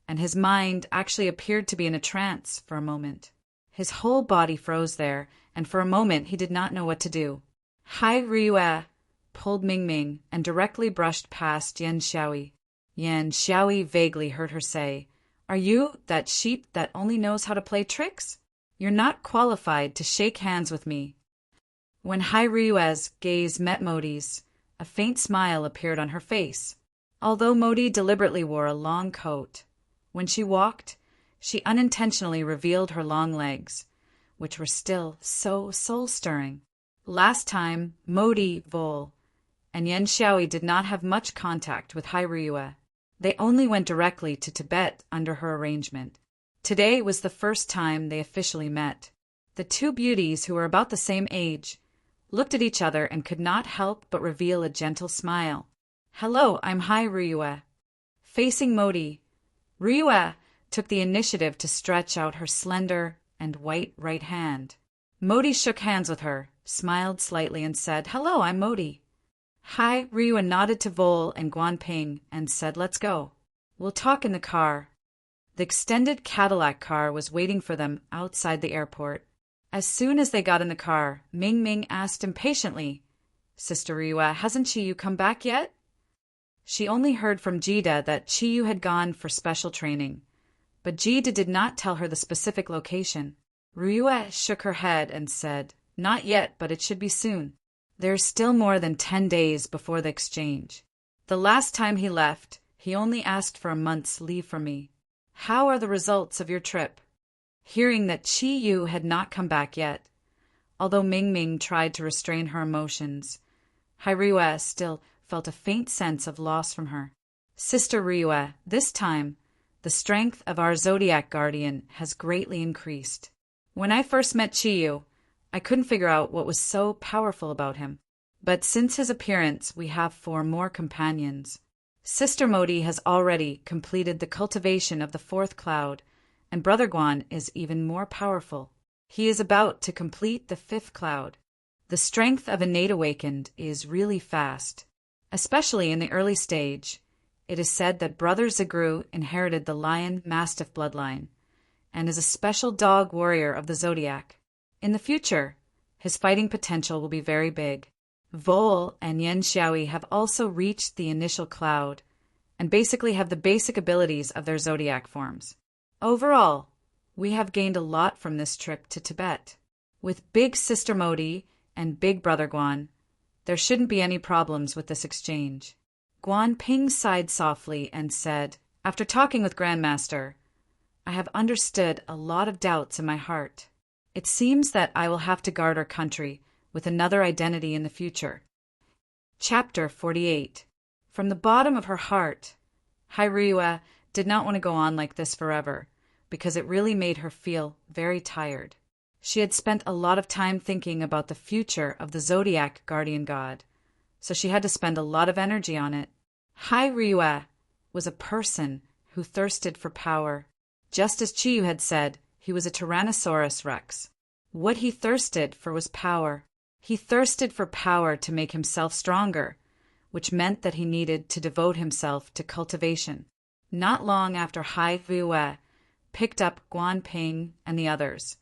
and his mind actually appeared to be in a trance for a moment. His whole body froze there, and for a moment he did not know what to do. Hai Ryue pulled Ming Ming and directly brushed past Yan Xiaoyi. Yan Xiaoyi vaguely heard her say, "Are you that sheep that only knows how to play tricks? You're not qualified to shake hands with me." When Hai Ryue's gaze met Modi's, a faint smile appeared on her face. Although Modi deliberately wore a long coat, when she walked, she unintentionally revealed her long legs, which were still so soul-stirring. Last time, Modi, Vol, and Yan Xiaoyi did not have much contact with Hai Ryue. They only went directly to Tibet under her arrangement. Today was the first time they officially met. The 2 beauties, who were about the same age, looked at each other and could not help but reveal a gentle smile. "Hello, I'm Hai Ryue." Facing Modi, Ryue took the initiative to stretch out her slender and white right hand. Modi shook hands with her, smiled slightly, and said, "Hello, I'm Modi." Hai Ryue nodded to Vol and Guanping and said, "Let's go. We'll talk in the car." The extended Cadillac car was waiting for them outside the airport. As soon as they got in the car, Ming Ming asked impatiently, "Sister Ryue, hasn't Qi Yu come back yet?" She only heard from Jida that Qi Yu had gone for special training, but Jida did not tell her the specific location. Ryue shook her head and said, "Not yet, but it should be soon. There's still more than 10 days before the exchange. The last time he left, he only asked for a month's leave from me. How are the results of your trip?" Hearing that Qi Yu had not come back yet, although Ming Ming tried to restrain her emotions, Hai Ryue still felt a faint sense of loss from her. "Sister Ryue, this time, the strength of our Zodiac guardian has greatly increased. When I first met Qi Yu, I couldn't figure out what was so powerful about him. But since his appearance, we have 4 more companions. Sister Modi has already completed the cultivation of the fourth cloud, and Brother Guan is even more powerful. He is about to complete the fifth cloud. The strength of innate awakened is really fast, especially in the early stage. It is said that Brother Zagru inherited the lion mastiff bloodline and is a special dog warrior of the Zodiac. In the future, his fighting potential will be very big. Vol and Yen Xiaoyi have also reached the initial cloud and basically have the basic abilities of their Zodiac forms. Overall, we have gained a lot from this trip to Tibet. With Big Sister Modi and Big Brother Guan, there shouldn't be any problems with this exchange. Guan Ping sighed softly and said, "After talking with Grandmaster, I have understood a lot of doubts in my heart. It seems that I will have to guard our country with another identity in the future." Chapter 48. From the bottom of her heart, Hai Ryue did not want to go on like this forever, because it really made her feel very tired. She had spent a lot of time thinking about the future of the Zodiac guardian god, so she had to spend a lot of energy on it. Hai Ryue was a person who thirsted for power. Just as Chiyu had said, he was a Tyrannosaurus Rex. What he thirsted for was power. He thirsted for power to make himself stronger, which meant that he needed to devote himself to cultivation. Not long after Hai Ryue picked up Guan Ping and the others,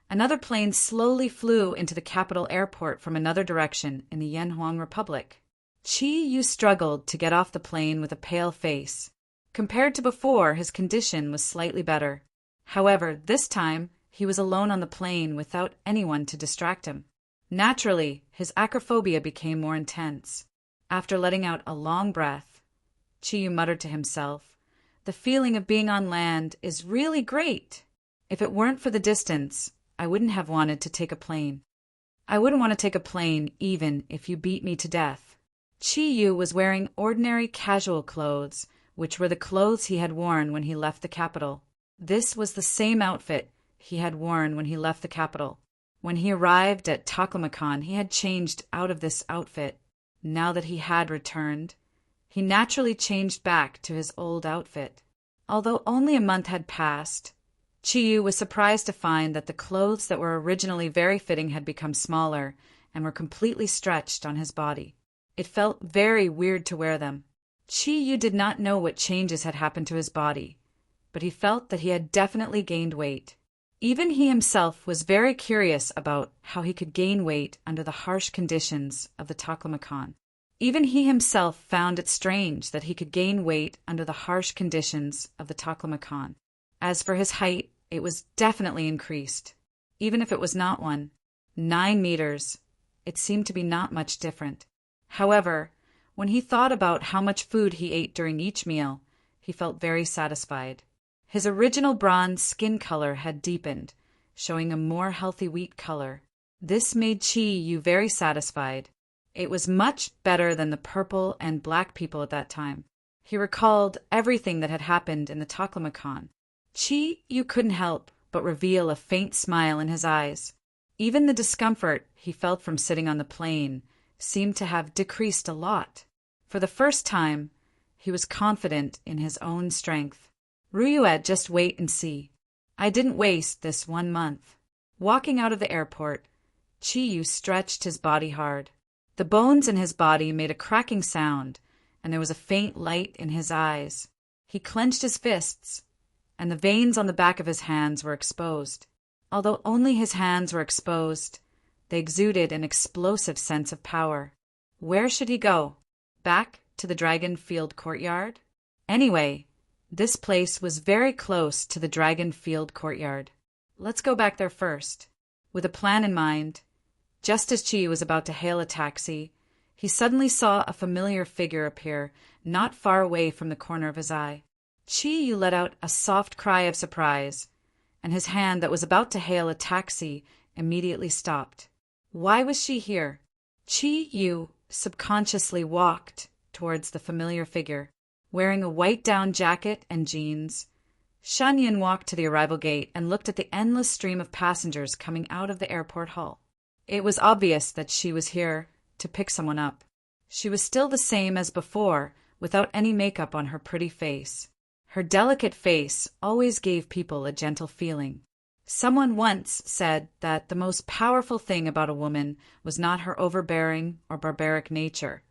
another plane slowly flew into the capital airport from another direction in the Yanhuang Republic. Qi Yu struggled to get off the plane with a pale face. Compared to before, his condition was slightly better. However, this time, he was alone on the plane without anyone to distract him. Naturally, his acrophobia became more intense. After letting out a long breath, Qi Yu muttered to himself, "The feeling of being on land is really great. If it weren't for the distance, I wouldn't have wanted to take a plane. I wouldn't want to take a plane even if you beat me to death." Qi Yu was wearing ordinary casual clothes, which were the clothes he had worn when he left the capital. This was the same outfit he had worn when he left the capital. When he arrived at Taklamakan, he had changed out of this outfit. Now that he had returned, he naturally changed back to his old outfit. Although only a month had passed, Qi Yu was surprised to find that the clothes that were originally very fitting had become smaller and were completely stretched on his body. It felt very weird to wear them. Qi Yu did not know what changes had happened to his body, but he felt that he had definitely gained weight. Even he himself was very curious about how he could gain weight under the harsh conditions of the Taklamakan. Even he himself found it strange that he could gain weight under the harsh conditions of the Taklamakan. As for his height, it was definitely increased. Even if it was not 9 meters, it seemed to be not much different. However, when he thought about how much food he ate during each meal, he felt very satisfied. His original bronze skin color had deepened, showing a more healthy wheat color. This made Qi Yu very satisfied. It was much better than the purple and black people at that time. He recalled everything that had happened in the Taklamakan. Qi Yu couldn't help but reveal a faint smile in his eyes. Even the discomfort he felt from sitting on the plane seemed to have decreased a lot. For the first time, he was confident in his own strength. Ryue, just wait and see. I didn't waste this 1 month. Walking out of the airport, Qi Yu stretched his body hard. The bones in his body made a cracking sound, and there was a faint light in his eyes. He clenched his fists, and the veins on the back of his hands were exposed. Although only his hands were exposed, they exuded an explosive sense of power. Where should he go? Back to the Dragon Field courtyard? Anyway, this place was very close to the Dragon Field courtyard. Let's go back there first. With a plan in mind, just as Qi was about to hail a taxi, he suddenly saw a familiar figure appear not far away from the corner of his eye. Qi let out a soft cry of surprise, and his hand that was about to hail a taxi immediately stopped. Why was she here? Qi Yu subconsciously walked towards the familiar figure. Wearing a white down jacket and jeans, Shanyan walked to the arrival gate and looked at the endless stream of passengers coming out of the airport hall. It was obvious that she was here to pick someone up. She was still the same as before, without any makeup on her pretty face. Her delicate face always gave people a gentle feeling. Someone once said that the most powerful thing about a woman was not her overbearing or barbaric nature,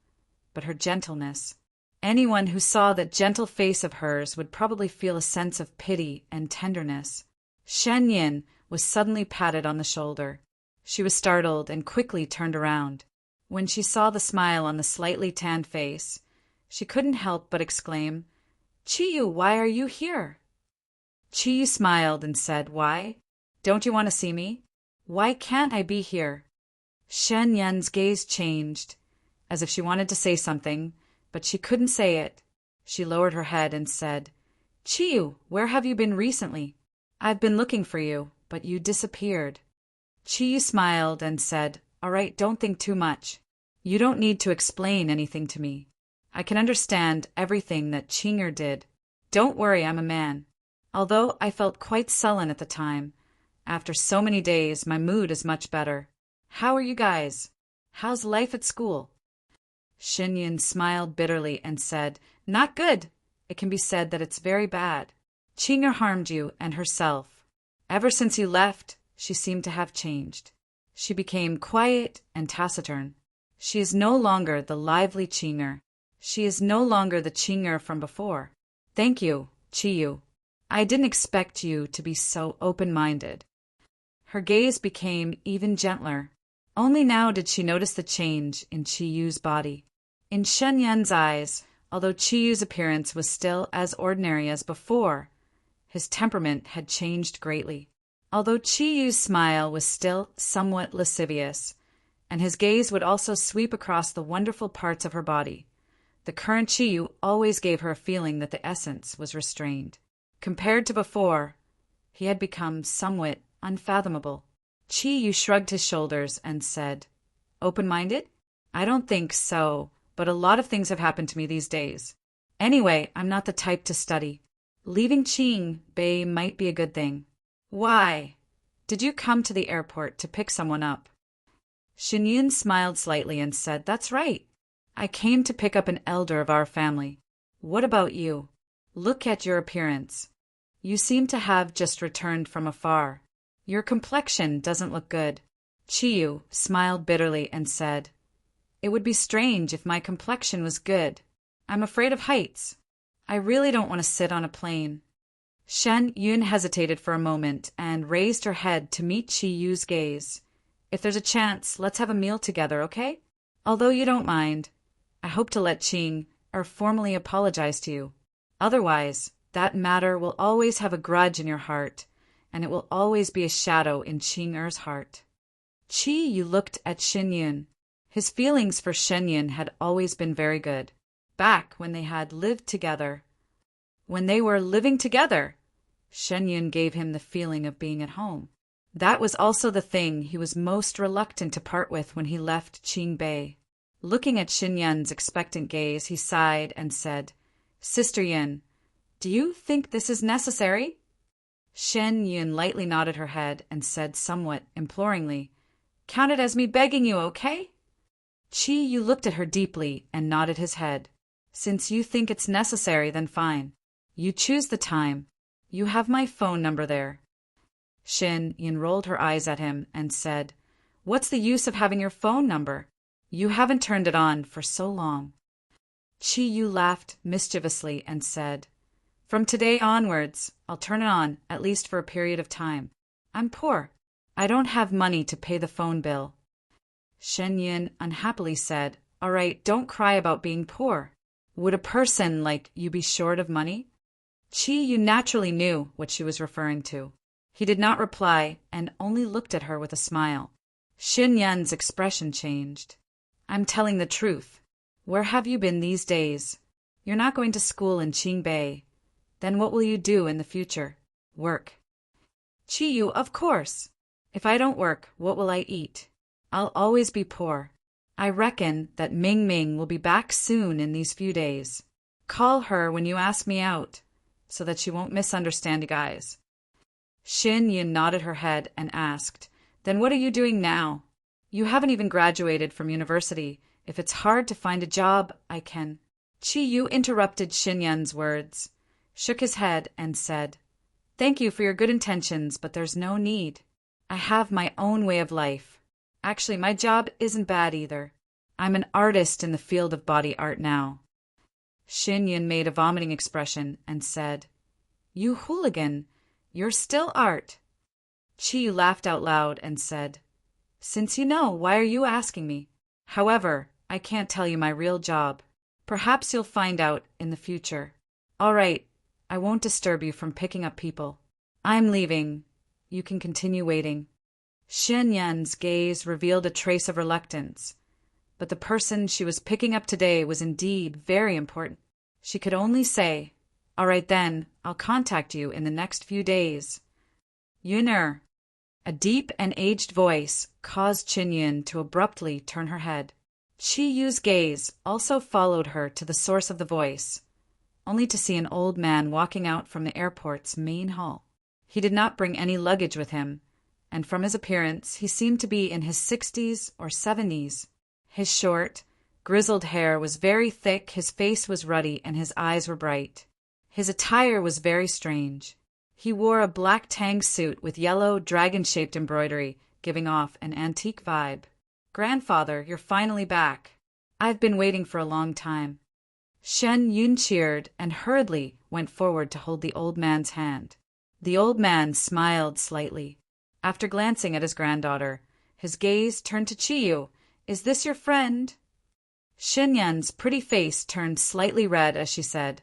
but her gentleness. Anyone who saw that gentle face of hers would probably feel a sense of pity and tenderness. Shen Yin was suddenly patted on the shoulder. She was startled and quickly turned around. When she saw the smile on the slightly tanned face, she couldn't help but exclaim, "Chiyu, why are you here?" Chiyu smiled and said, "Why? Don't you want to see me? Why can't I be here?" Shen Yin's gaze changed, as if she wanted to say something, but she couldn't say it. She lowered her head and said, "Chiyu, where have you been recently? I've been looking for you, but you disappeared." Chiyu smiled and said, "All right, don't think too much. You don't need to explain anything to me. I can understand everything that Qinger did. Don't worry, I'm a man. Although I felt quite sullen at the time, after so many days my mood is much better. How are you guys? How's life at school?" Xinyan smiled bitterly and said, "Not good. It can be said that it's very bad. Qinger harmed you and herself. Ever since you left, she seemed to have changed. She became quiet and taciturn. She is no longer the lively Qinger. She is no longer the Qinger from before. Thank you, Chiyu. I didn't expect you to be so open-minded." Her gaze became even gentler. Only now did she notice the change in Chiyu's body. In Shen Yan's eyes, although Chiyu's appearance was still as ordinary as before, his temperament had changed greatly. Although Chiyu's smile was still somewhat lascivious, and his gaze would also sweep across the wonderful parts of her body, the current Chiyu always gave her a feeling that the essence was restrained. Compared to before, he had become somewhat unfathomable. Chiyu shrugged his shoulders and said, "Open-minded? I don't think so, but a lot of things have happened to me these days. Anyway, I'm not the type to study. Leaving Qing Bei might be a good thing." "Why? Did you come to the airport to pick someone up?" Xinyun smiled slightly and said, "That's right. I came to pick up an elder of our family. What about you? Look at your appearance. You seem to have just returned from afar. Your complexion doesn't look good." Chiyu smiled bitterly and said, "It would be strange if my complexion was good. I'm afraid of heights. I really don't want to sit on a plane." Shen Yun hesitated for a moment and raised her head to meet Chiyu's gaze. "If there's a chance, let's have a meal together, okay? Although you don't mind, I hope to let Qing formally apologize to you. Otherwise, that matter will always have a grudge in your heart, and it will always be a shadow in Qing heart." Chiyu looked at Shen Yun. His feelings for Shen Yun had always been very good. Back when they had lived together. When they were living together, Shen Yun gave him the feeling of being at home. That was also the thing he was most reluctant to part with when he left Qing Bei. Looking at Shen Yun's expectant gaze, he sighed and said, "Sister Yun, do you think this is necessary?" Shen Yun lightly nodded her head and said somewhat imploringly, "Count it as me begging you, okay?" Chiyu looked at her deeply and nodded his head. "Since you think it's necessary, then fine. You choose the time. You have my phone number there." Shen Yun rolled her eyes at him and said, "What's the use of having your phone number? You haven't turned it on for so long." Chiyu laughed mischievously and said, "From today onwards, I'll turn it on, at least for a period of time. I'm poor. I don't have money to pay the phone bill." Shen Yun unhappily said, "All right, don't cry about being poor. Would a person like you be short of money?" Chiyu naturally knew what she was referring to. He did not reply and only looked at her with a smile. Shen Yun's expression changed. "I'm telling the truth. Where have you been these days? You're not going to school in Qing Bei. Then what will you do in the future? Work." "Chiyu, of course. If I don't work, what will I eat? I'll always be poor. I reckon that Ming Ming will be back soon in these few days. Call her when you ask me out, so that she won't misunderstand you guys." Shen Yun nodded her head and asked, "Then what are you doing now? You haven't even graduated from university. If it's hard to find a job, I can." Chi Yu interrupted Xin Yun's words, shook his head, and said, "Thank you for your good intentions, but there's no need. I have my own way of life. Actually, my job isn't bad either. I'm an artist in the field of body art now." Xin Yun made a vomiting expression and said, "You hooligan, you're still art." Chi Yu laughed out loud and said, "Since you know, why are you asking me? However, I can't tell you my real job. Perhaps you'll find out in the future. All right, I won't disturb you from picking up people. I'm leaving. You can continue waiting." Xin Yun's gaze revealed a trace of reluctance, but the person she was picking up today was indeed very important. She could only say, "All right then, I'll contact you in the next few days." "Yun'er." A deep and aged voice caused Qin Yun to abruptly turn her head. Chi Yu's gaze also followed her to the source of the voice, only to see an old man walking out from the airport's main hall. He did not bring any luggage with him, and from his appearance he seemed to be in his 60s or 70s. His short, grizzled hair was very thick, his face was ruddy, and his eyes were bright. His attire was very strange. He wore a black tang suit with yellow, dragon-shaped embroidery, giving off an antique vibe. "Grandfather, you're finally back. I've been waiting for a long time." Shen Yun cheered and hurriedly went forward to hold the old man's hand. The old man smiled slightly. After glancing at his granddaughter, his gaze turned to Chi Yu. "Is this your friend?" Xin Yun's pretty face turned slightly red as she said,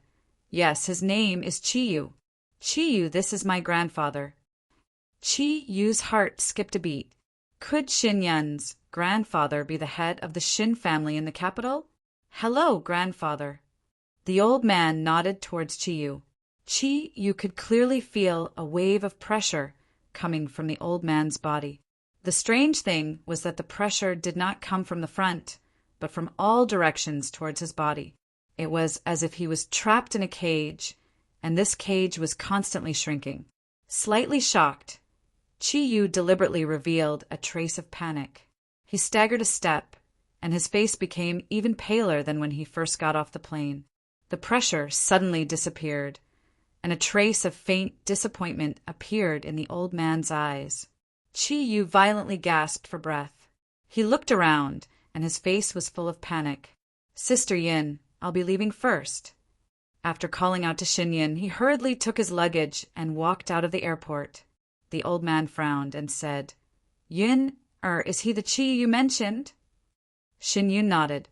"Yes, his name is Chi Yu. Chi Yu, this is my grandfather." Chi Yu's heart skipped a beat. Could Xin Yun's grandfather be the head of the Xin family in the capital? "Hello, grandfather." The old man nodded towards Chi Yu. Chi Yu could clearly feel a wave of pressure coming from the old man's body. The strange thing was that the pressure did not come from the front, but from all directions towards his body. It was as if he was trapped in a cage, and this cage was constantly shrinking. Slightly shocked, Chi Yu deliberately revealed a trace of panic. He staggered a step, and his face became even paler than when he first got off the plane. The pressure suddenly disappeared, and a trace of faint disappointment appeared in the old man's eyes. Chi Yu violently gasped for breath. He looked around, and his face was full of panic. "Sister Yin, I'll be leaving first." After calling out to Xin Yun, he hurriedly took his luggage and walked out of the airport. The old man frowned and said, "Yun, is he the Chi you mentioned?" Xin Yun nodded.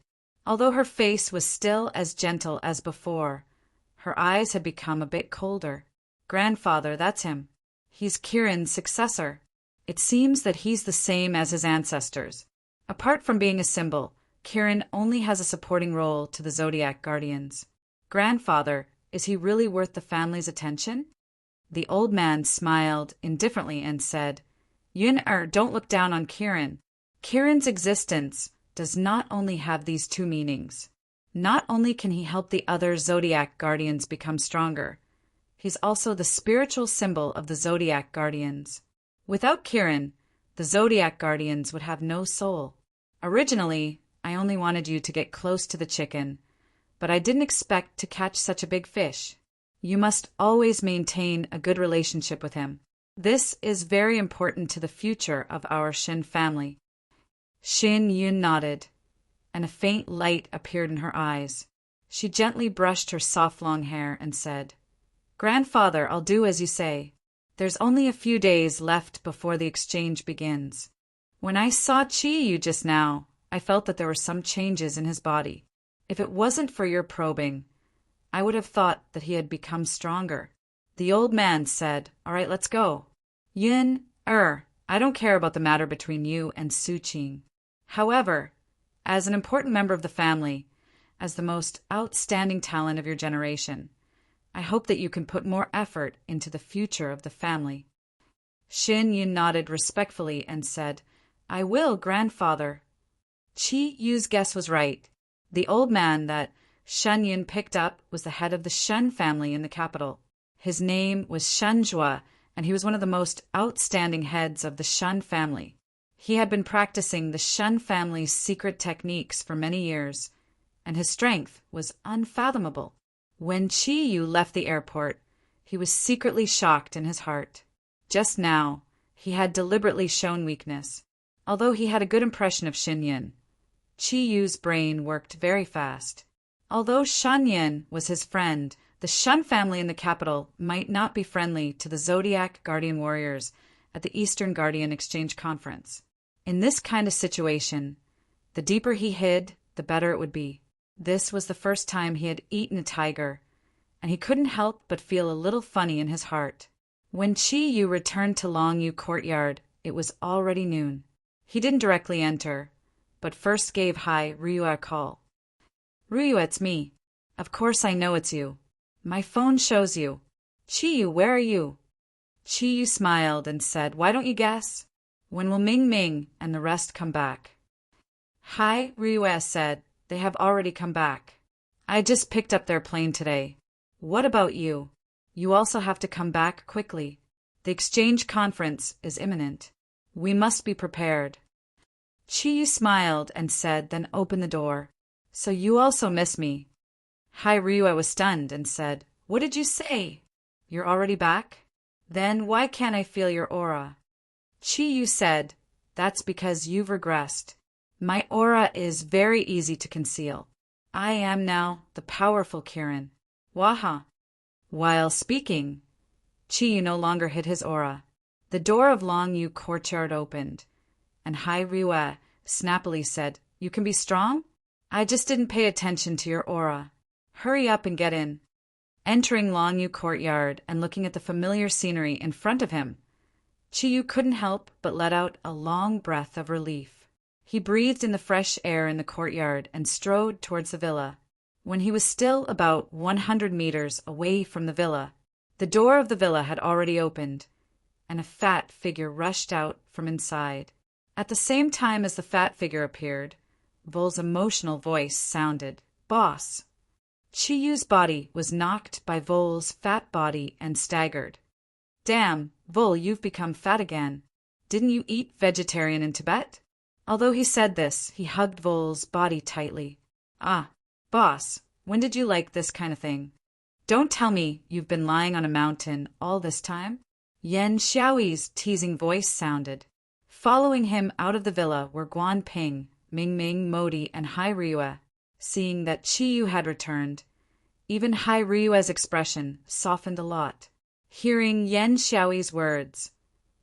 Although her face was still as gentle as before, her eyes had become a bit colder. "Grandfather, that's him. He's Kirin's successor. It seems that he's the same as his ancestors. Apart from being a symbol, Kirin only has a supporting role to the Zodiac Guardians. Grandfather, is he really worth the family's attention?" The old man smiled indifferently and said, "Yun, don't look down on Kirin. Kirin's existence does not only have these two meanings. Not only can he help the other Zodiac Guardians become stronger, he's also the spiritual symbol of the Zodiac Guardians. Without Kirin, the Zodiac Guardians would have no soul. Originally, I only wanted you to get close to the chicken, but I didn't expect to catch such a big fish. You must always maintain a good relationship with him. This is very important to the future of our Xin family." Xin Yun nodded, and a faint light appeared in her eyes. She gently brushed her soft long hair and said, "Grandfather, I'll do as you say. There's only a few days left before the exchange begins. When I saw Chi Yu just now, I felt that there were some changes in his body. If it wasn't for your probing, I would have thought that he had become stronger." The old man said, "All right, let's go. Yun, I don't care about the matter between you and Su Qing. However, as an important member of the family, as the most outstanding talent of your generation, I hope that you can put more effort into the future of the family." Xin Yun nodded respectfully and said, "I will, grandfather." Chi Yu's guess was right. The old man that Shen Yun picked up was the head of the Shen family in the capital. His name was Shen Zhua, and he was one of the most outstanding heads of the Shen family. He had been practicing the Shen family's secret techniques for many years, and his strength was unfathomable. When Chi-Yu left the airport, he was secretly shocked in his heart. Just now, he had deliberately shown weakness. Although he had a good impression of Xinyan, Chi-Yu's brain worked very fast. Although Xinyan was his friend, the Shun family in the capital might not be friendly to the Zodiac Guardian warriors at the Eastern Guardian Exchange Conference. In this kind of situation, the deeper he hid, the better it would be. This was the first time he had eaten a tiger, and he couldn't help but feel a little funny in his heart. When Chi-Yu returned to Longyu Courtyard, it was already noon. He didn't directly enter, but first gave Hai Ryua a call. Ryua, it's me. Of course I know it's you. My phone shows you. Chi-Yu, where are you? Chi-Yu smiled and said, why don't you guess? When will Ming Ming and the rest come back? Hai Ryua said, they have already come back. I just picked up their plane today. What about you? You also have to come back quickly. The exchange conference is imminent. We must be prepared. Chi-Yu smiled and said, then open the door. So you also miss me. Hai Ryua was stunned and said, what did you say? You're already back? Then why can't I feel your aura? Chi-Yu said, that's because you've regressed. My aura is very easy to conceal. I am now the powerful Kirin. Waha. While speaking, Chi-Yu no longer hid his aura. The door of Longyu Courtyard opened, and Hai Ryua snappily said, you can be strong? I just didn't pay attention to your aura. Hurry up and get in. Entering Longyu Courtyard and looking at the familiar scenery in front of him, Chi-Yu couldn't help but let out a long breath of relief. He breathed in the fresh air in the courtyard and strode towards the villa. When he was still about 100 meters away from the villa, the door of the villa had already opened, and a fat figure rushed out from inside. At the same time as the fat figure appeared, Vol's emotional voice sounded, Boss! Chi-Yu's body was knocked by Vol's fat body and staggered. Damn, Vol, you've become fat again. Didn't you eat vegetarian in Tibet? Although he said this, he hugged Vol's body tightly. Ah, boss, when did you like this kind of thing? Don't tell me you've been lying on a mountain all this time? Yan Xiaoyi's teasing voice sounded. Following him out of the villa were Guan Ping, Ming Ming, Modi, and Hai Ryua. Seeing that Chi-Yu had returned, even Hai Ryua's expression softened a lot. Hearing Yan Xiaoyi's words,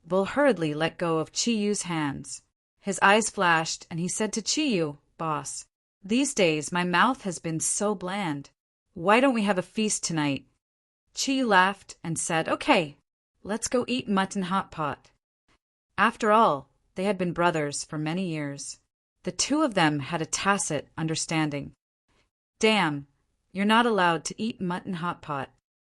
Vol hurriedly let go of Chi-Yu's hands. His eyes flashed, and he said to Chi-Yu, Boss, these days my mouth has been so bland. Why don't we have a feast tonight? Chi-Yu laughed and said, okay, let's go eat mutton hot pot. After all, they had been brothers for many years. The two of them had a tacit understanding. Damn, you're not allowed to eat mutton hot pot,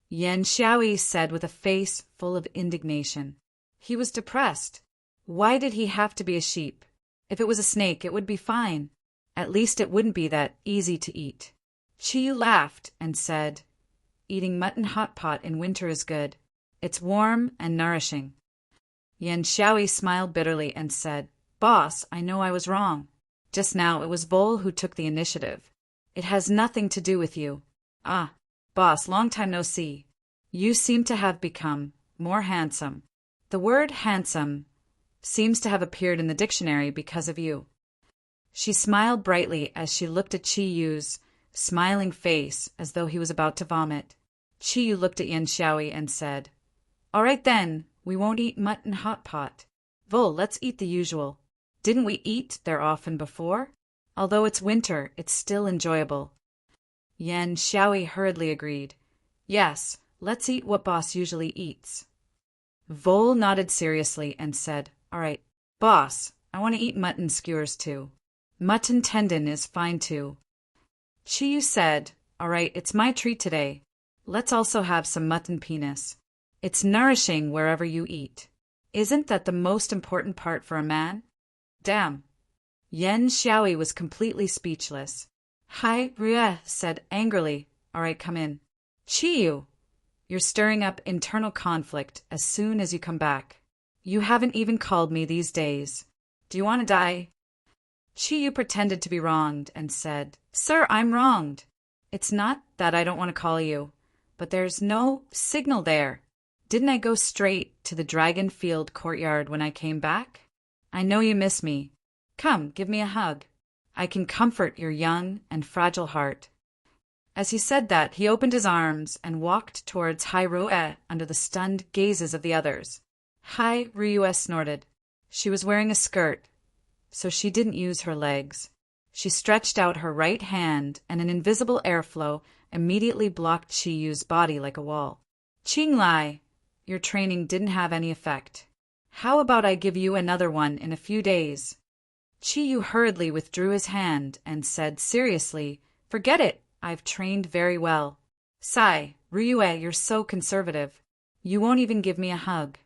Yan Xiaoyi said with a face full of indignation. He was depressed. Why did he have to be a sheep? If it was a snake, it would be fine. At least it wouldn't be that easy to eat. Chi-Yu laughed and said, eating mutton hot pot in winter is good. It's warm and nourishing. Yan Xiaoyi smiled bitterly and said, Boss, I know I was wrong. Just now it was Vol who took the initiative. It has nothing to do with you. Ah, boss, long time no see. You seem to have become more handsome. The word handsome seems to have appeared in the dictionary because of you. She smiled brightly as she looked at Chi-Yu's smiling face as though he was about to vomit. Chi-Yu looked at Yan Xiaoyi and said, all right then, we won't eat mutton hot pot. Vol, let's eat the usual. Didn't we eat there often before? Although it's winter, it's still enjoyable. Yan Xiaoyi hurriedly agreed. Yes, let's eat what boss usually eats. Vol nodded seriously and said, all right, boss, I want to eat mutton skewers too. Mutton tendon is fine too. Chi-Yu said, all right, it's my treat today. Let's also have some mutton penis. It's nourishing wherever you eat. Isn't that the most important part for a man? Damn. Yan Xiaoyi was completely speechless. Hai Ryua said angrily, all right, come in. Chi-Yu, you're stirring up internal conflict as soon as you come back. You haven't even called me these days. Do you want to die? Chi-yu pretended to be wronged and said, "Sir, I'm wronged. It's not that I don't want to call you, but there's no signal there. Didn't I go straight to the Dragon Field courtyard when I came back? I know you miss me. Come, give me a hug. I can comfort your young and fragile heart." As he said that, he opened his arms and walked towards Hai-Rue under the stunned gazes of the others. Hai-Rue snorted. She was wearing a skirt, so she didn't use her legs. She stretched out her right hand, and an invisible airflow immediately blocked Chi-yu's body like a wall. "Qinglai, your training didn't have any effect. How about I give you another one in a few days?" Chi-yu hurriedly withdrew his hand and said seriously, "Forget it. I've trained very well." "Sai, Rue, you're so conservative. You won't even give me a hug."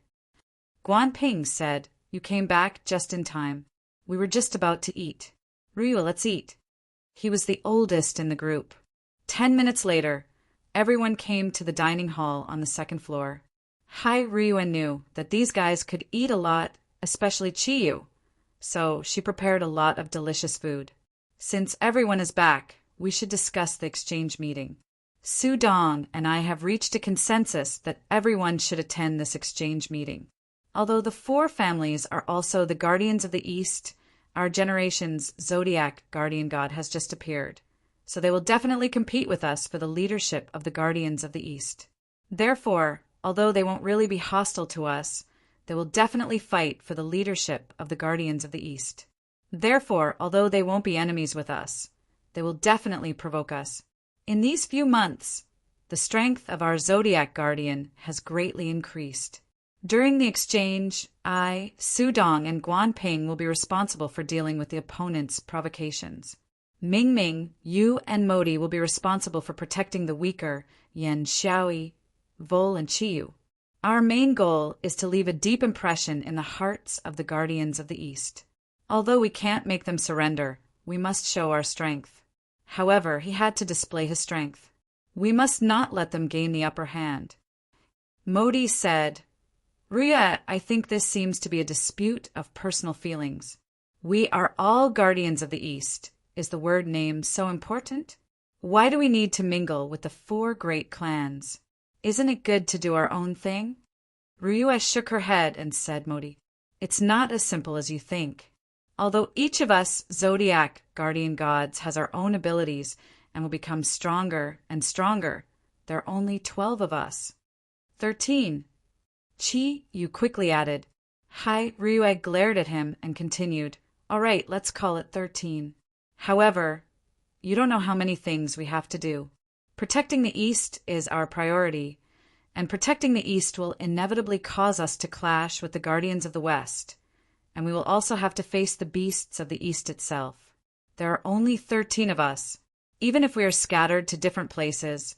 Guanping said, "You came back just in time. We were just about to eat. Rue, let's eat." He was the oldest in the group. 10 minutes later, everyone came to the dining hall on the second floor. Hai-Rue knew that these guys could eat a lot, especially Chi-yu, so she prepared a lot of delicious food. "Since everyone is back, we should discuss the exchange meeting. Su-dong and I have reached a consensus that everyone should attend this exchange meeting. Although the four families are also the Guardians of the East, our generation's Zodiac guardian god has just appeared, so they will definitely compete with us for the leadership of the Guardians of the East. Therefore, although they won't really be hostile to us, they will definitely fight for the leadership of the Guardians of the East. Therefore, although they won't be enemies with us, they will definitely provoke us. In these few months, the strength of our Zodiac Guardian has greatly increased. During the exchange, I, Su-dong, and Guanping will be responsible for dealing with the opponent's provocations. Ming-Ming, you, and Modi will be responsible for protecting the weaker Yan Xiaoi, Vol, and Chi-yu. Our main goal is to leave a deep impression in the hearts of the Guardians of the East. Although we can't make them surrender, we must show our strength." However, he had to display his strength. "We must not let them gain the upper hand." Modi said, "Rue, I think this seems to be a dispute of personal feelings. We are all Guardians of the East. Is the word name so important? Why do we need to mingle with the four great clans? Isn't it good to do our own thing?" Rue shook her head and said, "Modi, it's not as simple as you think. Although each of us Zodiac guardian gods has our own abilities and will become stronger and stronger, there are only 12 of us." 13. Chi-yu quickly added. Hai-Rue glared at him and continued, "All right, let's call it 13. However, you don't know how many things we have to do. Protecting the East is our priority, and protecting the East will inevitably cause us to clash with the Guardians of the West, and we will also have to face the beasts of the East itself. There are only 13 of us. Even if we are scattered to different places,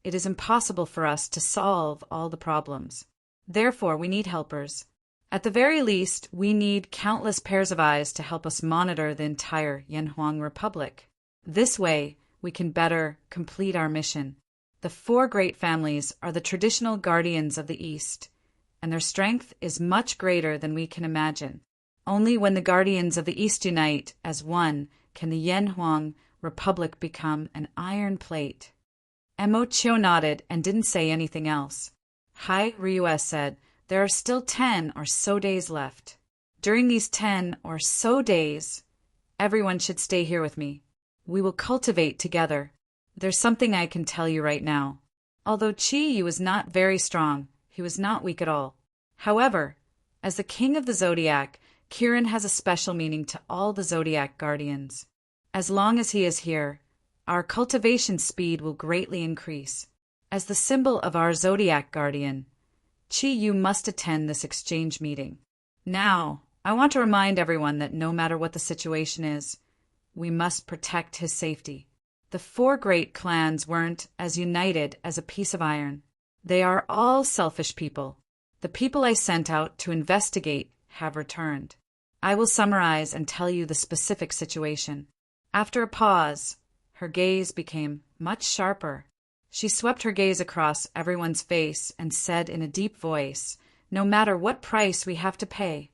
it is impossible for us to solve all the problems. Therefore, we need helpers. At the very least, we need countless pairs of eyes to help us monitor the entire Yanhuang Republic. This way, we can better complete our mission. The four great families are the traditional guardians of the East, and their strength is much greater than we can imagine. Only when the Guardians of the East unite as one can the Yanhuang Republic become an iron plate." Mo Chio nodded and didn't say anything else. Hai-Rue said, "There are still 10 or so days left. During these 10 or so days, everyone should stay here with me. We will cultivate together. There's something I can tell you right now. Although Chi-yu was not very strong, he was not weak at all. However, as the king of the Zodiac, Kirin has a special meaning to all the Zodiac Guardians. As long as he is here, our cultivation speed will greatly increase. As the symbol of our Zodiac Guardian, Chi-yu must attend this exchange meeting. Now, I want to remind everyone that no matter what the situation is, we must protect his safety. The four great clans weren't as united as a piece of iron. They are all selfish people. The people I sent out to investigate have returned. I will summarize and tell you the specific situation." After a pause, her gaze became much sharper. She swept her gaze across everyone's face and said in a deep voice, "No matter what price we have to pay."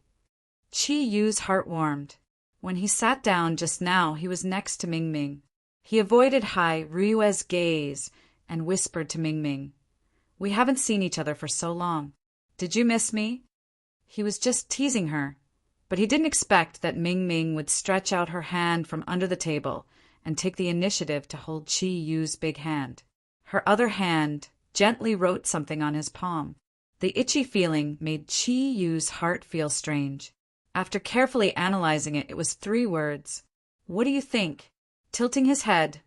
Chi-yu's heart warmed. When he sat down just now, he was next to Ming Ming. He avoided Hai Ryue's gaze and whispered to Ming Ming, "We haven't seen each other for so long. Did you miss me?" He was just teasing her, but he didn't expect that Ming Ming would stretch out her hand from under the table and take the initiative to hold Chi Yu's big hand. Her other hand gently wrote something on his palm. The itchy feeling made Chi Yu's heart feel strange. After carefully analyzing it, it was 3 words. "What do you think?" Tilting his head,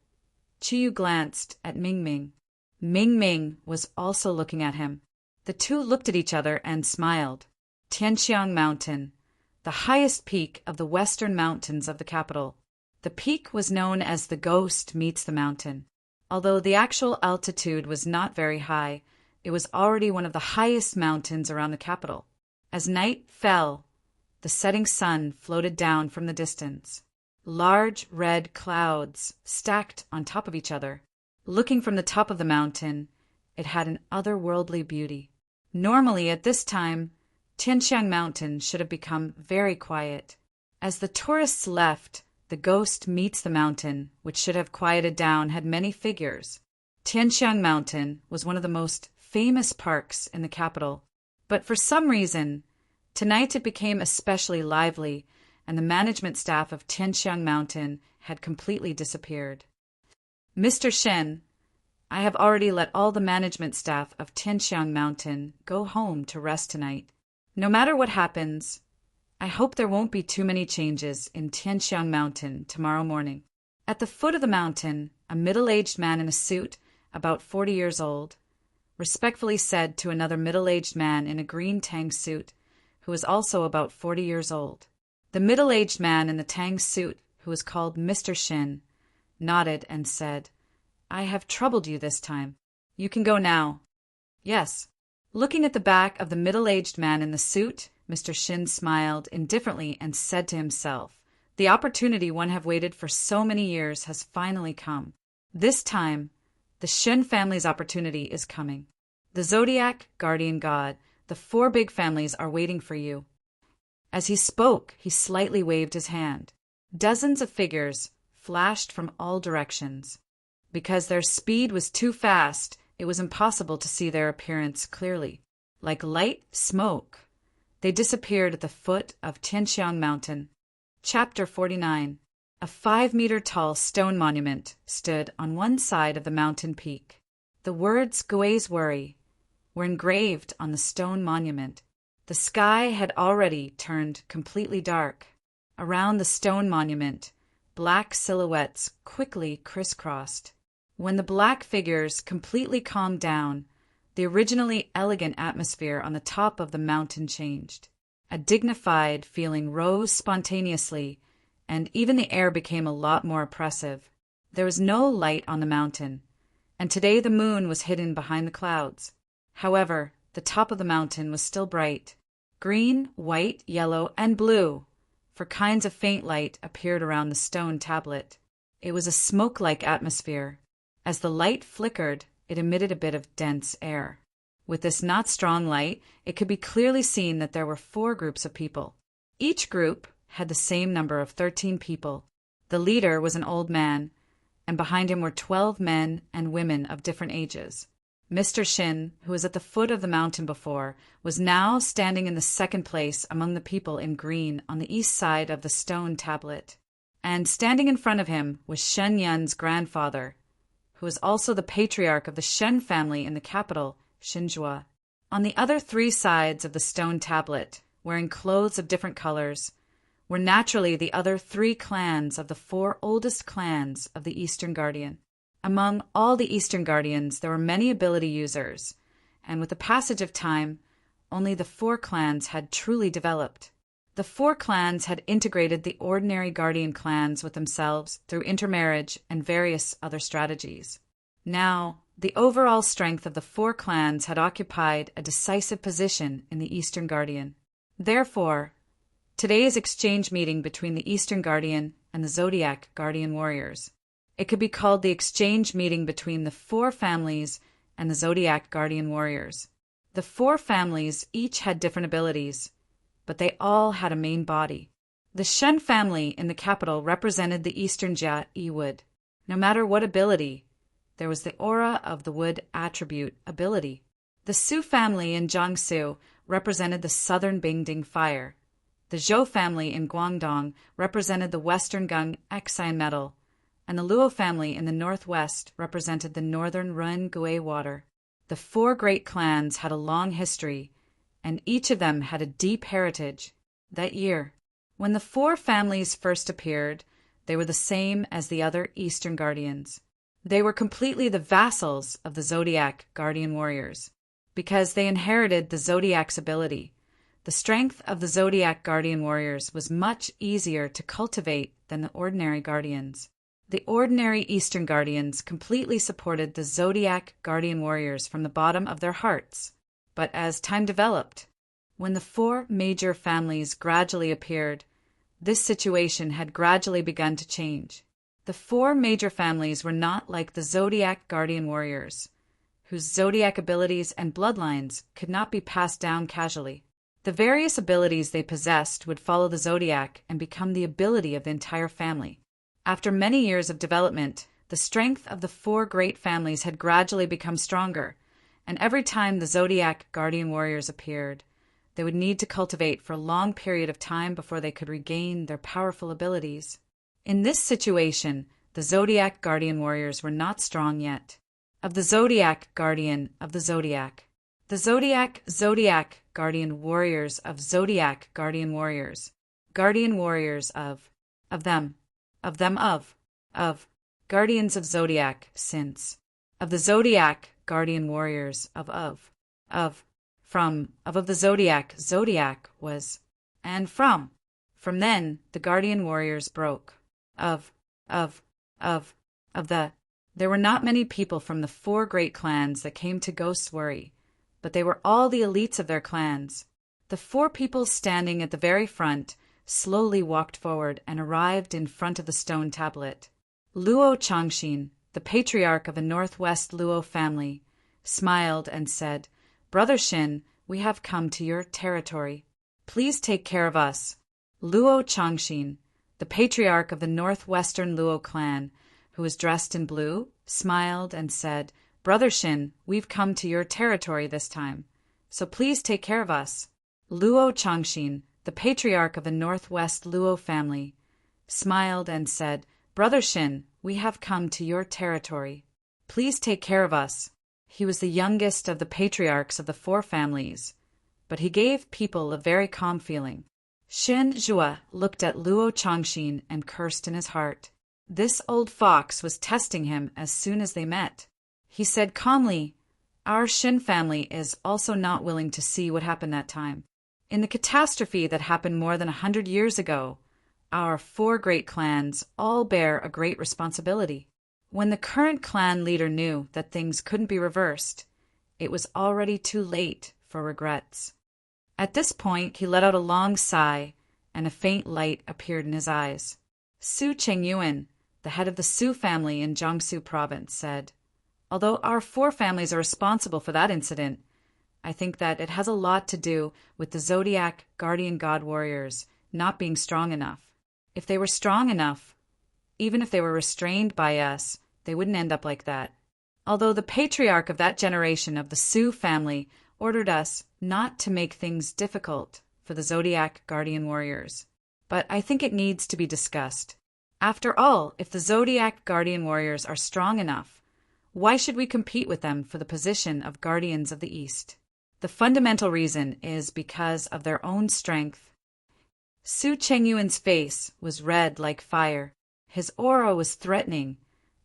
Chi Yu glanced at Ming Ming. Ming Ming was also looking at him. The two looked at each other and smiled. Tianxiang Mountain, the highest peak of the western mountains of the capital. The peak was known as the Ghost Meets the Mountain. Although the actual altitude was not very high, it was already one of the highest mountains around the capital. As night fell, the setting sun floated down from the distance. Large red clouds stacked on top of each other. Looking from the top of the mountain, it had an otherworldly beauty. Normally, at this time, Tianxiang Mountain should have become very quiet. As the tourists left, the Ghost Meets the Mountain, which should have quieted down, had many figures. Tianxiang Mountain was one of the most famous parks in the capital, but for some reason, tonight it became especially lively, and the management staff of Tianxiang Mountain had completely disappeared. "Mr. Shen, I have already let all the management staff of Tianxiang Mountain go home to rest tonight. No matter what happens, I hope there won't be too many changes in Tianxiang Mountain tomorrow morning." At the foot of the mountain, a middle-aged man in a suit, about 40 years old, respectfully said to another middle-aged man in a green tang suit, who was also about 40 years old. The middle-aged man in the tang suit, who was called Mr. Shin, nodded and said, "I have troubled you this time. You can go now." "Yes." Looking at the back of the middle-aged man in the suit, Mr. Shin smiled indifferently and said to himself, "The opportunity one have waited for so many years has finally come. This time, the Shin family's opportunity is coming. The Zodiac, Guardian God, the 4 big families are waiting for you." As he spoke, he slightly waved his hand. Dozens of figures flashed from all directions. Because their speed was too fast, it was impossible to see their appearance clearly. Like light smoke, they disappeared at the foot of Tianxiang Mountain. Chapter 49. A 5-meter-tall stone monument stood on one side of the mountain peak. The words "Gui's Worry" were engraved on the stone monument. The sky had already turned completely dark. Around the stone monument, black silhouettes quickly crisscrossed. When the black figures completely calmed down, the originally elegant atmosphere on the top of the mountain changed. A dignified feeling rose spontaneously, and even the air became a lot more oppressive. There was no light on the mountain, and today the moon was hidden behind the clouds. However, the top of the mountain was still bright. Green, white, yellow, and blue, for kinds of faint light, appeared around the stone tablet. It was a smoke-like atmosphere. As the light flickered, it emitted a bit of dense air. With this not strong light, it could be clearly seen that there were 4 groups of people. Each group had the same number of 13 people. The leader was an old man, and behind him were 12 men and women of different ages. Mr. Shin, who was at the foot of the mountain before, was now standing in the second place among the people in green on the east side of the stone tablet. And standing in front of him was Shen Yun's grandfather, who was also the patriarch of the Shen family in the capital, Xinzhua. On the other 3 sides of the stone tablet, wearing clothes of different colors, were naturally the other 3 clans of the 4 oldest clans of the Eastern Guardian. Among all the Eastern Guardians, there were many ability users, and with the passage of time, only the 4 clans had truly developed. The 4 clans had integrated the ordinary Guardian clans with themselves through intermarriage and various other strategies. Now, the overall strength of the 4 clans had occupied a decisive position in the Eastern Guardian. Therefore, today's exchange meeting between the Eastern Guardian and the Zodiac Guardian warriors. It could be called the exchange meeting between the 4 families and the Zodiac Guardian warriors. The 4 families each had different abilities, but they all had a main body. The Shen family in the capital represented the Eastern Jia Yi wood. No matter what ability, there was the aura of the wood attribute ability. The Su family in Jiangsu represented the southern Bingding fire. The Zhou family in Guangdong represented the western Gung Xian metal, and the Luo family in the northwest represented the northern Run Gui water. The four great clans had a long history, and each of them had a deep heritage. That year, when the four families first appeared, they were the same as the other Eastern Guardians. They were completely the vassals of the Zodiac Guardian Warriors, because they inherited the Zodiac's ability. The strength of the Zodiac Guardian Warriors was much easier to cultivate than the ordinary Guardians. The ordinary Eastern Guardians completely supported the Zodiac Guardian Warriors from the bottom of their hearts. But as time developed, when the four major families gradually appeared, this situation had gradually begun to change. The four major families were not like the Zodiac Guardian Warriors, whose Zodiac abilities and bloodlines could not be passed down casually. The various abilities they possessed would follow the Zodiac and become the ability of the entire family. After many years of development, the strength of the four great families had gradually become stronger, and every time the Zodiac Guardian Warriors appeared, they would need to cultivate for a long period of time before they could regain their powerful abilities. In this situation, the Zodiac Guardian Warriors were not strong yet. Of the Zodiac Guardian of the Zodiac. The Zodiac Guardian Warriors of Zodiac Guardian Warriors. Guardian Warriors of them, Guardians of Zodiac, since. Of the Zodiac Guardian Warriors of the Zodiac was, and from. From then, the Guardian Warriors broke. There were not many people from the four great clans that came to Ghost's Worry, but they were all the elites of their clans. The four people standing at the very front slowly walked forward and arrived in front of the stone tablet. Luo Changxin, the patriarch of the Northwest Luo family, smiled and said, "Brother Shin, we have come to your territory. Please take care of us." Luo Changxin, the patriarch of the Northwestern Luo clan, who was dressed in blue, smiled and said, "Brother Shin, we've come to your territory this time, so please take care of us." Luo Changxin, the patriarch of the Northwest Luo family, smiled and said, "Brother Shin, we have come to your territory. Please take care of us." He was the youngest of the patriarchs of the four families, but he gave people a very calm feeling. Shen Zhua looked at Luo Changxin and cursed in his heart. This old fox was testing him as soon as they met. He said calmly, "Our Shen family is also not willing to see what happened that time. In the catastrophe that happened more than 100 years ago, our four great clans all bear a great responsibility. When the current clan leader knew that things couldn't be reversed, it was already too late for regrets." At this point, he let out a long sigh, and a faint light appeared in his eyes. Su Chengyuan, the head of the Su family in Jiangsu province, said, "Although our four families are responsible for that incident, I think that it has a lot to do with the Zodiac Guardian God Warriors not being strong enough. If they were strong enough, even if they were restrained by us, they wouldn't end up like that. Although the patriarch of that generation of the Su family ordered us not to make things difficult for the Zodiac Guardian Warriors. But I think it needs to be discussed. After all, if the Zodiac Guardian Warriors are strong enough, why should we compete with them for the position of Guardians of the East? The fundamental reason is because of their own strength." Su Chengyuan's face was red like fire. His aura was threatening,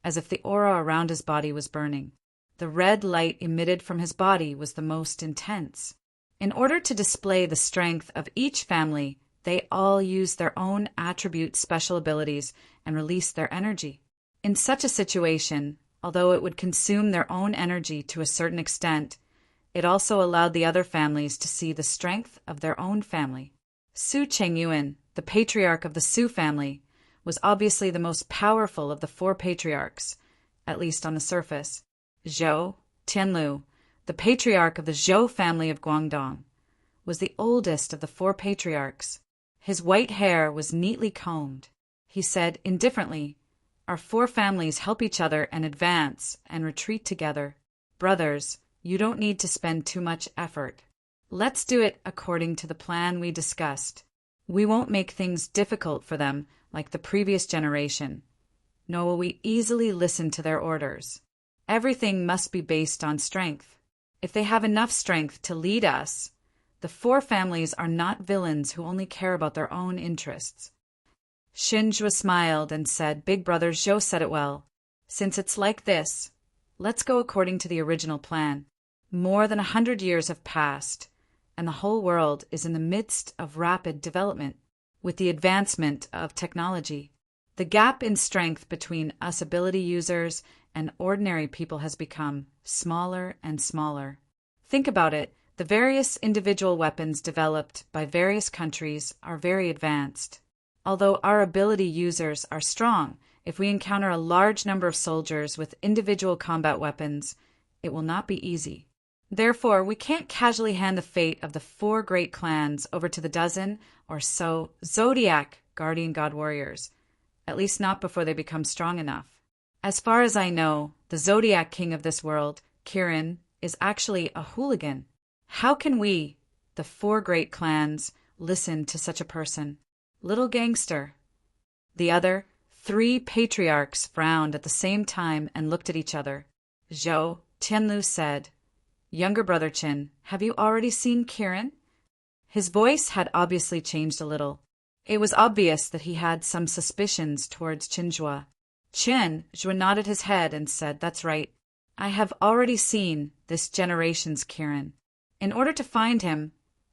as if the aura around his body was burning. The red light emitted from his body was the most intense. In order to display the strength of each family, they all used their own attribute special abilities and released their energy. In such a situation, although it would consume their own energy to a certain extent, it also allowed the other families to see the strength of their own family. Su Chengyuan, the patriarch of the Su family, was obviously the most powerful of the four patriarchs, at least on the surface. Zhou Tianlu, the patriarch of the Zhou family of Guangdong, was the oldest of the four patriarchs. His white hair was neatly combed. He said indifferently, "Our four families help each other and advance and retreat together. Brothers, you don't need to spend too much effort. Let's do it according to the plan we discussed. We won't make things difficult for them like the previous generation, nor will we easily listen to their orders. Everything must be based on strength. If they have enough strength to lead us, the four families are not villains who only care about their own interests." Shinjua smiled and said, "Big brother Zhou said it well. Since it's like this, let's go according to the original plan. More than 100 years have passed, and the whole world is in the midst of rapid development. With the advancement of technology, the gap in strength between us ability users and ordinary people has become smaller and smaller. Think about it. The various individual weapons developed by various countries are very advanced. Although our ability users are strong, if we encounter a large number of soldiers with individual combat weapons, it will not be easy. Therefore, we can't casually hand the fate of the four great clans over to the dozen or so Zodiac guardian god warriors, at least not before they become strong enough. As far as I know, the Zodiac king of this world, Kirin, is actually a hooligan. How can we, the four great clans, listen to such a person? Little gangster." The other three patriarchs frowned at the same time and looked at each other. Zhou Tianlu said, "Younger brother Qin, have you already seen Kirin?" His voice had obviously changed a little. It was obvious that he had some suspicions towards Qinjua. Zhou nodded his head and said, "That's right. I have already seen this generation's Kirin. In order to find him,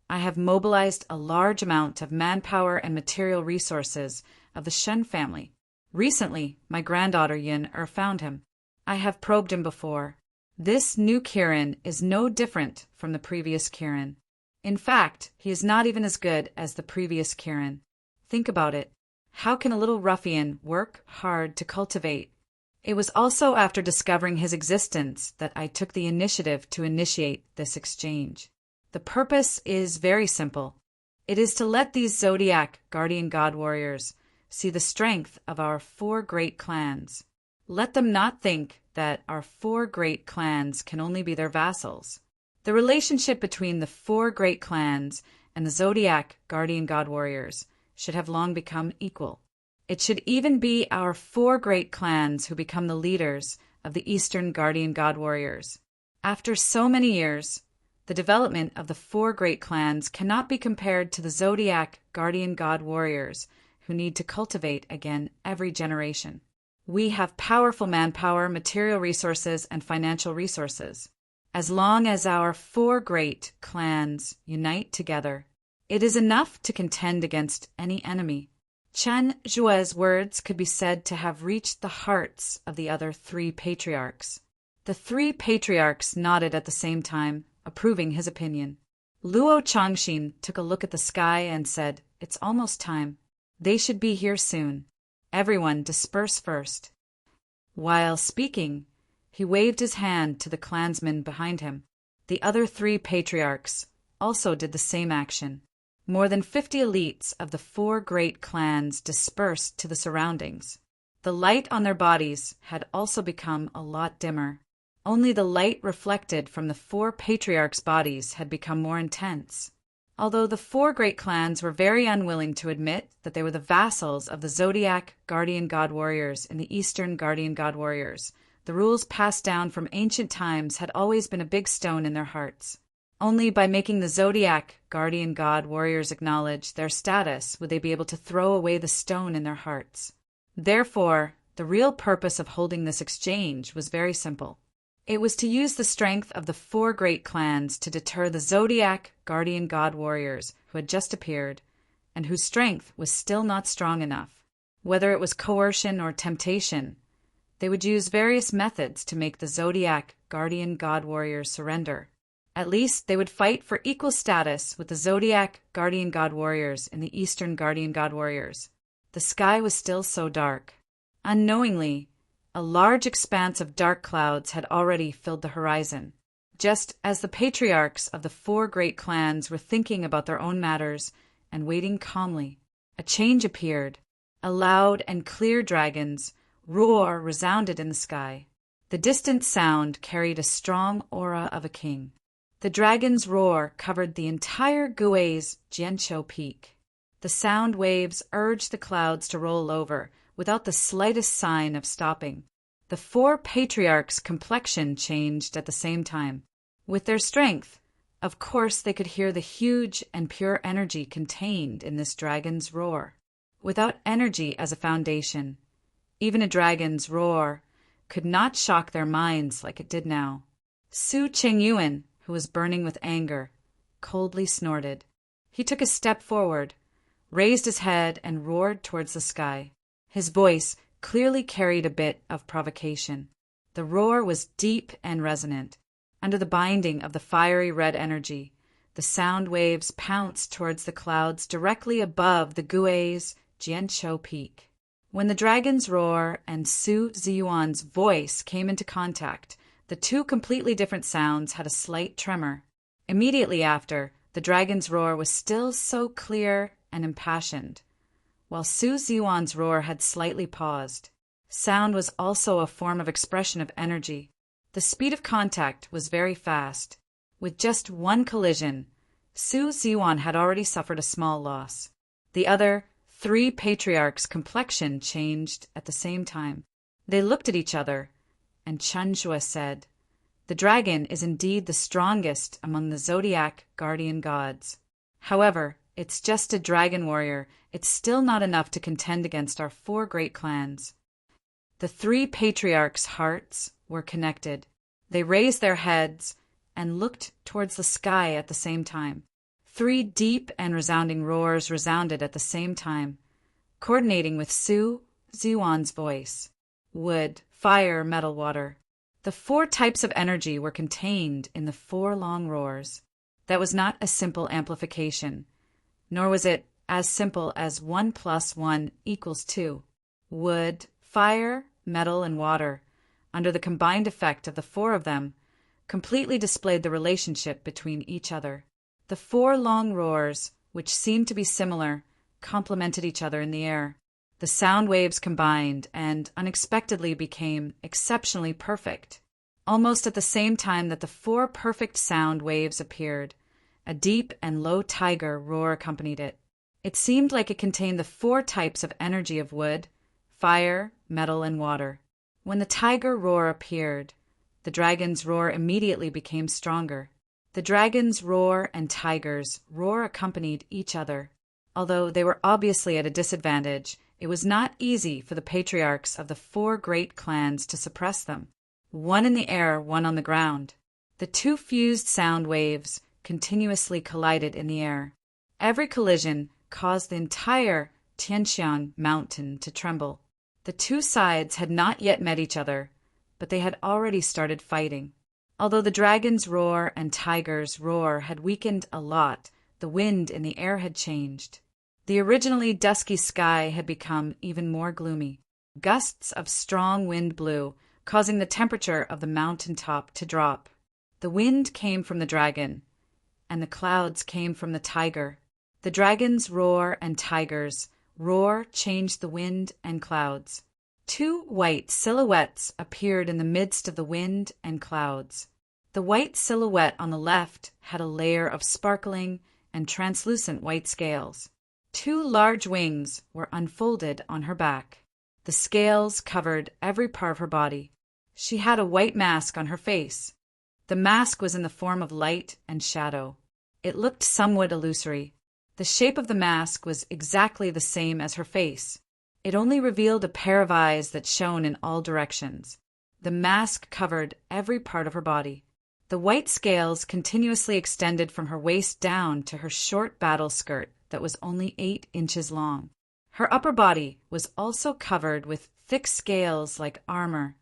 I have mobilized a large amount of manpower and material resources of the Shen family. Recently, my granddaughter Yin-Er found him. I have probed him before. This new Kirin is no different from the previous Kirin. In fact, he is not even as good as the previous Kirin. Think about it. How can a little ruffian work hard to cultivate?" It was also after discovering his existence that I took the initiative to initiate this exchange. The purpose is very simple. It is to let these Zodiac guardian god warriors see the strength of our four great clans. Let them not think that our four great clans can only be their vassals. The relationship between the four great clans and the Zodiac guardian god warriors should have long become equal. It should even be our four great clans who become the leaders of the Eastern guardian god warriors. After so many years, the development of the four great clans cannot be compared to the Zodiac guardian god warriors who need to cultivate again every generation. We have powerful manpower, material resources, and financial resources. As long as our four great clans unite together, it is enough to contend against any enemy. Chen Zhue's words could be said to have reached the hearts of the other three patriarchs. The three patriarchs nodded at the same time, approving his opinion. Luo Changxin took a look at the sky and said, "It's almost time. They should be here soon. Everyone disperse first." While speaking, he waved his hand to the clansmen behind him. The other three patriarchs also did the same action. More than 50 elites of the four great clans dispersed to the surroundings. The light on their bodies had also become a lot dimmer. Only the light reflected from the four patriarchs' bodies had become more intense. Although the four great clans were very unwilling to admit that they were the vassals of the Zodiac guardian god warriors and the Eastern guardian god warriors, the rules passed down from ancient times had always been a big stone in their hearts. Only by making the Zodiac guardian god warriors acknowledge their status would they be able to throw away the stone in their hearts. Therefore, the real purpose of holding this exchange was very simple. It was to use the strength of the four great clans to deter the Zodiac guardian god warriors who had just appeared, and whose strength was still not strong enough. Whether it was coercion or temptation, they would use various methods to make the Zodiac guardian god warriors surrender. At least they would fight for equal status with the Zodiac guardian god warriors and the Eastern guardian god warriors. The sky was still so dark. Unknowingly, a large expanse of dark clouds had already filled the horizon. Just as the patriarchs of the four great clans were thinking about their own matters and waiting calmly. A change appeared. A loud and clear dragon's roar resounded in the sky. The distant sound carried a strong aura of a king. The dragon's roar covered the entire Gui's Jianqiu Peak. The sound waves urged the clouds to roll over without the slightest sign of stopping. The four patriarchs' complexion changed at the same time. With their strength, of course they could hear the huge and pure energy contained in this dragon's roar. Without energy as a foundation, even a dragon's roar could not shock their minds like it did now. Su Chengyuan, who was burning with anger, coldly snorted. He took a step forward, raised his head, and roared towards the sky. His voice clearly carried a bit of provocation. The roar was deep and resonant. Under the binding of the fiery red energy, the sound waves pounced towards the clouds directly above the Gui's Jianqiu Peak. When the dragon's roar and Su Ziyuan's voice came into contact, the two completely different sounds had a slight tremor. Immediately after, the dragon's roar was still so clear and impassioned, while Su Ziyuan's roar had slightly paused. Sound was also a form of expression of energy. The speed of contact was very fast. With just one collision, Su Ziyuan had already suffered a small loss. The other three patriarchs' complexion changed at the same time. They looked at each other, and Chen Shui said, "The dragon is indeed the strongest among the Zodiac guardian gods. However, it's just a dragon warrior. It's still not enough to contend against our four great clans." The three patriarchs' hearts were connected. They raised their heads and looked towards the sky at the same time. Three deep and resounding roars resounded at the same time, coordinating with Su Ziyuan's voice. Wood, fire, metal, water. The four types of energy were contained in the four long roars. That was not a simple amplification, nor was it as simple as 1 + 1 = 2. Wood, fire, metal, and water, under the combined effect of the four of them, completely displayed the relationship between each other. The four long roars, which seemed to be similar, complemented each other in the air. The sound waves combined and unexpectedly became exceptionally perfect. Almost at the same time that the four perfect sound waves appeared, a deep and low tiger roar accompanied it. It seemed like it contained the four types of energy of wood, fire, metal, and water. When the tiger roar appeared, the dragon's roar immediately became stronger. The dragon's roar and tiger's roar accompanied each other. Although they were obviously at a disadvantage, it was not easy for the patriarchs of the four great clans to suppress them. One in the air, one on the ground. The two fused sound waves continuously collided in the air. Every collision caused the entire Tianxiang mountain to tremble. The two sides had not yet met each other, but they had already started fighting. Although the dragon's roar and tiger's roar had weakened a lot, the wind in the air had changed. The originally dusky sky had become even more gloomy. Gusts of strong wind blew, causing the temperature of the mountain top to drop. The wind came from the dragon, and the clouds came from the tiger. The dragon's roar and tiger's roar changed the wind and clouds. Two white silhouettes appeared in the midst of the wind and clouds. The white silhouette on the left had a layer of sparkling and translucent white scales. Two large wings were unfolded on her back. The scales covered every part of her body. She had a white mask on her face. The mask was in the form of light and shadow. It looked somewhat illusory. The shape of the mask was exactly the same as her face. It only revealed a pair of eyes that shone in all directions. The mask covered every part of her body. The white scales continuously extended from her waist down to her short battle skirt that was only 8 inches long. Her upper body was also covered with thick scales like armor,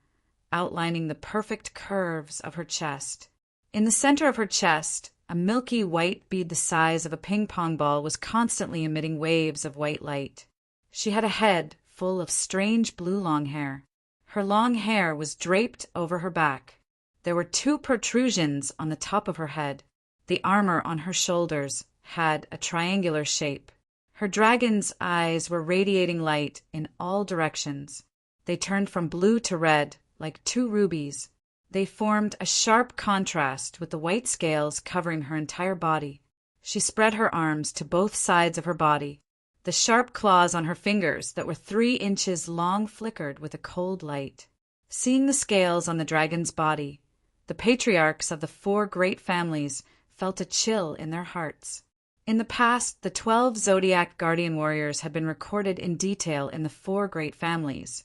outlining the perfect curves of her chest. In the center of her chest, a milky white bead the size of a ping-pong ball was constantly emitting waves of white light. She had a head full of strange blue long hair. Her long hair was draped over her back. There were 2 protrusions on the top of her head. The armor on her shoulders had a triangular shape. Her dragon's eyes were radiating light in all directions. They turned from blue to red, like two rubies. They formed a sharp contrast with the white scales covering her entire body. She spread her arms to both sides of her body. The sharp claws on her fingers that were 3 inches long flickered with a cold light. Seeing the scales on the dragon's body, the patriarchs of the 4 great families felt a chill in their hearts. In the past, the 12 Zodiac guardian warriors had been recorded in detail in the 4 great families,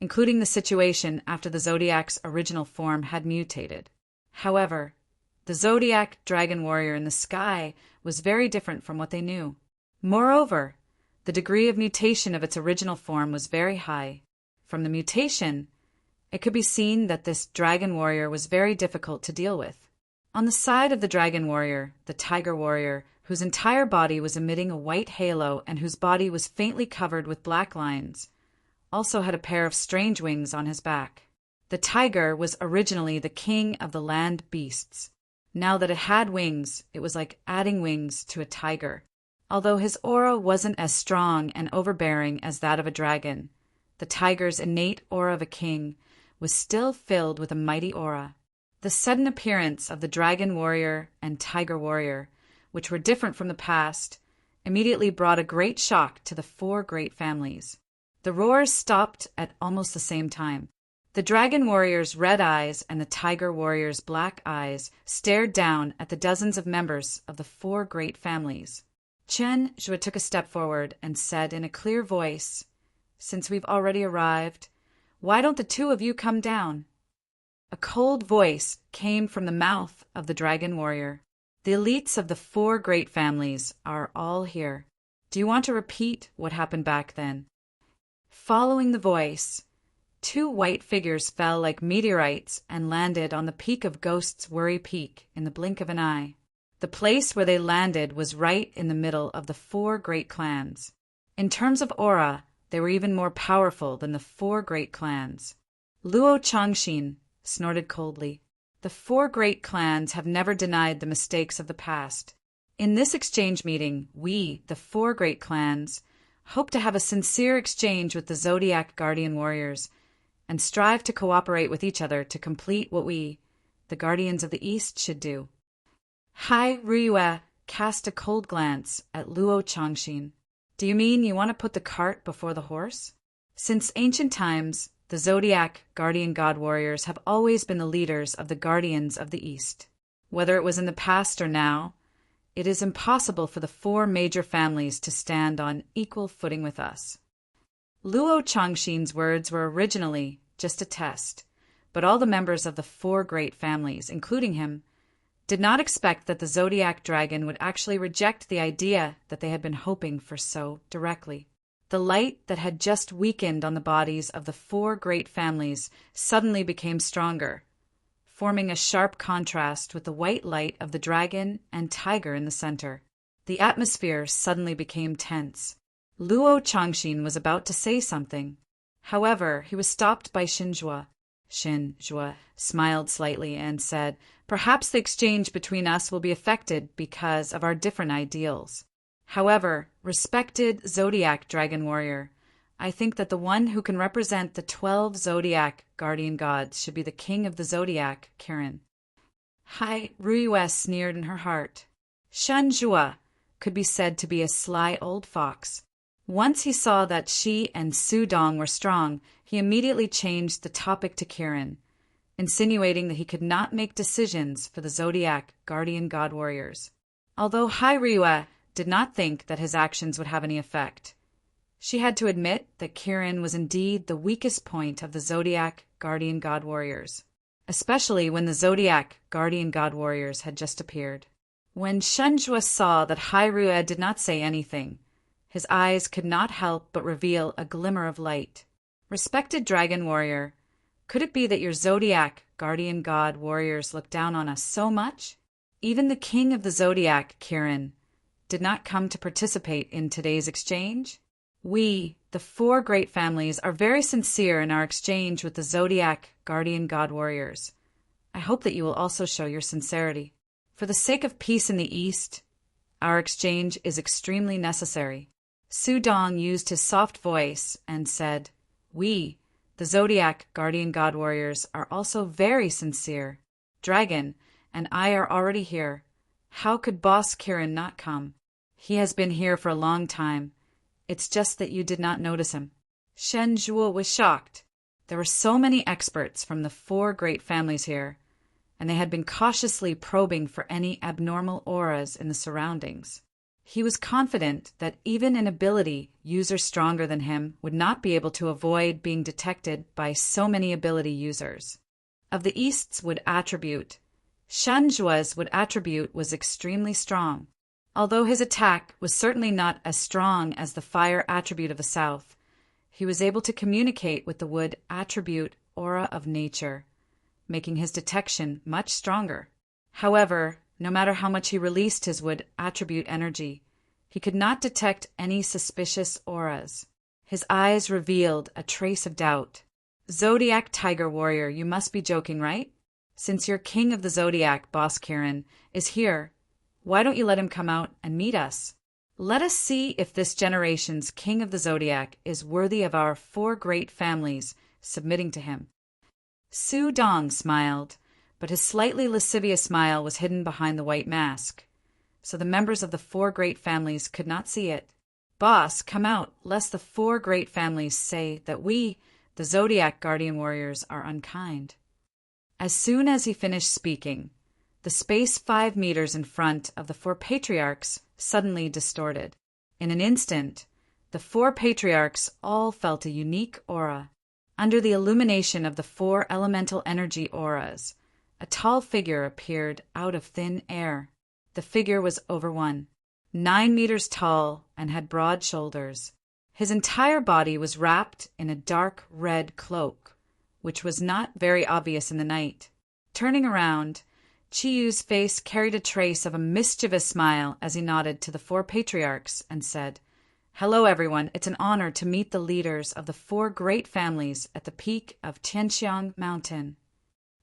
including the situation after the Zodiac's original form had mutated. However, the Zodiac dragon warrior in the sky was very different from what they knew. Moreover, the degree of mutation of its original form was very high. From the mutation, it could be seen that this dragon warrior was very difficult to deal with. On the side of the dragon warrior, the tiger warrior, whose entire body was emitting a white halo and whose body was faintly covered with black lines, also had a pair of strange wings on his back. The tiger was originally the king of the land beasts. Now that it had wings, it was like adding wings to a tiger. Although his aura wasn't as strong and overbearing as that of a dragon, the tiger's innate aura of a king was still filled with a mighty aura. The sudden appearance of the dragon warrior and tiger warrior, which were different from the past, immediately brought a great shock to the 4 great families. The roars stopped at almost the same time. The dragon warrior's red eyes and the tiger warrior's black eyes stared down at the dozens of members of the 4 great families. Chen Zhuo took a step forward and said in a clear voice, "Since we've already arrived, why don't the 2 of you come down?" A cold voice came from the mouth of the dragon warrior. "The elites of the 4 great families are all here. Do you want to repeat what happened back then?" Following the voice, 2 white figures fell like meteorites and landed on the peak of Ghost's Worry Peak in the blink of an eye. The place where they landed was right in the middle of the 4 great clans. In terms of aura, they were even more powerful than the 4 great clans. Luo Changxin snorted coldly. The 4 great clans have never denied the mistakes of the past. In this exchange meeting, we, the 4 great clans, hope to have a sincere exchange with the Zodiac guardian warriors and strive to cooperate with each other to complete what we, the guardians of the East, should do. Hai Ruiyue cast a cold glance at Luo Changxin. "Do you mean you want to put the cart before the horse?" Since ancient times, the Zodiac guardian god warriors have always been the leaders of the guardians of the East. Whether it was in the past or now, it is impossible for the 4 major families to stand on equal footing with us. Luo Changxin's words were originally just a test, but all the members of the 4 great families, including him, did not expect that the Zodiac dragon would actually reject the idea that they had been hoping for so directly. The light that had just weakened on the bodies of the 4 great families suddenly became stronger, forming a sharp contrast with the white light of the dragon and tiger in the center. The atmosphere suddenly became tense. Luo Changxin was about to say something. However, he was stopped by Xin Zhuo. Xin Zhuo smiled slightly and said, "Perhaps the exchange between us will be affected because of our different ideals. However, respected Zodiac dragon warrior, I think that the one who can represent the 12 Zodiac guardian gods should be the king of the Zodiac, Kirin." Hai Ruiyue sneered in her heart. Shen Zhuo could be said to be a sly old fox. Once he saw that she and Su Dong were strong, he immediately changed the topic to Kirin, insinuating that he could not make decisions for the Zodiac guardian god warriors. Although Hai Ruiyue did not think that his actions would have any effect, she had to admit that Kirin was indeed the weakest point of the Zodiac guardian god warriors, especially when the Zodiac guardian god warriors had just appeared. When Shen Zhuo saw that Hai Ruiyue did not say anything, his eyes could not help but reveal a glimmer of light. "Respected dragon warrior, could it be that your Zodiac guardian god warriors look down on us so much? Even the king of the Zodiac, Kirin, did not come to participate in today's exchange? We, the 4 great families, are very sincere in our exchange with the Zodiac guardian god warriors. I hope that you will also show your sincerity. For the sake of peace in the East, our exchange is extremely necessary." Sudong used his soft voice and said, "We, the Zodiac Guardian God Warriors, are also very sincere. Dragon and I are already here. How could Boss Kirin not come? He has been here for a long time. It's just that you did not notice him." Shen Zhuo was shocked. There were so many experts from the 4 great families here, and they had been cautiously probing for any abnormal auras in the surroundings. He was confident that even an ability user stronger than him would not be able to avoid being detected by so many ability users. Of the East's wood attribute, Shen Zhuo's wood attribute was extremely strong. Although his attack was certainly not as strong as the fire attribute of the South, he was able to communicate with the wood attribute aura of nature, making his detection much stronger. However, no matter how much he released his wood attribute energy, he could not detect any suspicious auras. His eyes revealed a trace of doubt. "Zodiac Tiger Warrior, you must be joking, right? Since your king of the Zodiac, Boss Kirin, is here, why don't you let him come out and meet us? Let us see if this generation's king of the Zodiac is worthy of our 4 great families submitting to him." Sudong smiled, but his slightly lascivious smile was hidden behind the white mask, so the members of the 4 great families could not see it. "Boss, come out, lest the 4 great families say that we, the Zodiac Guardian Warriors, are unkind." As soon as he finished speaking, the space 5 meters in front of the 4 patriarchs suddenly distorted. In an instant, the 4 patriarchs all felt a unique aura. Under the illumination of the 4 elemental energy auras, a tall figure appeared out of thin air. The figure was over 9 meters tall and had broad shoulders. His entire body was wrapped in a dark red cloak, which was not very obvious in the night. Turning around, Chiyu's face carried a trace of a mischievous smile as he nodded to the 4 patriarchs and said, "Hello, everyone. It's an honor to meet the leaders of the 4 great families at the peak of Tianxiang Mountain."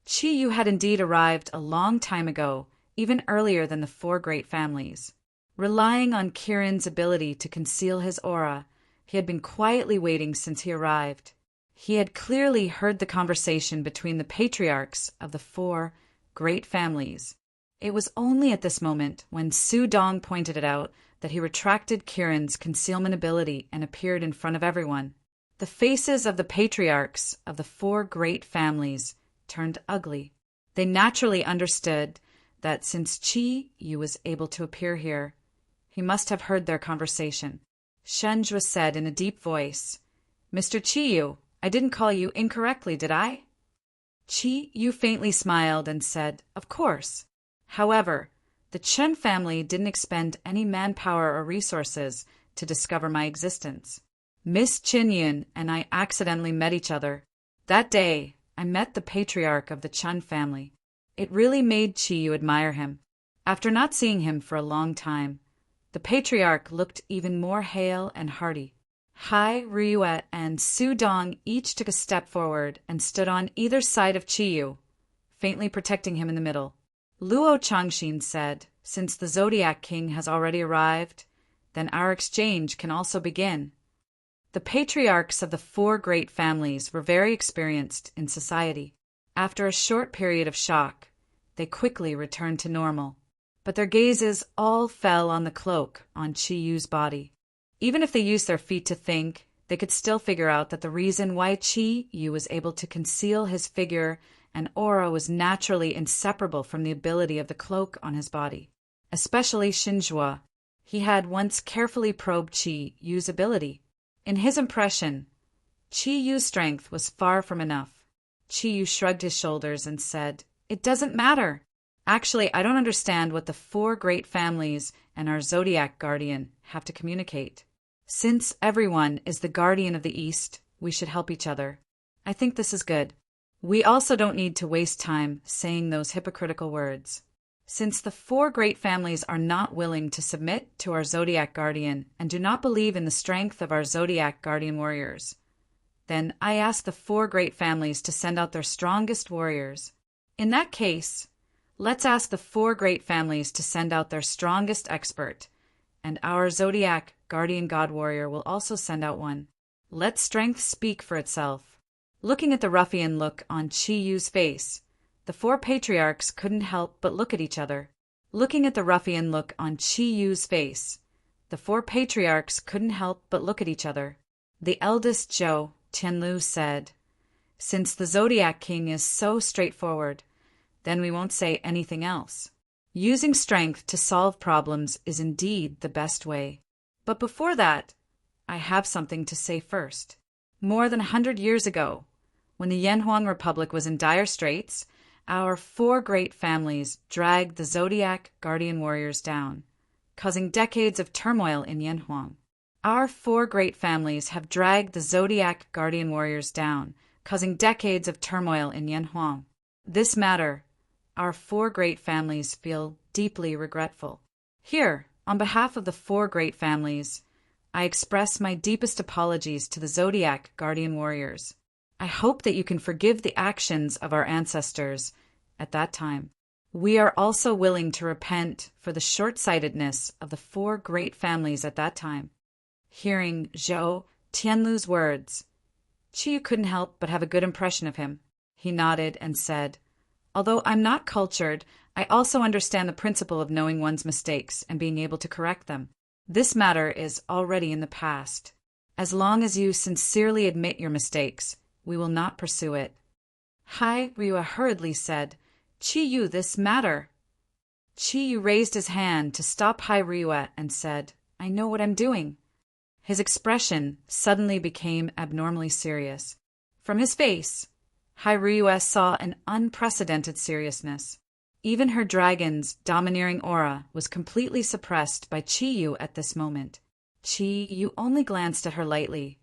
Chiyu had indeed arrived a long time ago, even earlier than the 4 great families. Relying on Kirin's ability to conceal his aura, he had been quietly waiting since he arrived. He had clearly heard the conversation between the patriarchs of the 4 great families. It was only at this moment, when Sudong pointed it out, that he retracted Kirin's concealment ability and appeared in front of everyone. The faces of the patriarchs of the 4 great families turned ugly. They naturally understood that since Chi-Yu was able to appear here, he must have heard their conversation. Shenjua said in a deep voice, "Mr. Chi-Yu, I didn't call you incorrectly, did I?" Chi-Yu faintly smiled and said, "Of course." However, the Chen family didn't expend any manpower or resources to discover my existence. Miss Chin-Yun and I accidentally met each other. That day, I met the patriarch of the Chen family. It really made Chi-Yu admire him. After not seeing him for a long time, the patriarch looked even more hale and hearty. Hai, Ryuet, and Sudong each took a step forward and stood on either side of Chi-Yu, faintly protecting him in the middle. Luo Changxin said, "Since the Zodiac King has already arrived, then our exchange can also begin." The patriarchs of the 4 great families were very experienced in society. After a short period of shock, they quickly returned to normal, but their gazes all fell on the cloak on Chi-Yu's body. Even if they used their feet to think, they could still figure out that the reason why Chi-Yu was able to conceal his figure and aura was naturally inseparable from the ability of the cloak on his body. Especially Shinjua. He had once carefully probed Chi-Yu's ability. In his impression, Chi-Yu's strength was far from enough. Chi-Yu shrugged his shoulders and said, "It doesn't matter. Actually, I don't understand what the 4 great families and our Zodiac Guardian have to communicate. Since everyone is the Guardian of the East, we should help each other. I think this is good. We also don't need to waste time saying those hypocritical words. Since the 4 great families are not willing to submit to our Zodiac Guardian and do not believe in the strength of our Zodiac Guardian warriors, then I ask the 4 great families to send out their strongest warriors. In that case, let's ask the 4 great families to send out their strongest expert, and our Zodiac guardian god warrior will also send out one. Let strength speak for itself. Looking at the ruffian look on Chi Yu's face, the four patriarchs couldn't help but look at each other. Looking at the ruffian look on Chi Yu's face, the four patriarchs couldn't help but look at each other. The eldest Zhou, Tianlu, said, "Since the Zodiac King is so straightforward, then we won't say anything else. Using strength to solve problems is indeed the best way. But before that, I have something to say first. More than 100 years ago, when the Yanhuang Republic was in dire straits, our four great families dragged the Zodiac Guardian Warriors down, causing decades of turmoil in Yanhuang. Our four great families have dragged the Zodiac Guardian Warriors down, causing decades of turmoil in Yanhuang. This matter, our four great families feel deeply regretful. Here, on behalf of the four great families, I express my deepest apologies to the Zodiac Guardian Warriors. I hope that you can forgive the actions of our ancestors at that time. We are also willing to repent for the short-sightedness of the four great families at that time." Hearing Zhou Tianlu's words, Chi Yu couldn't help but have a good impression of him. He nodded and said, "Although I'm not cultured, I also understand the principle of knowing one's mistakes and being able to correct them. This matter is already in the past. As long as you sincerely admit your mistakes, we will not pursue it." Hai Rua hurriedly said, "Chi Yu, this matter." Chi Yu raised his hand to stop Hai Rua and said, "I know what I'm doing." His expression suddenly became abnormally serious. From his face, Hai Rua saw an unprecedented seriousness. Even her dragon's domineering aura was completely suppressed by Chi Yu at this moment. Chi Yu only glanced at her lightly,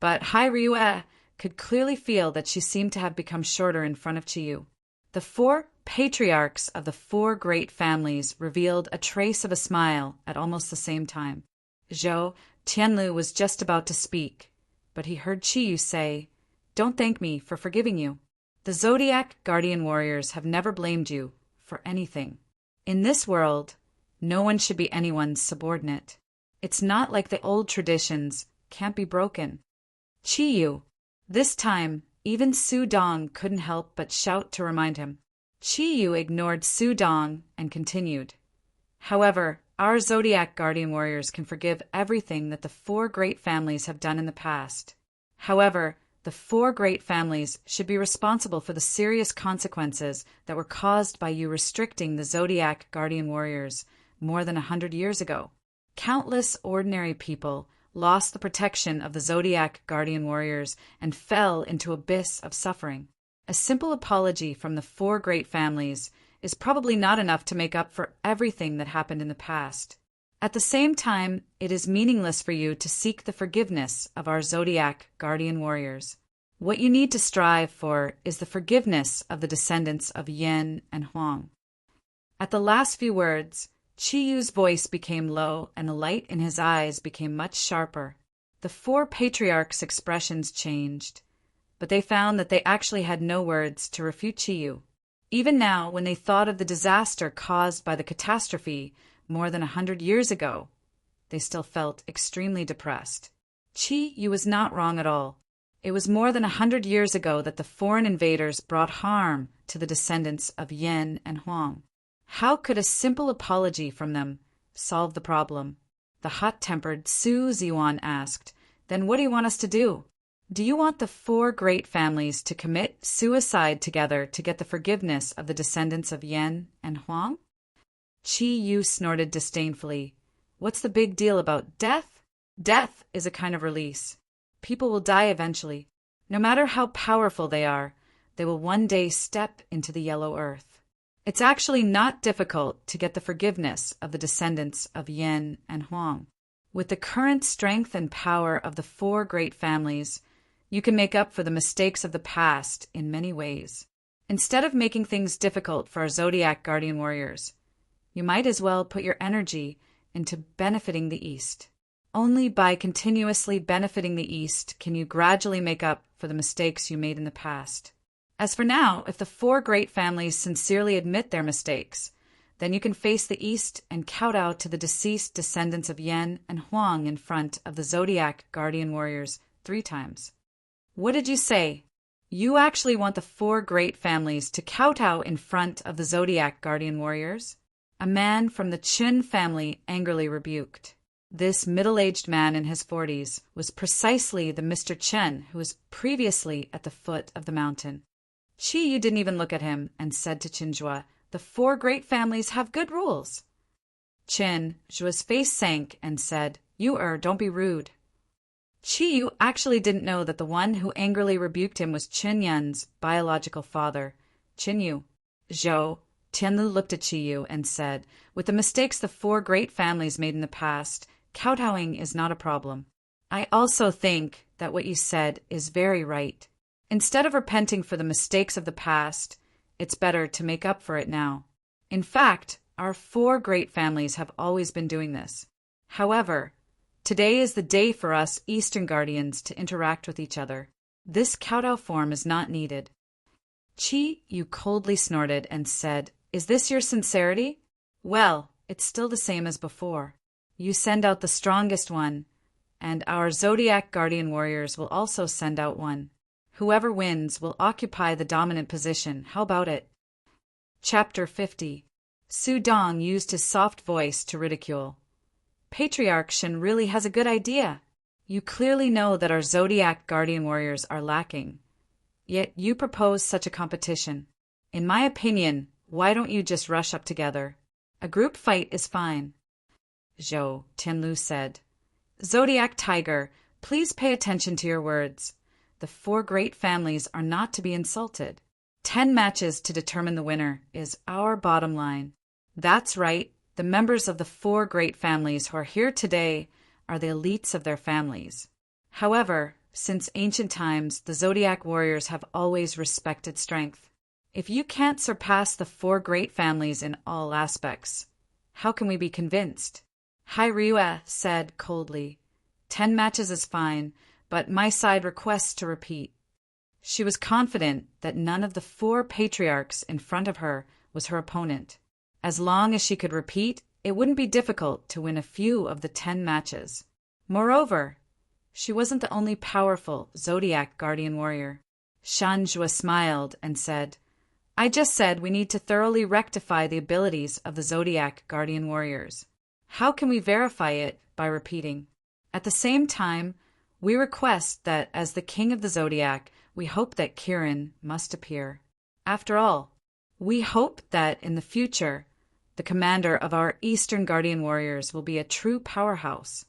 but Hai Rua could clearly feel that she seemed to have become shorter in front of Chi Yu. The four patriarchs of the four great families revealed a trace of a smile at almost the same time. Zhou Tianlu was just about to speak, but he heard Chi Yu say, "Don't thank me for forgiving you. The Zodiac Guardian Warriors have never blamed you for anything. In this world, no one should be anyone's subordinate. It's not like the old traditions can't be broken." Chi Yu. This time, even Su Dong couldn't help but shout to remind him. Chi Yu ignored Su Dong and continued, "However, our Zodiac Guardian Warriors can forgive everything that the four great families have done in the past. However, the four great families should be responsible for the serious consequences that were caused by you restricting the Zodiac Guardian Warriors more than 100 years ago. Countless ordinary people lost the protection of the Zodiac Guardian Warriors and fell into an abyss of suffering. A simple apology from the four great families is probably not enough to make up for everything that happened in the past. At the same time, it is meaningless for you to seek the forgiveness of our Zodiac Guardian Warriors. What you need to strive for is the forgiveness of the descendants of Yin and Huang." At the last few words, Chi Yu's voice became low and the light in his eyes became much sharper. The four patriarchs' expressions changed, but they found that they actually had no words to refute Chi Yu. Even now, when they thought of the disaster caused by the catastrophe more than 100 years ago, they still felt extremely depressed. Chi Yu was not wrong at all. It was more than 100 years ago that the foreign invaders brought harm to the descendants of Yin and Huang. How could a simple apology from them solve the problem? The hot-tempered Su Ziwan asked, "Then what do you want us to do? Do you want the four great families to commit suicide together to get the forgiveness of the descendants of Yin and Huang?" Chi Yu snorted disdainfully. "What's the big deal about death? Death is a kind of release. People will die eventually. No matter how powerful they are, they will one day step into the yellow earth. It's actually not difficult to get the forgiveness of the descendants of Yin and Huang. With the current strength and power of the four great families, you can make up for the mistakes of the past in many ways. Instead of making things difficult for our Zodiac Guardian Warriors, you might as well put your energy into benefiting the East. Only by continuously benefiting the East can you gradually make up for the mistakes you made in the past. As for now, if the four great families sincerely admit their mistakes, Then you can face the east and kowtow to the deceased descendants of Yen and Huang in front of the Zodiac guardian warriors 3 times. What did you say? You actually want the 4 great families to kowtow in front of the Zodiac guardian warriors? A man from the Chun family angrily rebuked. This middle-aged man in his 40s was precisely the Mr. Chen who was previously at the foot of the mountain. Qi Yu didn't even look at him and said to Qin Zhuo, "The 4 great families have good rules." Qin Zhuo's face sank and said, Don't be rude." Qi Yu actually didn't know that the one who angrily rebuked him was Qin Yan's biological father, Qin Yu. Zhou, Tianlu looked at Qi Yu and said, "With the mistakes the 4 great families made in the past, kowtowing is not a problem. I also think that what you said is very right. Instead of repenting for the mistakes of the past, it's better to make up for it now. In fact, our 4 great families have always been doing this. However, today is the day for us Eastern Guardians to interact with each other. This kowtow form is not needed." Qi Yu coldly snorted and said, "Is this your sincerity? Well, it's still the same as before. You send out the strongest one, and our Zodiac Guardian Warriors will also send out one. Whoever wins will occupy the dominant position. How about it?" Chapter 50. Su Dong used his soft voice to ridicule. "Patriarch Shen really has a good idea. You clearly know that our Zodiac Guardian Warriors are lacking. Yet you propose such a competition. In my opinion, why don't you just rush up together? A group fight is fine." Zhou, Tianlu said, "Zodiac Tiger, please pay attention to your words. The 4 great families are not to be insulted. 10 matches to determine the winner is our bottom line. That's right, the members of the 4 great families who are here today are the elites of their families. However, since ancient times, the Zodiac warriors have always respected strength. If you can't surpass the 4 great families in all aspects, how can we be convinced?" Hai Ryue said coldly, 10 matches is fine, but my side requests to repeat." She was confident that none of the 4 patriarchs in front of her was her opponent. As long as she could repeat, it wouldn't be difficult to win a few of the 10 matches. Moreover, she wasn't the only powerful Zodiac Guardian Warrior. Shan Zhuo smiled and said, "I just said we need to thoroughly rectify the abilities of the Zodiac Guardian Warriors. How can we verify it by repeating? At the same time, we request that as the King of the Zodiac, we hope that Kirin must appear. After all, we hope that in the future, the commander of our Eastern Guardian Warriors will be a true powerhouse."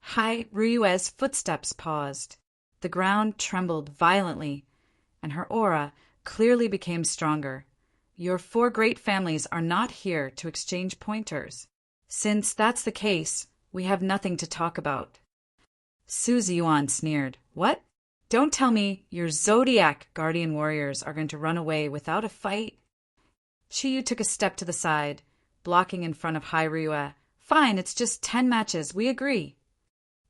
Hai Ryue's footsteps paused. The ground trembled violently, and her aura clearly became stronger. "Your 4 great families are not here to exchange pointers. Since that's the case, we have nothing to talk about." Su Ziyuan sneered. "What? Don't tell me your Zodiac Guardian Warriors are going to run away without a fight?" Qi Yu took a step to the side, blocking in front of Hai Ryue. "Fine, it's just 10 matches, we agree."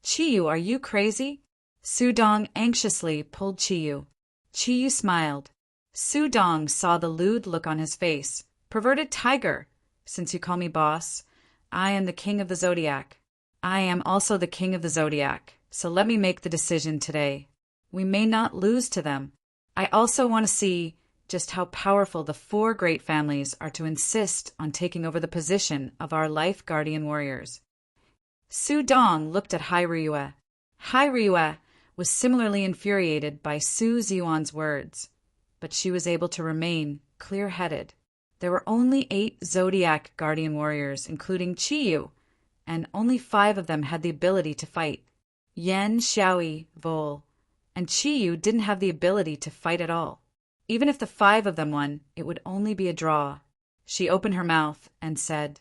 "Qi Yu, are you crazy?" Su Dong anxiously pulled Qi Yu. Qi Yu smiled. Su Dong saw the lewd look on his face. "Perverted tiger, since you call me boss, I am the King of the Zodiac. I am also the King of the Zodiac, so let me make the decision today. We may not lose to them. I also want to see just how powerful the 4 great families are to insist on taking over the position of our life guardian warriors." Su Dong looked at Hai Ryue. Hai Ryue was similarly infuriated by Su Ziyuan's words, but she was able to remain clear-headed. There were only 8 Zodiac Guardian Warriors, including Qi Yu, and only 5 of them had the ability to fight. Yan, Xiaoyi, Vol, and Qi Yu didn't have the ability to fight at all. Even if the 5 of them won, it would only be a draw. She opened her mouth and said,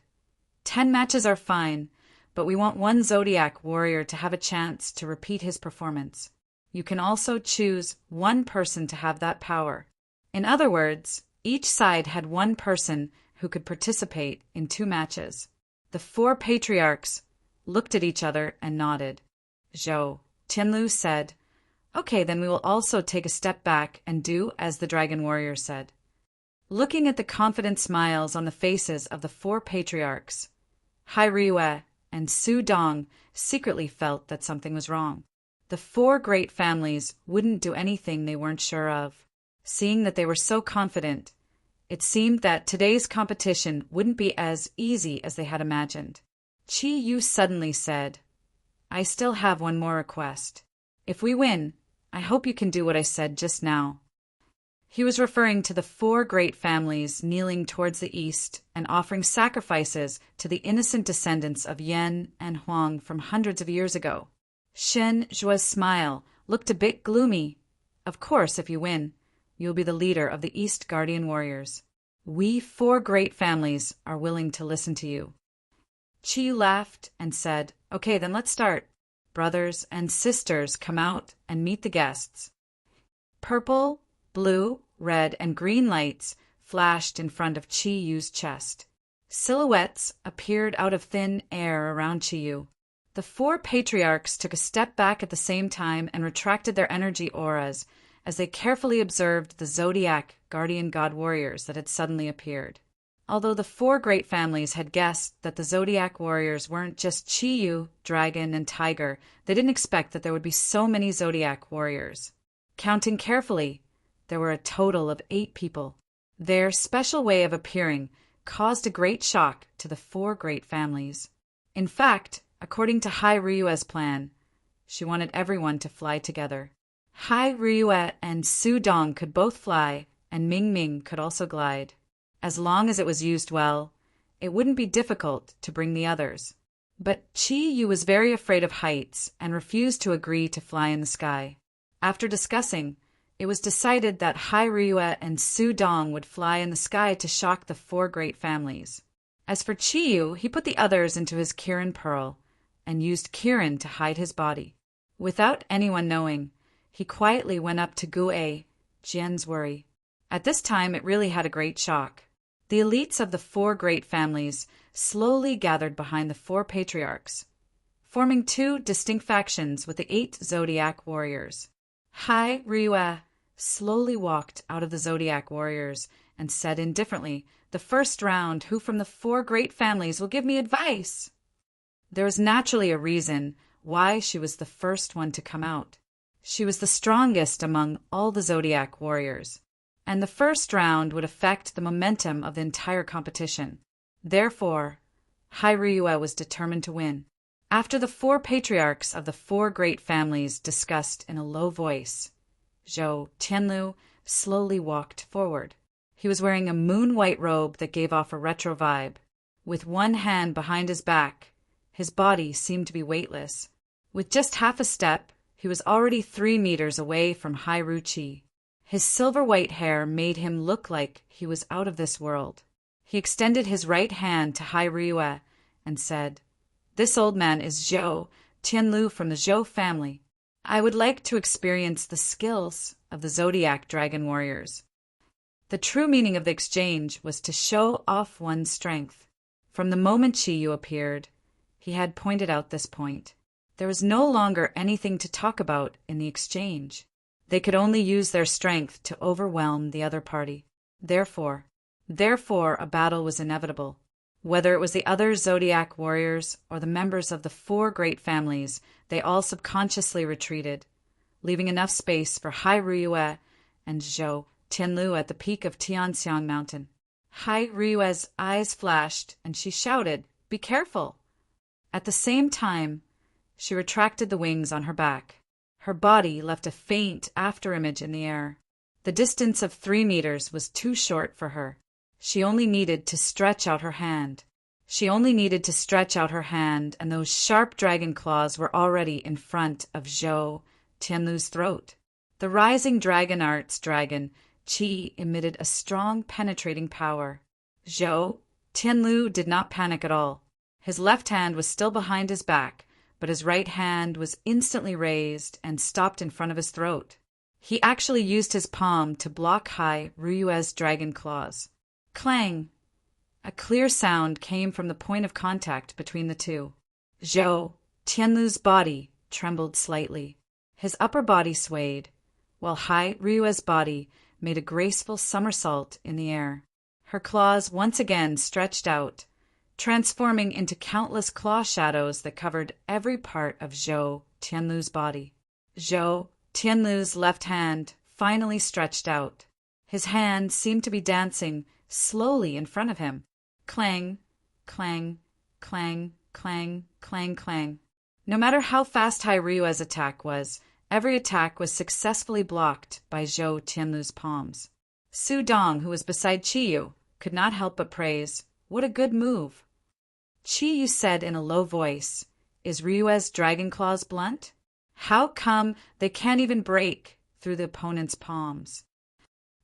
10 matches are fine, but we want 1 Zodiac warrior to have a chance to repeat his performance. You can also choose 1 person to have that power. In other words, each side had 1 person who could participate in 2 matches. The 4 patriarchs looked at each other and nodded. Zhou, Tianlu said, "Okay, then we will also take a step back and do as the Dragon Warrior said." looking at the confident smiles on the faces of the four patriarchs. Hai Ryue and Su Dong secretly felt that something was wrong. The four great families wouldn't do anything they weren't sure of. Seeing that they were so confident, it seemed that today's competition wouldn't be as easy as they had imagined. Chi Yu suddenly said, "I still have one more request. If we win, I hope you can do what I said just now." He was referring to the four great families kneeling towards the east and offering sacrifices to the innocent descendants of Yan and Huang from hundreds of years ago. Shen Zhuo's smile looked a bit gloomy. "Of course, if you win, you'll be the leader of the East Guardian Warriors. We four great families are willing to listen to you." Chi laughed and said, "Okay, then let's start. Brothers and sisters, come out and meet the guests." Purple, blue, red, and green lights flashed in front of Chi Yu's chest. Silhouettes appeared out of thin air around Chi Yu. The four patriarchs took a step back at the same time and retracted their energy auras as they carefully observed the Zodiac guardian god warriors that had suddenly appeared. Although the four great families had guessed that the Zodiac warriors weren't just Chi Yu, Dragon, and Tiger, they didn't expect that there would be so many Zodiac warriors. Counting carefully, there were a total of 8 people. Their special way of appearing caused a great shock to the four great families. In fact, according to Hai Ryue's plan, she wanted everyone to fly together. Hai Ryue and Su Dong could both fly, and Ming Ming could also glide. As long as it was used well, it wouldn't be difficult to bring the others. But Chi Yu was very afraid of heights and refused to agree to fly in the sky. After discussing, it was decided that Hai Ryue and Su Dong would fly in the sky to shock the four great families. As for Chi Yu, he put the others into his Kirin Pearl and used Kirin to hide his body. Without anyone knowing, he quietly went up to Gue, Jian's worry. At this time, it really had a great shock. The elites of the four great families slowly gathered behind the four patriarchs, forming 2 distinct factions with the 8 Zodiac warriors. Hai Ryue slowly walked out of the Zodiac warriors and said indifferently, "The first round, who from the four great families will give me advice?" There was naturally a reason why she was the first one to come out. She was the strongest among all the Zodiac warriors, and the first round would affect the momentum of the entire competition. Therefore, Hai Ryue was determined to win. After the four patriarchs of the four great families discussed in a low voice, Zhou Tianlu slowly walked forward. He was wearing a moon-white robe that gave off a retro vibe. With one hand behind his back, his body seemed to be weightless. With just half a step, he was already 3 meters away from Hai Ruchi. His silver-white hair made him look like he was out of this world. He extended his right hand to Hai Ryue and said, "This old man is Zhou Tianlu from the Zhou family. I would like to experience the skills of the Zodiac Dragon Warriors." The true meaning of the exchange was to show off one's strength. From the moment Chi Yu appeared, he had pointed out this point. There was no longer anything to talk about in the exchange. They could only use their strength to overwhelm the other party. Therefore, a battle was inevitable. Whether it was the other Zodiac warriors or the members of the four great families, they all subconsciously retreated, leaving enough space for Hai Ryue and Zhou Tianlu at the peak of Tianxiang Mountain. Hai Ryue's eyes flashed, and she shouted, "Be careful!" At the same time, she retracted the wings on her back. Her body left a faint afterimage in the air. The distance of 3 meters was too short for her. She only needed to stretch out her hand. And those sharp dragon claws were already in front of Zhou Tianlu's throat. The rising dragon art's dragon, Qi, emitted a strong penetrating power. Zhou Tianlu did not panic at all. His left hand was still behind his back, but his right hand was instantly raised and stopped in front of his throat. He actually used his palm to block Hai Ryue's dragon claws. Clang! A clear sound came from the point of contact between the two. Zhou Tianlu's body trembled slightly. His upper body swayed, while Hai Ryue's body made a graceful somersault in the air. Her claws once again stretched out, transforming into countless claw shadows that covered every part of Zhou Tianlu's body. Zhou Tianlu's left hand finally stretched out. His hand seemed to be dancing slowly in front of him. Clang, clang, clang, clang, clang, clang. No matter how fast Hai Ryua's attack was, every attack was successfully blocked by Zhou Tianlu's palms. Su Dong, who was beside Qiyu, could not help but praise, "What a good move." Qiyu said in a low voice, "Is Ryua's dragon claws blunt? How come they can't even break through the opponent's palms?"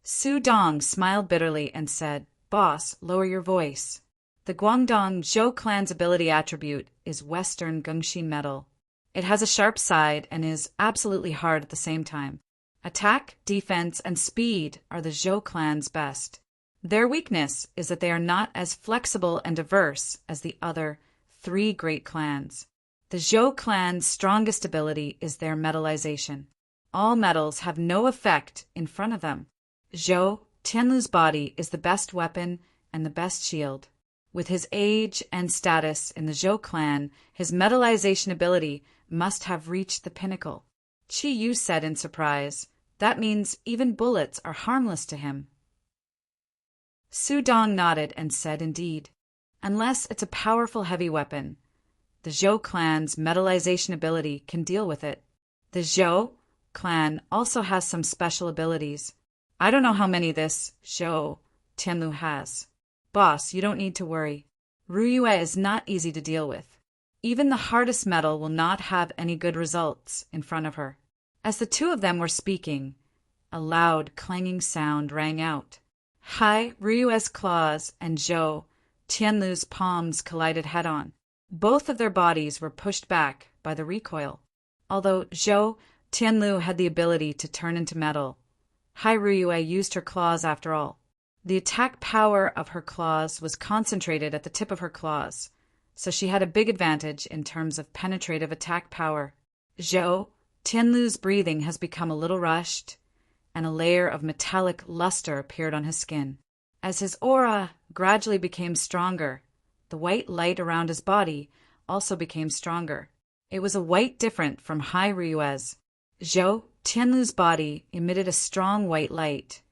Su Dong smiled bitterly and said, "Boss, lower your voice. The Guangdong Zhou clan's ability attribute is Western Gengshi metal. It has a sharp side and is absolutely hard at the same time. Attack, defense, and speed are the Zhou clan's best. Their weakness is that they are not as flexible and diverse as the other 3 great clans. The Zhou clan's strongest ability is their metallization. All metals have no effect in front of them. Zhou Tianlu's body is the best weapon and the best shield. With his age and status in the Zhou clan, his metallization ability must have reached the pinnacle." Qiyu said in surprise, "That means even bullets are harmless to him." Su Dong nodded and said, "Indeed. Unless it's a powerful heavy weapon, the Zhou clan's metallization ability can deal with it. The Zhou clan also has some special abilities. I don't know how many this Zhou Tianlu has. Boss, you don't need to worry. Ryua is not easy to deal with. Even the hardest metal will not have any good results in front of her." As the two of them were speaking, a loud clanging sound rang out. Hai Ryua's claws and Zhou Tianlu's palms collided head-on. Both of their bodies were pushed back by the recoil. Although Zhou Tianlu had the ability to turn into metal, Hai Ryua used her claws after all. The attack power of her claws was concentrated at the tip of her claws, so she had a big advantage in terms of penetrative attack power. Zhou Tianlu's breathing has become a little rushed, and a layer of metallic luster appeared on his skin. As his aura gradually became stronger, the white light around his body also became stronger. It was a white different from Hai Ryua's. Zhou Tianlu's body emitted a strong white light,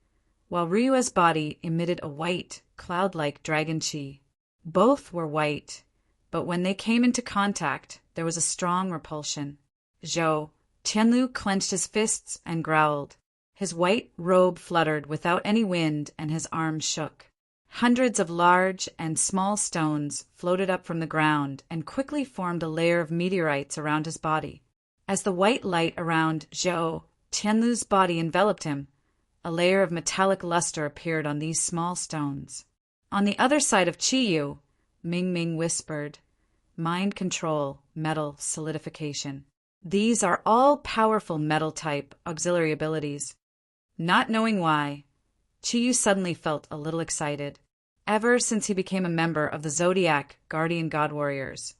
while Ryua's body emitted a white, cloud-like dragon chi. Both were white, but when they came into contact, there was a strong repulsion. Zhou Tianlu clenched his fists and growled. His white robe fluttered without any wind and his arms shook. Hundreds of large and small stones floated up from the ground and quickly formed a layer of meteorites around his body. As the white light around Zhou Tianlu's body enveloped him, a layer of metallic luster appeared on these small stones. On the other side of Qiyu, Ming Ming whispered, "Mind control, metal solidification. These are all powerful metal-type auxiliary abilities." Not knowing why, Qiyu suddenly felt a little excited. Ever since he became a member of the Zodiac Guardian God Warriors,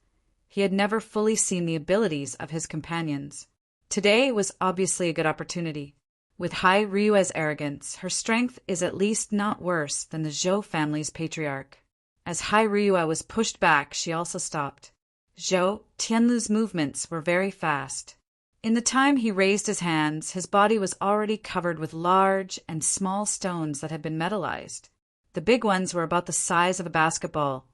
he had never fully seen the abilities of his companions. Today was obviously a good opportunity. With Hai Ryua's arrogance, her strength is at least not worse than the Zhou family's patriarch. As Hai Ryua was pushed back, she also stopped. Zhou Tianlu's movements were very fast. In the time he raised his hands, his body was already covered with large and small stones that had been metallized. The big ones were about the size of a basketball,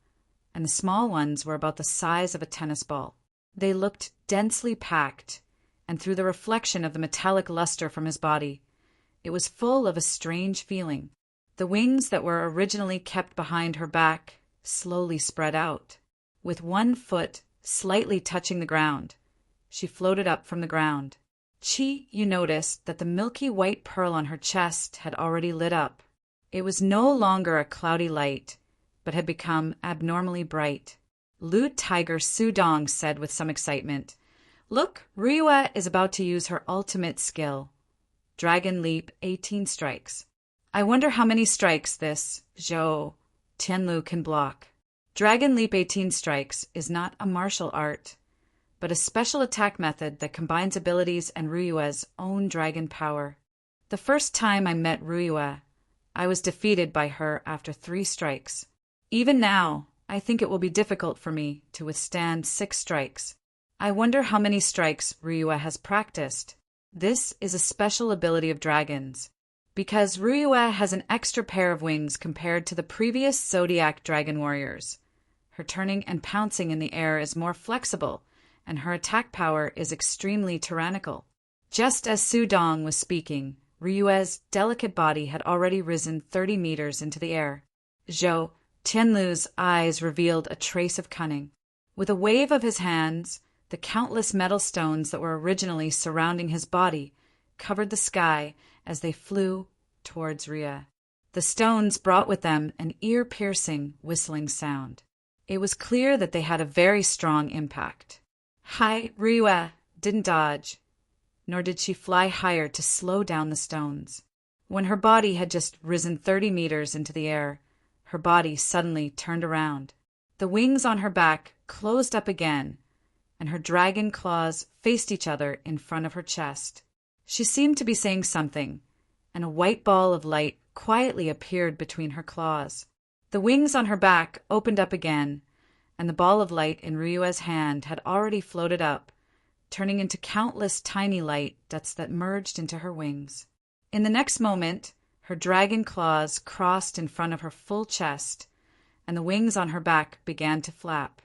and the small ones were about the size of a tennis ball. They looked densely packed, and through the reflection of the metallic luster from his body, it was full of a strange feeling. The wings that were originally kept behind her back slowly spread out. With one foot slightly touching the ground, she floated up from the ground. You noticed that the milky white pearl on her chest had already lit up. It was no longer a cloudy light, but had become abnormally bright. Lute Tiger Su Dong said with some excitement, "Look, Ryua is about to use her ultimate skill, Dragon Leap 18 strikes. I wonder how many strikes this Zhou Tianlu can block." Dragon Leap 18 strikes is not a martial art, but a special attack method that combines abilities and Ryua's own dragon power. The first time I met Ryue, I was defeated by her after 3 strikes. Even now, I think it will be difficult for me to withstand 6 strikes. I wonder how many strikes Ryue has practiced. This is a special ability of dragons, because Ryue has an extra pair of wings compared to the previous Zodiac dragon warriors. Her turning and pouncing in the air is more flexible, and her attack power is extremely tyrannical. Just as Su Dong was speaking, Ryue's delicate body had already risen 30 meters into the air. Zhou Tianlu's eyes revealed a trace of cunning. With a wave of his hands, the countless metal stones that were originally surrounding his body covered the sky as they flew towards Ryue. The stones brought with them an ear-piercing, whistling sound. It was clear that they had a very strong impact. Ryue didn't dodge, nor did she fly higher to slow down the stones. When her body had just risen 30 meters into the air, her body suddenly turned around. The wings on her back closed up again, and her dragon claws faced each other in front of her chest. She seemed to be saying something, and a white ball of light quietly appeared between her claws. The wings on her back opened up again, and the ball of light in Ryue's hand had already floated up, turning into countless tiny light dots that merged into her wings. In the next moment, her dragon claws crossed in front of her full chest, and the wings on her back began to flap.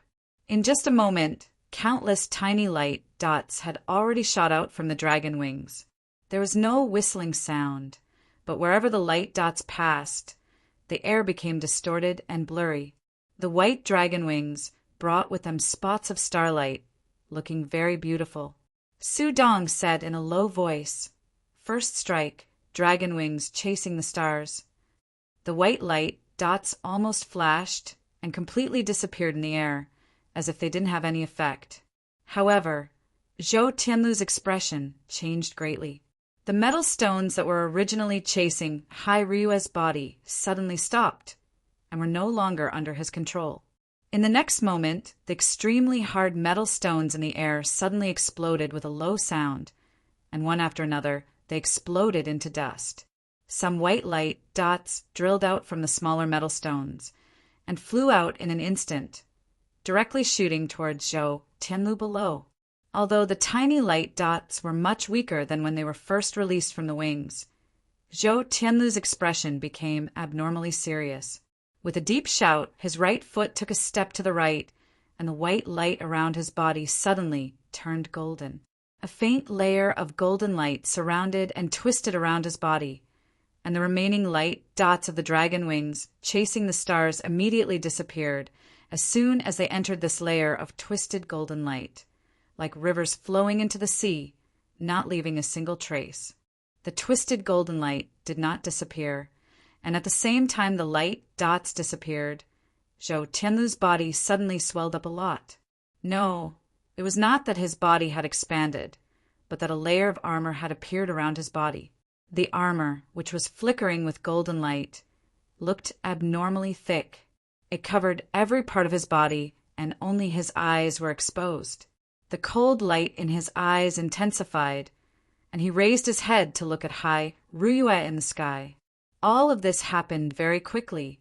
In just a moment, countless tiny light dots had already shot out from the dragon wings. There was no whistling sound, but wherever the light dots passed, the air became distorted and blurry. The white dragon wings brought with them spots of starlight, looking very beautiful. Su Dong said in a low voice, "First strike, dragon wings chasing the stars." The white light dots almost flashed and completely disappeared in the air, as if they didn't have any effect. However, Zhou Tianlu's expression changed greatly. The metal stones that were originally chasing Ryue's body suddenly stopped and were no longer under his control. In the next moment, the extremely hard metal stones in the air suddenly exploded with a low sound, and one after another, they exploded into dust. Some white light dots drilled out from the smaller metal stones and flew out in an instant, directly shooting towards Zhou Tianlu below. Although the tiny light dots were much weaker than when they were first released from the wings, Zhou Tianlu's expression became abnormally serious. With a deep shout, his right foot took a step to the right, and the white light around his body suddenly turned golden. A faint layer of golden light surrounded and twisted around his body, and the remaining light dots of the dragon wings chasing the stars immediately disappeared as soon as they entered this layer of twisted golden light, like rivers flowing into the sea, not leaving a single trace. The twisted golden light did not disappear, and at the same time the light dots disappeared, Zhou Tianlu's body suddenly swelled up a lot. No, it was not that his body had expanded, but that a layer of armor had appeared around his body. The armor, which was flickering with golden light, looked abnormally thick. It covered every part of his body, and only his eyes were exposed. The cold light in his eyes intensified, and he raised his head to look at Ryue in the sky. All of this happened very quickly,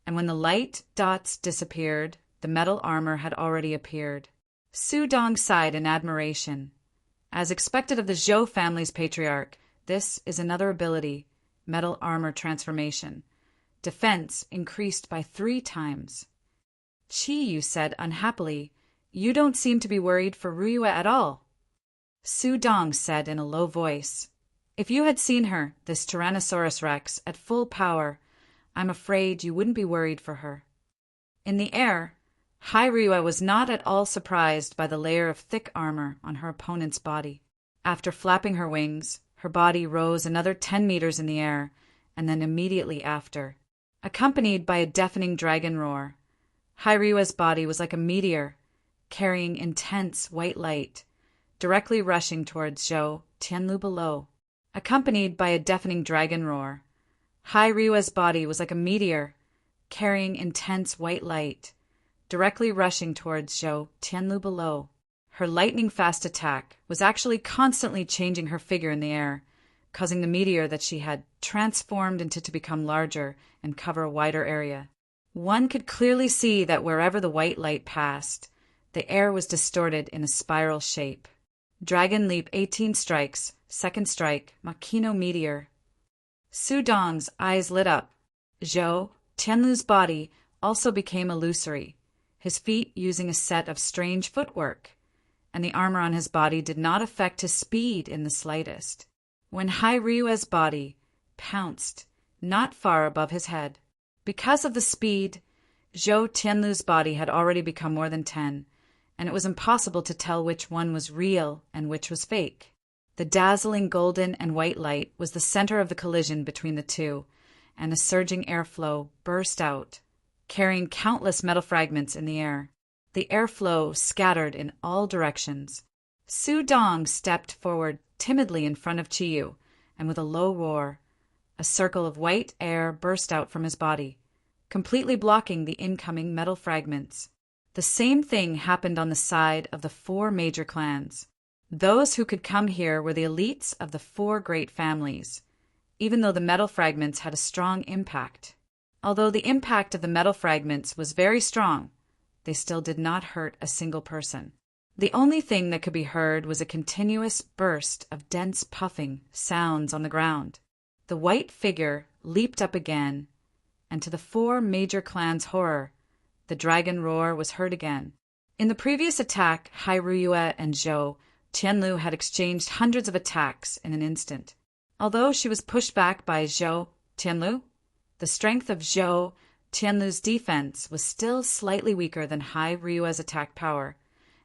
and when the light dots disappeared, the metal armor had already appeared. Su Dong sighed in admiration. As expected of the Zhou family's patriarch, this is another ability, metal armor transformation. Defense increased by 3 times. Qiyu said unhappily, "You don't seem to be worried for Ryue at all." Su Dong said in a low voice, "If you had seen her, this Tyrannosaurus Rex, at full power, I'm afraid you wouldn't be worried for her." In the air, Ryue was not at all surprised by the layer of thick armor on her opponent's body. After flapping her wings, her body rose another 10 meters in the air, and then immediately after, accompanied by a deafening dragon roar, Ryue's body was like a meteor, carrying intense white light, directly rushing towards Zhou Tianlu below. Accompanied by a deafening dragon roar, Ryue's body was like a meteor, carrying intense white light, directly rushing towards Zhou Tianlu below. Her lightning-fast attack was actually constantly changing her figure in the air, causing the meteor that she had transformed into to become larger and cover a wider area. One could clearly see that wherever the white light passed, the air was distorted in a spiral shape. Dragon Leap 18 strikes, second strike, Makino Meteor. Su Dong's eyes lit up. Zhou Tianlu's body also became illusory, his feet using a set of strange footwork, and the armor on his body did not affect his speed in the slightest. When Hai Ryue's body pounced not far above his head. Because of the speed, Zhou Tianlu's body had already become more than 10, and it was impossible to tell which one was real and which was fake. The dazzling golden and white light was the center of the collision between the two, and a surging airflow burst out, carrying countless metal fragments in the air. The airflow scattered in all directions. Su Dong stepped forward timidly in front of Qiyu, and with a low roar, a circle of white air burst out from his body, completely blocking the incoming metal fragments. The same thing happened on the side of the 4 major clans. Those who could come here were the elites of the 4 great families, even though the metal fragments had a strong impact. Although the impact of the metal fragments was very strong, they still did not hurt a single person. The only thing that could be heard was a continuous burst of dense puffing sounds on the ground. The white figure leaped up again, and to the 4 major clans' horror, the dragon roar was heard again. In the previous attack, Hai Ryue and Zhou Tianlu had exchanged hundreds of attacks in an instant. Although she was pushed back by Zhou Tianlu, the strength of Zhou Tianlu's defense was still slightly weaker than Hai Ryue's attack power,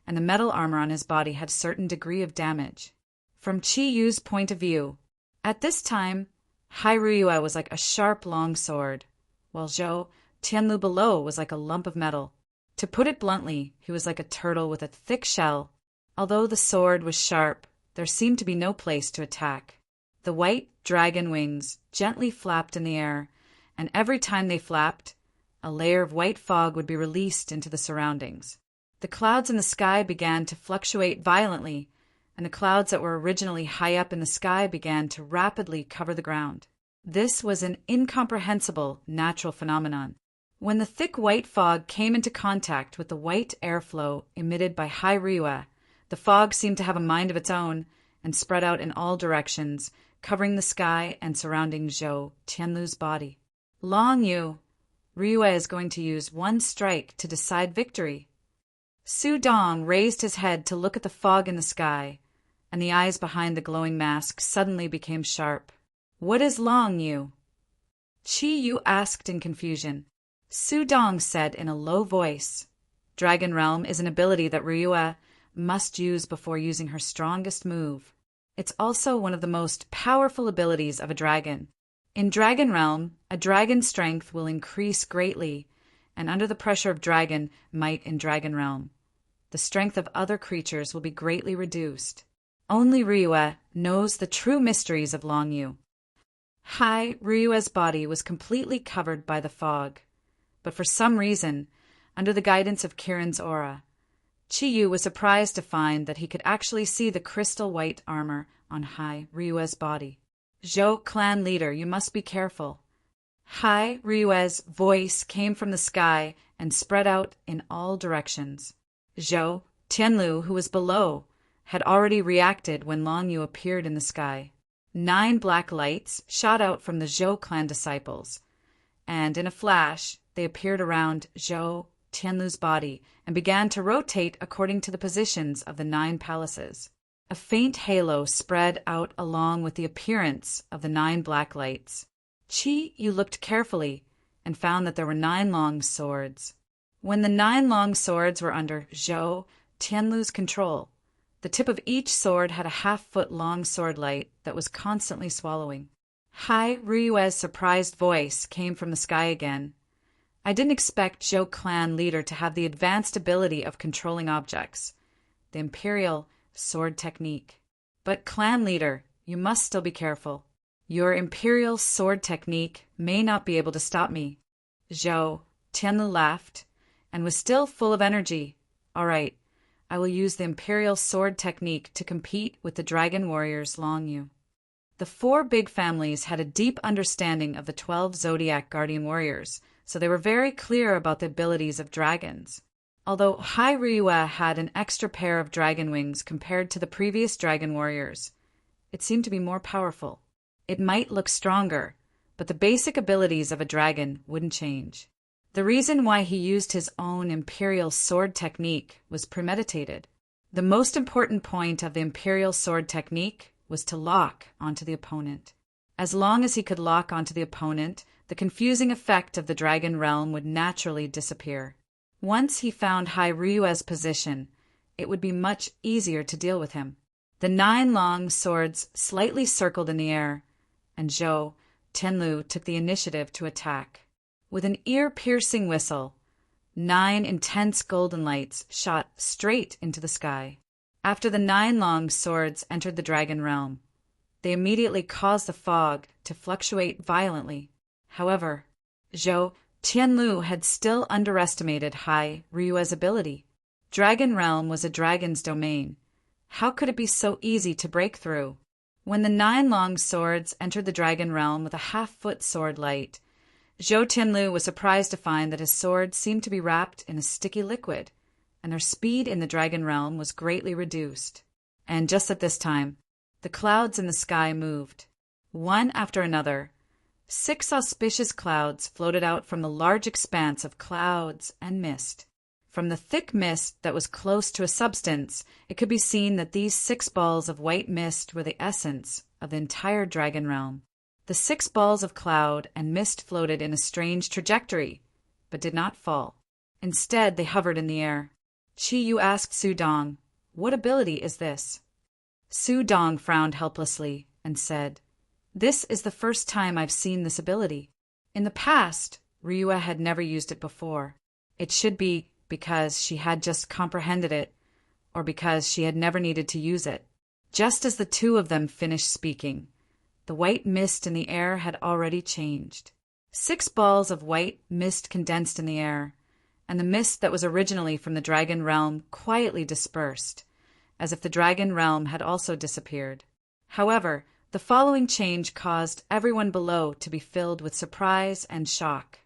and the metal armor on his body had a certain degree of damage. From Qiyu's point of view, at this time, Hai Ryue was like a sharp long sword, while Zhou Tianlu below was like a lump of metal. To put it bluntly, he was like a turtle with a thick shell. Although the sword was sharp, there seemed to be no place to attack. The white dragon wings gently flapped in the air, and every time they flapped, a layer of white fog would be released into the surroundings. The clouds in the sky began to fluctuate violently, and the clouds that were originally high up in the sky began to rapidly cover the ground. This was an incomprehensible natural phenomenon. When the thick white fog came into contact with the white airflow emitted by Hai Ryue, the fog seemed to have a mind of its own and spread out in all directions, covering the sky and surrounding Zhou Tianlu's body. Long Yu, Ryue is going to use one strike to decide victory. Su Dong raised his head to look at the fog in the sky, and the eyes behind the glowing mask suddenly became sharp. What is Long Yu? Qiyu asked in confusion. Su Dong said in a low voice, Dragon Realm is an ability that Ryue must use before using her strongest move. It's also one of the most powerful abilities of a dragon. In Dragon Realm, a dragon's strength will increase greatly, and under the pressure of dragon might in Dragon Realm, the strength of other creatures will be greatly reduced. Only Ryue knows the true mysteries of Long Yu. Hai Ryue's body was completely covered by the fog, but for some reason, under the guidance of Kirin's aura, Qiyu was surprised to find that he could actually see the crystal white armor on Hai Ryue's body. Zhou clan leader, you must be careful. Hai Ryue's voice came from the sky and spread out in all directions. Zhou Tianlu, who was below, had already reacted when Long Yu appeared in the sky. 9 black lights shot out from the Zhou clan disciples, and in a flash they appeared around Zhou Tianlu's body and began to rotate according to the positions of the 9 palaces. A faint halo spread out along with the appearance of the 9 black lights. Qiyu looked carefully and found that there were 9 long swords. When the 9 long swords were under Zhou Tianlu's control, the tip of each sword had a half-foot-long sword light that was constantly swallowing. Hai Ryue's surprised voice came from the sky again. I didn't expect Zhou clan leader to have the advanced ability of controlling objects, the imperial sword technique. But clan leader, you must still be careful. Your imperial sword technique may not be able to stop me. Zhou Tianlu laughed and was still full of energy. All right, I will use the imperial sword technique to compete with the dragon warriors Long Yu. The four big families had a deep understanding of the 12 Zodiac guardian warriors, so they were very clear about the abilities of dragons. Although Hai Ryua had an extra pair of dragon wings compared to the previous dragon warriors, it seemed to be more powerful. It might look stronger, but the basic abilities of a dragon wouldn't change. The reason why he used his own imperial sword technique was premeditated. The most important point of the imperial sword technique was to lock onto the opponent. As long as he could lock onto the opponent, the confusing effect of the dragon realm would naturally disappear. Once he found Hai Ryua's position, it would be much easier to deal with him. The 9 long swords slightly circled in the air, and Zhou Tianlu took the initiative to attack. With an ear-piercing whistle, 9 intense golden lights shot straight into the sky. After the 9 long swords entered the dragon realm, they immediately caused the fog to fluctuate violently. However, Zhou Tianlu had still underestimated Hai Ryua's ability. Dragon realm was a dragon's domain. How could it be so easy to break through? When the 9 long swords entered the dragon realm with a half-foot sword light, Zhou Tianlu was surprised to find that his sword seemed to be wrapped in a sticky liquid, and their speed in the dragon realm was greatly reduced. And just at this time, the clouds in the sky moved. One after another, 6 auspicious clouds floated out from the large expanse of clouds and mist. From the thick mist that was close to a substance, it could be seen that these 6 balls of white mist were the essence of the entire dragon realm. The 6 balls of cloud and mist floated in a strange trajectory, but did not fall. Instead, they hovered in the air. Qi Yu asked Su Dong, "What ability is this?" Su Dong frowned helplessly and said, "This is the first time I've seen this ability. In the past, Ryua had never used it before. It should be because she had just comprehended it, or because she had never needed to use it." Just as the two of them finished speaking, the white mist in the air had already changed. 6 balls of white mist condensed in the air, and the mist that was originally from the dragon realm quietly dispersed, as if the dragon realm had also disappeared. However, the following change caused everyone below to be filled with surprise and shock.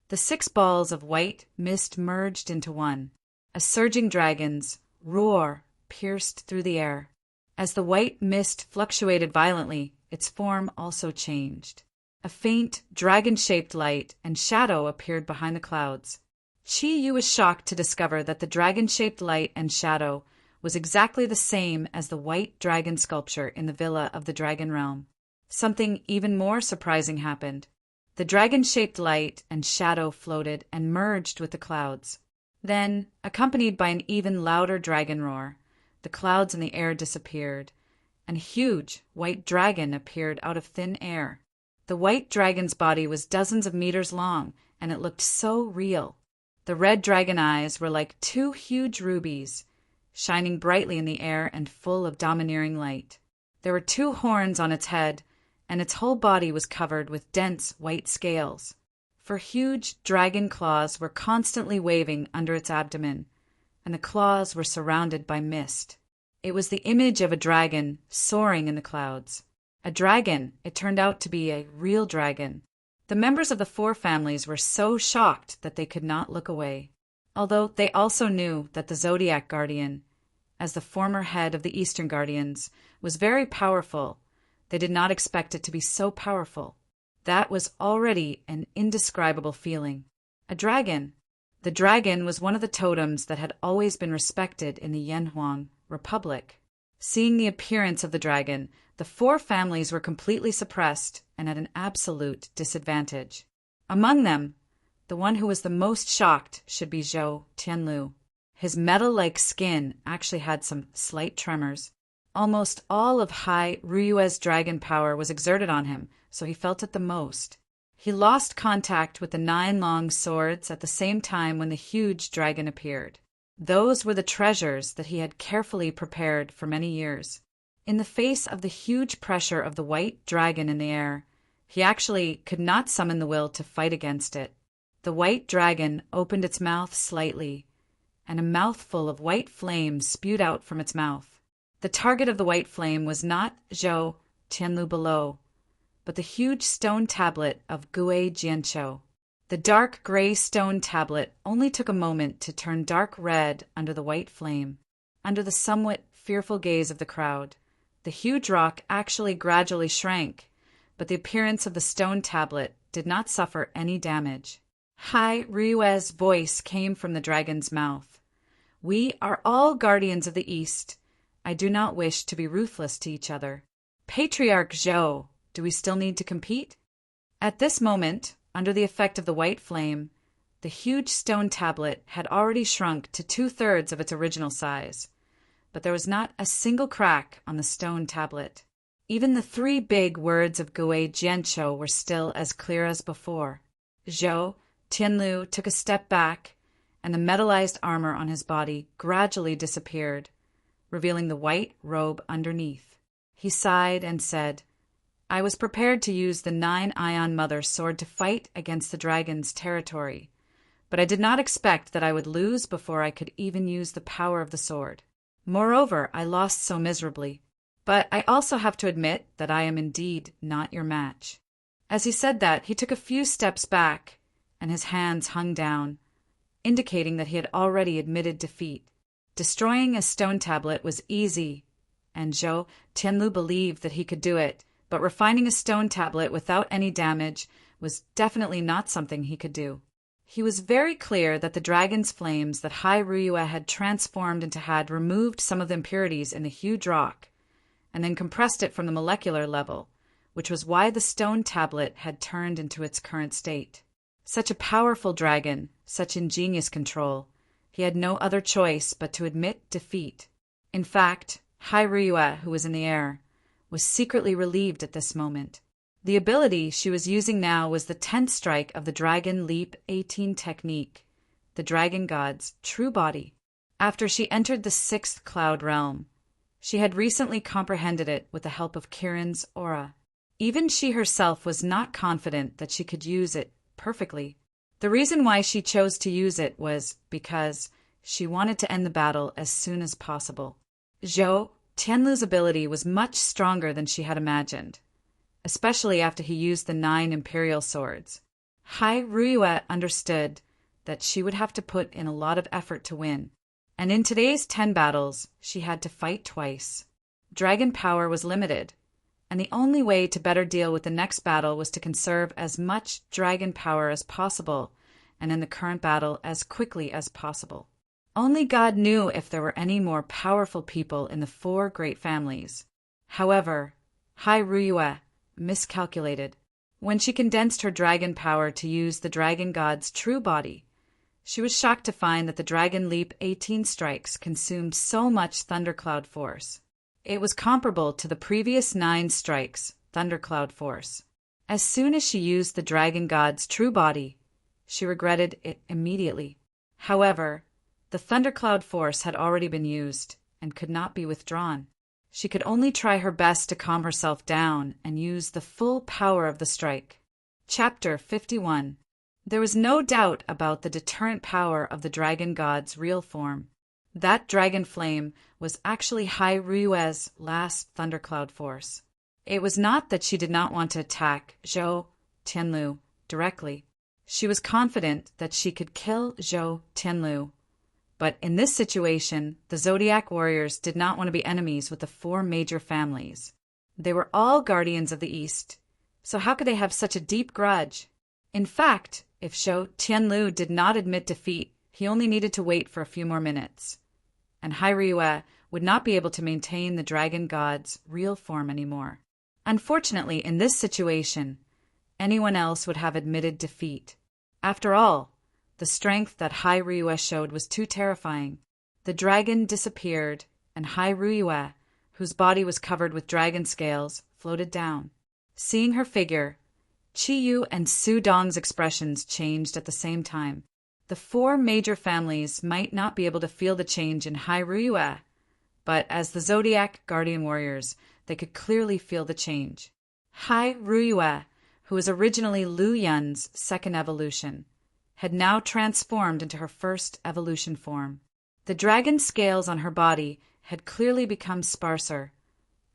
The 6 balls of white mist merged into one. A surging dragon's roar pierced through the air. As the white mist fluctuated violently, its form also changed. A faint, dragon-shaped light and shadow appeared behind the clouds. Qi Yu was shocked to discover that the dragon-shaped light and shadow was exactly the same as the white dragon sculpture in the villa of the dragon realm. Something even more surprising happened. The dragon-shaped light and shadow floated and merged with the clouds. Then, accompanied by an even louder dragon roar, the clouds in the air disappeared, and a huge white dragon appeared out of thin air. The white dragon's body was dozens of meters long, and it looked so real. The red dragon eyes were like 2 huge rubies, shining brightly in the air and full of domineering light. There were 2 horns on its head, and its whole body was covered with dense white scales. 4 huge dragon claws were constantly waving under its abdomen, and the claws were surrounded by mist. It was the image of a dragon soaring in the clouds. A dragon, it turned out to be a real dragon. The members of the 4 families were so shocked that they could not look away. Although they also knew that the Zodiac Guardian, as the former head of the Eastern Guardians, was very powerful, they did not expect it to be so powerful. That was already an indescribable feeling. A dragon. The dragon was one of the totems that had always been respected in the Yanhuang Republic. Seeing the appearance of the dragon, the 4 families were completely suppressed and at an absolute disadvantage. Among them, the one who was the most shocked should be Zhou Tianlu. His metal-like skin actually had some slight tremors. Almost all of Hai Ryua's dragon power was exerted on him, so he felt it the most. He lost contact with the 9 long swords at the same time when the huge dragon appeared. Those were the treasures that he had carefully prepared for many years. In the face of the huge pressure of the white dragon in the air, he actually could not summon the will to fight against it. The white dragon opened its mouth slightly, and a mouthful of white flame spewed out from its mouth. The target of the white flame was not Zhou Tianlu below, but the huge stone tablet of Gui Jianqiu. The dark gray stone tablet only took a moment to turn dark red under the white flame. Under the somewhat fearful gaze of the crowd, the huge rock actually gradually shrank, but the appearance of the stone tablet did not suffer any damage. Hai Ryue's voice came from the dragon's mouth. "We are all guardians of the East. I do not wish to be ruthless to each other. Patriarch Zhou, do we still need to compete?" At this moment, under the effect of the white flame, the huge stone tablet had already shrunk to 2/3 of its original size, but there was not a single crack on the stone tablet. Even the 3 big words of Gui Jianqiu were still as clear as before. Zhou Tianlu took a step back, and the metallized armor on his body gradually disappeared, revealing the white robe underneath. He sighed and said, "I was prepared to use the 9-ion Mother sword to fight against the dragon's territory, but I did not expect that I would lose before I could even use the power of the sword. Moreover, I lost so miserably. But I also have to admit that I am indeed not your match." As he said that, he took a few steps back, and his hands hung down, indicating that he had already admitted defeat. Destroying a stone tablet was easy, and Zhou Tianlu believed that he could do it, but refining a stone tablet without any damage was definitely not something he could do. He was very clear that the dragon's flames that Hai Ryue had transformed into had removed some of the impurities in the huge rock, and then compressed it from the molecular level, which was why the stone tablet had turned into its current state. Such a powerful dragon, such ingenious control, he had no other choice but to admit defeat. In fact, Hai Ryue, who was in the air, was secretly relieved at this moment. The ability she was using now was the 10th strike of the Dragon Leap 18 technique, the dragon god's true body. After she entered the 6th cloud realm, she had recently comprehended it with the help of Kirin's aura. Even she herself was not confident that she could use it perfectly. The reason why she chose to use it was because she wanted to end the battle as soon as possible. Zhou Tianlu's ability was much stronger than she had imagined, especially after he used the 9 imperial swords. Hai Ryue understood that she would have to put in a lot of effort to win, and in today's 10 battles, she had to fight twice. Dragon power was limited, and the only way to better deal with the next battle was to conserve as much dragon power as possible, and in the current battle as quickly as possible. Only God knew if there were any more powerful people in the 4 great families. However, Hai Ryue miscalculated. When she condensed her dragon power to use the dragon god's true body, she was shocked to find that the Dragon Leap 18 strikes consumed so much thundercloud force. It was comparable to the previous 9 strikes, thundercloud force. As soon as she used the dragon god's true body, she regretted it immediately. However, the thundercloud force had already been used and could not be withdrawn. She could only try her best to calm herself down and use the full power of the strike. Chapter 51. There was no doubt about the deterrent power of the dragon god's real form. That dragon flame was actually Hai Ryue's last thundercloud force. It was not that she did not want to attack Zhou Tianlu directly. She was confident that she could kill Zhou Tianlu. But in this situation, the Zodiac warriors did not want to be enemies with the 4 major families. They were all guardians of the East, so how could they have such a deep grudge? In fact, if Zhou Tianlu did not admit defeat, he only needed to wait for a few more minutes, and Hai Ryue would not be able to maintain the dragon god's real form anymore. Unfortunately, in this situation, anyone else would have admitted defeat. After all, the strength that Hai Ryue showed was too terrifying. The dragon disappeared, and Hai Ryue, whose body was covered with dragon scales, floated down. Seeing her figure, Qiyu and Su Dong's expressions changed at the same time. The 4 major families might not be able to feel the change in Hai Ryue, but as the Zodiac Guardian Warriors, they could clearly feel the change. Hai Ryue, who was originally Lu Yun's 2nd evolution, had now transformed into her 1st evolution form. The dragon scales on her body had clearly become sparser,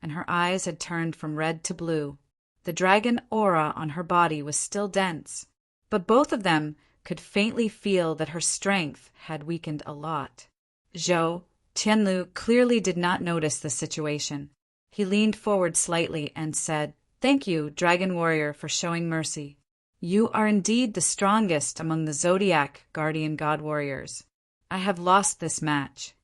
and her eyes had turned from red to blue. The dragon aura on her body was still dense, but both of them could faintly feel that her strength had weakened a lot. Zhou Tianlu clearly did not notice the situation. He leaned forward slightly and said, "Thank you, Dragon Warrior, for showing mercy. You are indeed the strongest among the Zodiac Guardian God Warriors. I have lost this match."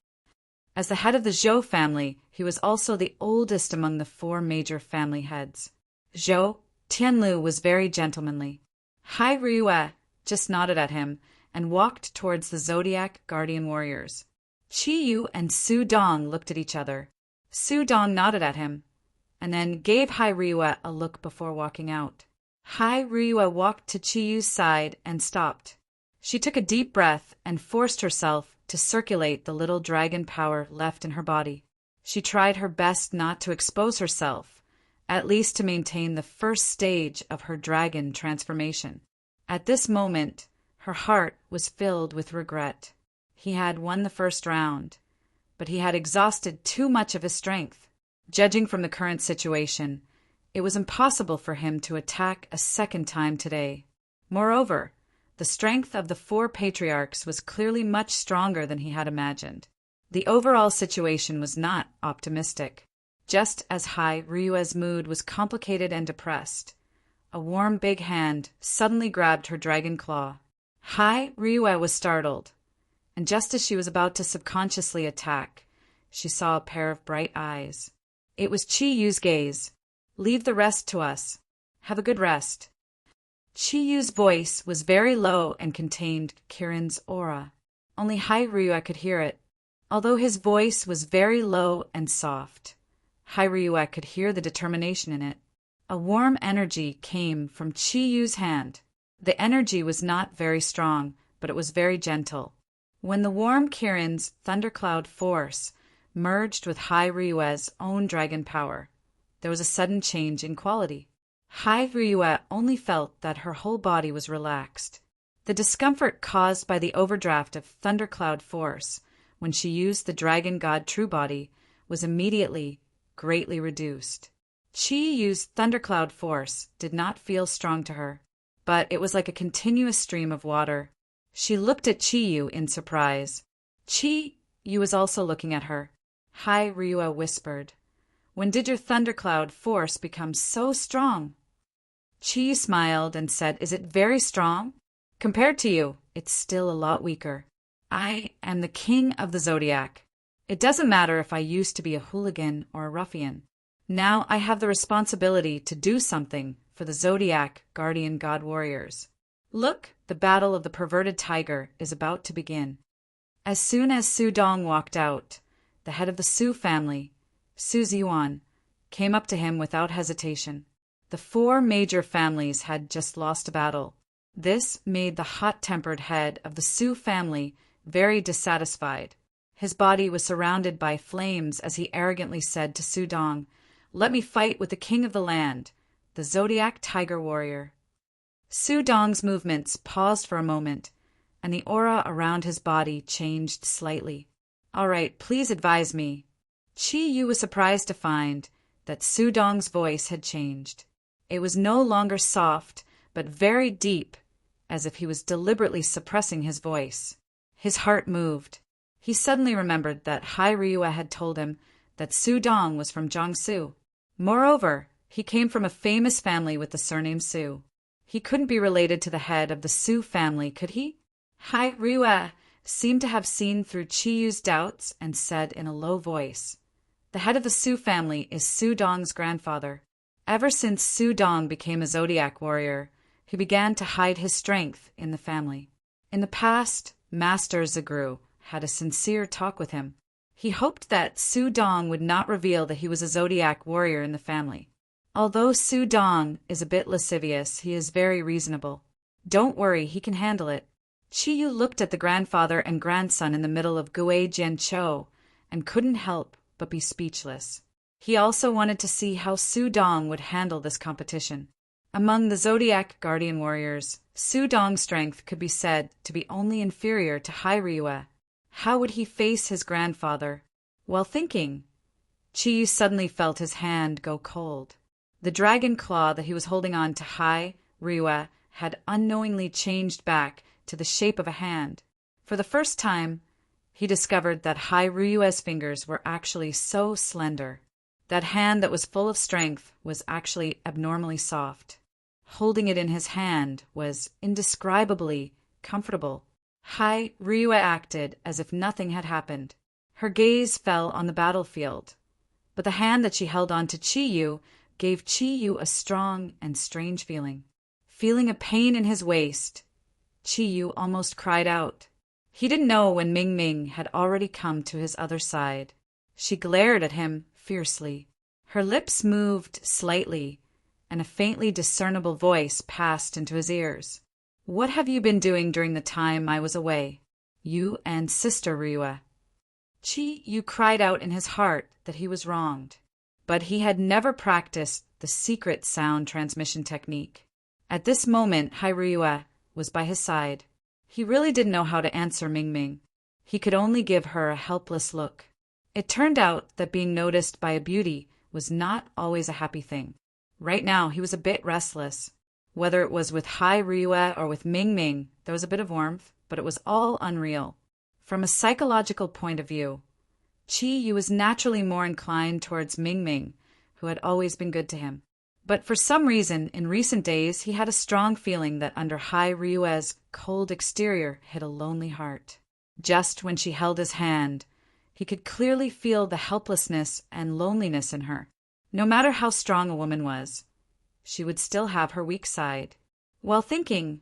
As the head of the Zhou family, he was also the oldest among the 4 major family heads. Zhou Tianlu was very gentlemanly. Hai Ryue just nodded at him and walked towards the Zodiac Guardian Warriors. Qi Yu and Su Dong looked at each other. Su Dong nodded at him, and then gave Hai Ryue a look before walking out. Hai Ryue walked to Qi Yu's side and stopped. She took a deep breath and forced herself to circulate the little dragon power left in her body. She tried her best not to expose herself, at least to maintain the first stage of her dragon transformation. At this moment, her heart was filled with regret. He had won the first round, but he had exhausted too much of his strength. Judging from the current situation, it was impossible for him to attack a second time today. Moreover, the strength of the 4 patriarchs was clearly much stronger than he had imagined. The overall situation was not optimistic. Just as Hai Ryue's mood was complicated and depressed, a warm big hand suddenly grabbed her dragon claw. Hai Ryue was startled, and just as she was about to subconsciously attack, she saw a pair of bright eyes. It was Qi Yu's gaze. "Leave the rest to us. Have a good rest." Qi Yu's voice was very low and contained Kirin's aura. Only Hai Ryue could hear it. Although his voice was very low and soft, Hai Ryue could hear the determination in it. A warm energy came from Qi Yu's hand. The energy was not very strong, but it was very gentle. When the warm Kirin's thundercloud force merged with Hai Ryue's own dragon power, there was a sudden change in quality. Hai Ryue only felt that her whole body was relaxed. The discomfort caused by the overdraft of thundercloud force when she used the dragon god true body was immediately greatly reduced. Qi Yu's thundercloud force did not feel strong to her, but it was like a continuous stream of water. She looked at Qi Yu in surprise. Qi Yu was also looking at her. Hai Ryue whispered, "When did your thundercloud force become so strong?" Qi Yu smiled and said, "Is it very strong? Compared to you, it's still a lot weaker. I am the king of the Zodiac. It doesn't matter if I used to be a hooligan or a ruffian. Now I have the responsibility to do something for the Zodiac Guardian God Warriors. Look, the battle of the perverted tiger is about to begin." As soon as Su Dong walked out, the head of the Su family, Su Ziyuan, came up to him without hesitation. The 4 major families had just lost a battle. This made the hot-tempered head of the Su family very dissatisfied. His body was surrounded by flames as he arrogantly said to Su Dong, "Let me fight with the king of the land, the Zodiac Tiger Warrior." Su Dong's movements paused for a moment, and the aura around his body changed slightly. "All right, please advise me." Qi Yu was surprised to find that Su Dong's voice had changed. It was no longer soft, but very deep, as if he was deliberately suppressing his voice. His heart moved. He suddenly remembered that Hai Ryue had told him that Su Dong was from Jiangsu. Moreover, he came from a famous family with the surname Su. He couldn't be related to the head of the Su family, could he? Hai Ryue seemed to have seen through Qi Yu's doubts and said in a low voice, "The head of the Su family is Su Dong's grandfather. Ever since Su Dong became a Zodiac warrior, he began to hide his strength in the family. In the past, Master Zagru had a sincere talk with him. He hoped that Su Dong would not reveal that he was a Zodiac warrior in the family. Although Su Dong is a bit lascivious, he is very reasonable. Don't worry, he can handle it." Qi Yu looked at the grandfather and grandson in the middle of Gui Jianchou and couldn't help but be speechless. He also wanted to see how Su Dong would handle this competition. Among the Zodiac Guardian Warriors, Su Dong's strength could be said to be only inferior to Hai Ryue. How would he face his grandfather? While thinking, Chi suddenly felt his hand go cold. The dragon claw that he was holding on to Hai Ryue had unknowingly changed back to the shape of a hand. For the first time, he discovered that Hai Ryue's fingers were actually so slender. That hand that was full of strength was actually abnormally soft. Holding it in his hand was indescribably comfortable. Hai Ryue acted as if nothing had happened. Her gaze fell on the battlefield, but the hand that she held on to Chiyu gave Chiyu a strong and strange feeling. Feeling a pain in his waist, Chiyu almost cried out. He didn't know when Ming Ming had already come to his other side. She glared at him fiercely. Her lips moved slightly, and a faintly discernible voice passed into his ears. "What have you been doing during the time I was away? You and Sister Ryue." Chi-Yu cried out in his heart that he was wronged, but he had never practiced the secret sound transmission technique. At this moment, Hai Ryue was by his side. He really didn't know how to answer Ming Ming. He could only give her a helpless look. It turned out that being noticed by a beauty was not always a happy thing. Right now, he was a bit restless. Whether it was with Hai Ryue or with Ming Ming, there was a bit of warmth, but it was all unreal. From a psychological point of view, Chi-Yu was naturally more inclined towards Ming Ming, who had always been good to him. But for some reason, in recent days, he had a strong feeling that under Hai Ryue's cold exterior hid a lonely heart. Just when she held his hand, he could clearly feel the helplessness and loneliness in her. No matter how strong a woman was, she would still have her weak side. While thinking,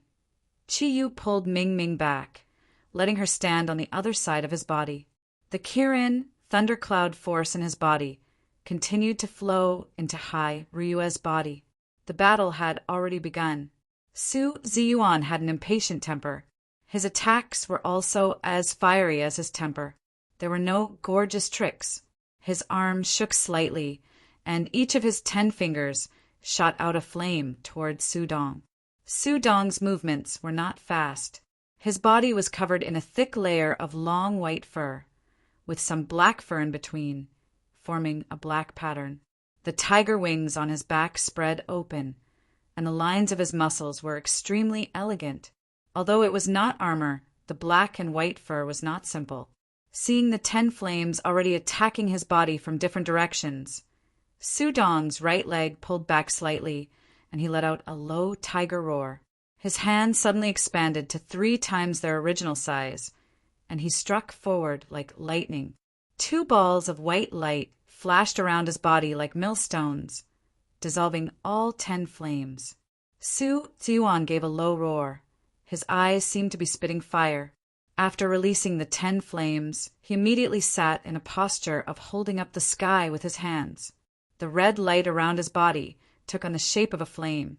Chi-Yu pulled Ming Ming back, letting her stand on the other side of his body. The Kirin thundercloud force in his body continued to flow into Hai Ryue's body. The battle had already begun. Su Ziyuan had an impatient temper. His attacks were also as fiery as his temper. There were no gorgeous tricks. His arms shook slightly, and each of his 10 fingers shot out a flame toward Su Dong. Su Dong's movements were not fast. His body was covered in a thick layer of long white fur, with some black fur in between, forming a black pattern. The tiger wings on his back spread open, and the lines of his muscles were extremely elegant. Although it was not armor, the black and white fur was not simple. Seeing the 10 flames already attacking his body from different directions, Su Dong's right leg pulled back slightly, and he let out a low tiger roar. His hands suddenly expanded to 3 times their original size, and he struck forward like lightning. 2 balls of white light flashed around his body like millstones, dissolving all 10 flames. Su Ziyuan gave a low roar. His eyes seemed to be spitting fire. After releasing the 10 flames, he immediately sat in a posture of holding up the sky with his hands. The red light around his body took on the shape of a flame,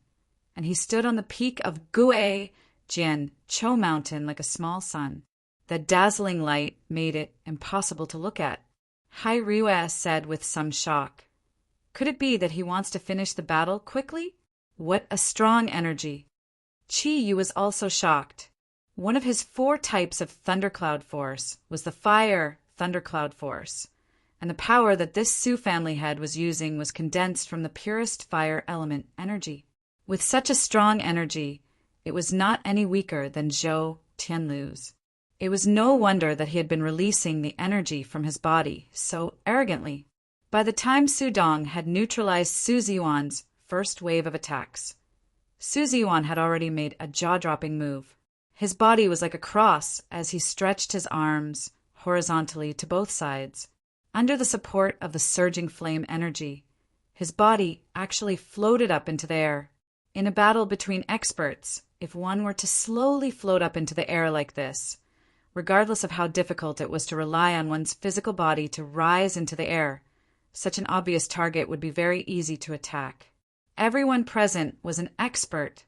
and he stood on the peak of Gue Jian Cho Mountain like a small sun. The dazzling light made it impossible to look at. Hai Ryue said with some shock, "Could it be that he wants to finish the battle quickly? What a strong energy!" Chi-Yu was also shocked. One of his 4 types of thundercloud force was the fire thundercloud force, and the power that this Su family head was using was condensed from the purest fire element energy. With such a strong energy, it was not any weaker than Zhou Tianlu's. It was no wonder that he had been releasing the energy from his body so arrogantly. By the time Su Dong had neutralized Su Ziyuan's first wave of attacks, Su Ziyuan had already made a jaw-dropping move. His body was like a cross as he stretched his arms horizontally to both sides. Under the support of the surging flame energy, his body actually floated up into the air. In a battle between experts, if one were to slowly float up into the air like this, regardless of how difficult it was to rely on one's physical body to rise into the air, such an obvious target would be very easy to attack. Everyone present was an expert,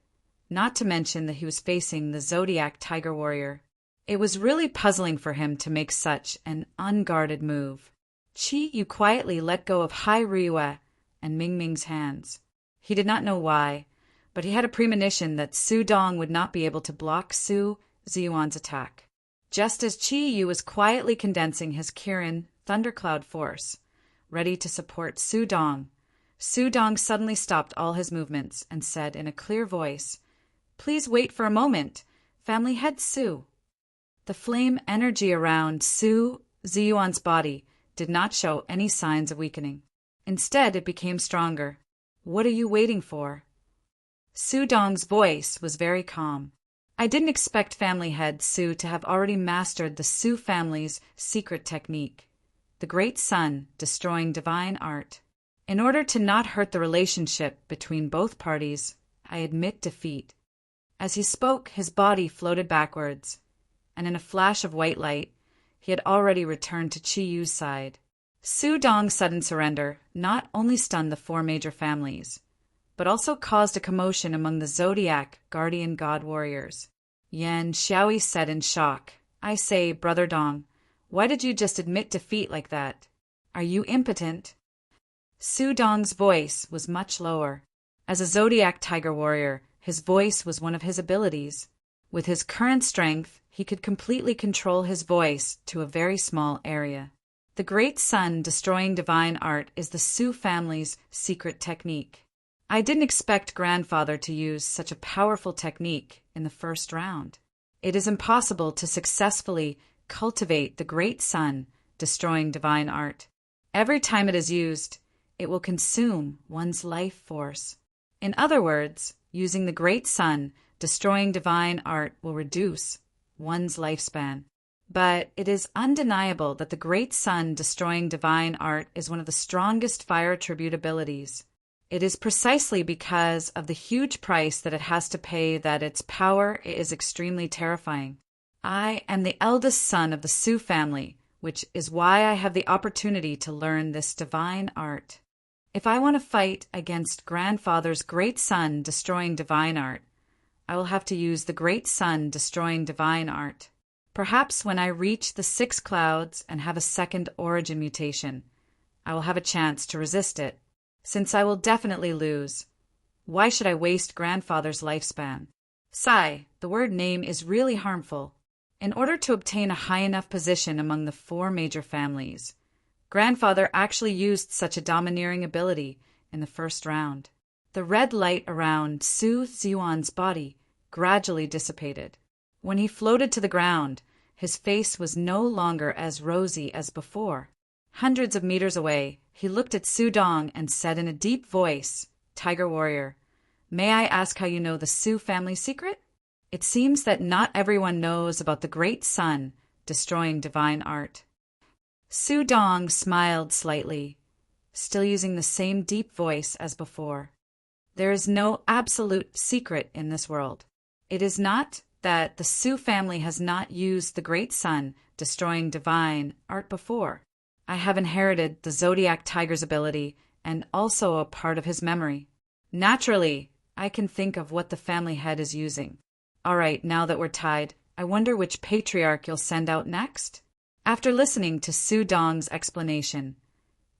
not to mention that he was facing the Zodiac Tiger Warrior. It was really puzzling for him to make such an unguarded move. Chi-Yu quietly let go of Hai Ryue and Ming Ming's hands. He did not know why, but he had a premonition that Su Dong would not be able to block Su Ziyuan's attack. Just as Chi-Yu was quietly condensing his Kirin thundercloud force, ready to support Su Dong. Su Dong suddenly stopped all his movements and said in a clear voice, "Please wait for a moment, family head Su." The flame energy around Su Ziyuan's body did not show any signs of weakening. Instead, it became stronger. "What are you waiting for?" Su Dong's voice was very calm. "I didn't expect family head Su to have already mastered the Su family's secret technique, the Great Sun destroying divine art. In order to not hurt the relationship between both parties, I admit defeat." As he spoke, his body floated backwards, and in a flash of white light, he had already returned to Chi Yu's side. Su Dong's sudden surrender not only stunned the four major families, but also caused a commotion among the Zodiac guardian god warriors. Yan Xiaoyi said in shock, "I say, Brother Dong, why did you just admit defeat like that? Are you impotent?" Su Dong's voice was much lower. As a Zodiac tiger warrior, his voice was one of his abilities. With his current strength, he could completely control his voice to a very small area. The Great Sun destroying divine art is the Su family's secret technique. I didn't expect grandfather to use such a powerful technique in the first round. It is impossible to successfully cultivate the Great Sun destroying divine art. Every time it is used, it will consume one's life force. In other words, using the Great Sun destroying divine art will reduce one's lifespan. But it is undeniable that the Great Sun destroying divine art is one of the strongest fire attribute abilities. It is precisely because of the huge price that it has to pay that its power is extremely terrifying. I am the eldest son of the Su family, which is why I have the opportunity to learn this divine art. If I want to fight against grandfather's Great Sun destroying divine art, I will have to use the Great Sun destroying divine art. Perhaps when I reach the 6 clouds and have a second origin mutation, I will have a chance to resist it. Since I will definitely lose, why should I waste grandfather's lifespan? Sai, the word name is really harmful. In order to obtain a high enough position among the 4 major families, grandfather actually used such a domineering ability in the first round. The red light around Su Ziyuan's body gradually dissipated. When he floated to the ground, his face was no longer as rosy as before. Hundreds of meters away, he looked at Su Dong and said in a deep voice, "Tiger warrior, may I ask how you know the Su family secret? It seems that not everyone knows about the Great Sun destroying divine art." Su Dong smiled slightly, still using the same deep voice as before. "There is no absolute secret in this world. It is not that the Su family has not used the Great Sun destroying divine art before. I have inherited the Zodiac tiger's ability and also a part of his memory. Naturally, I can think of what the family head is using. All right, now that we're tied, I wonder which patriarch you'll send out next?" After listening to Su Dong's explanation,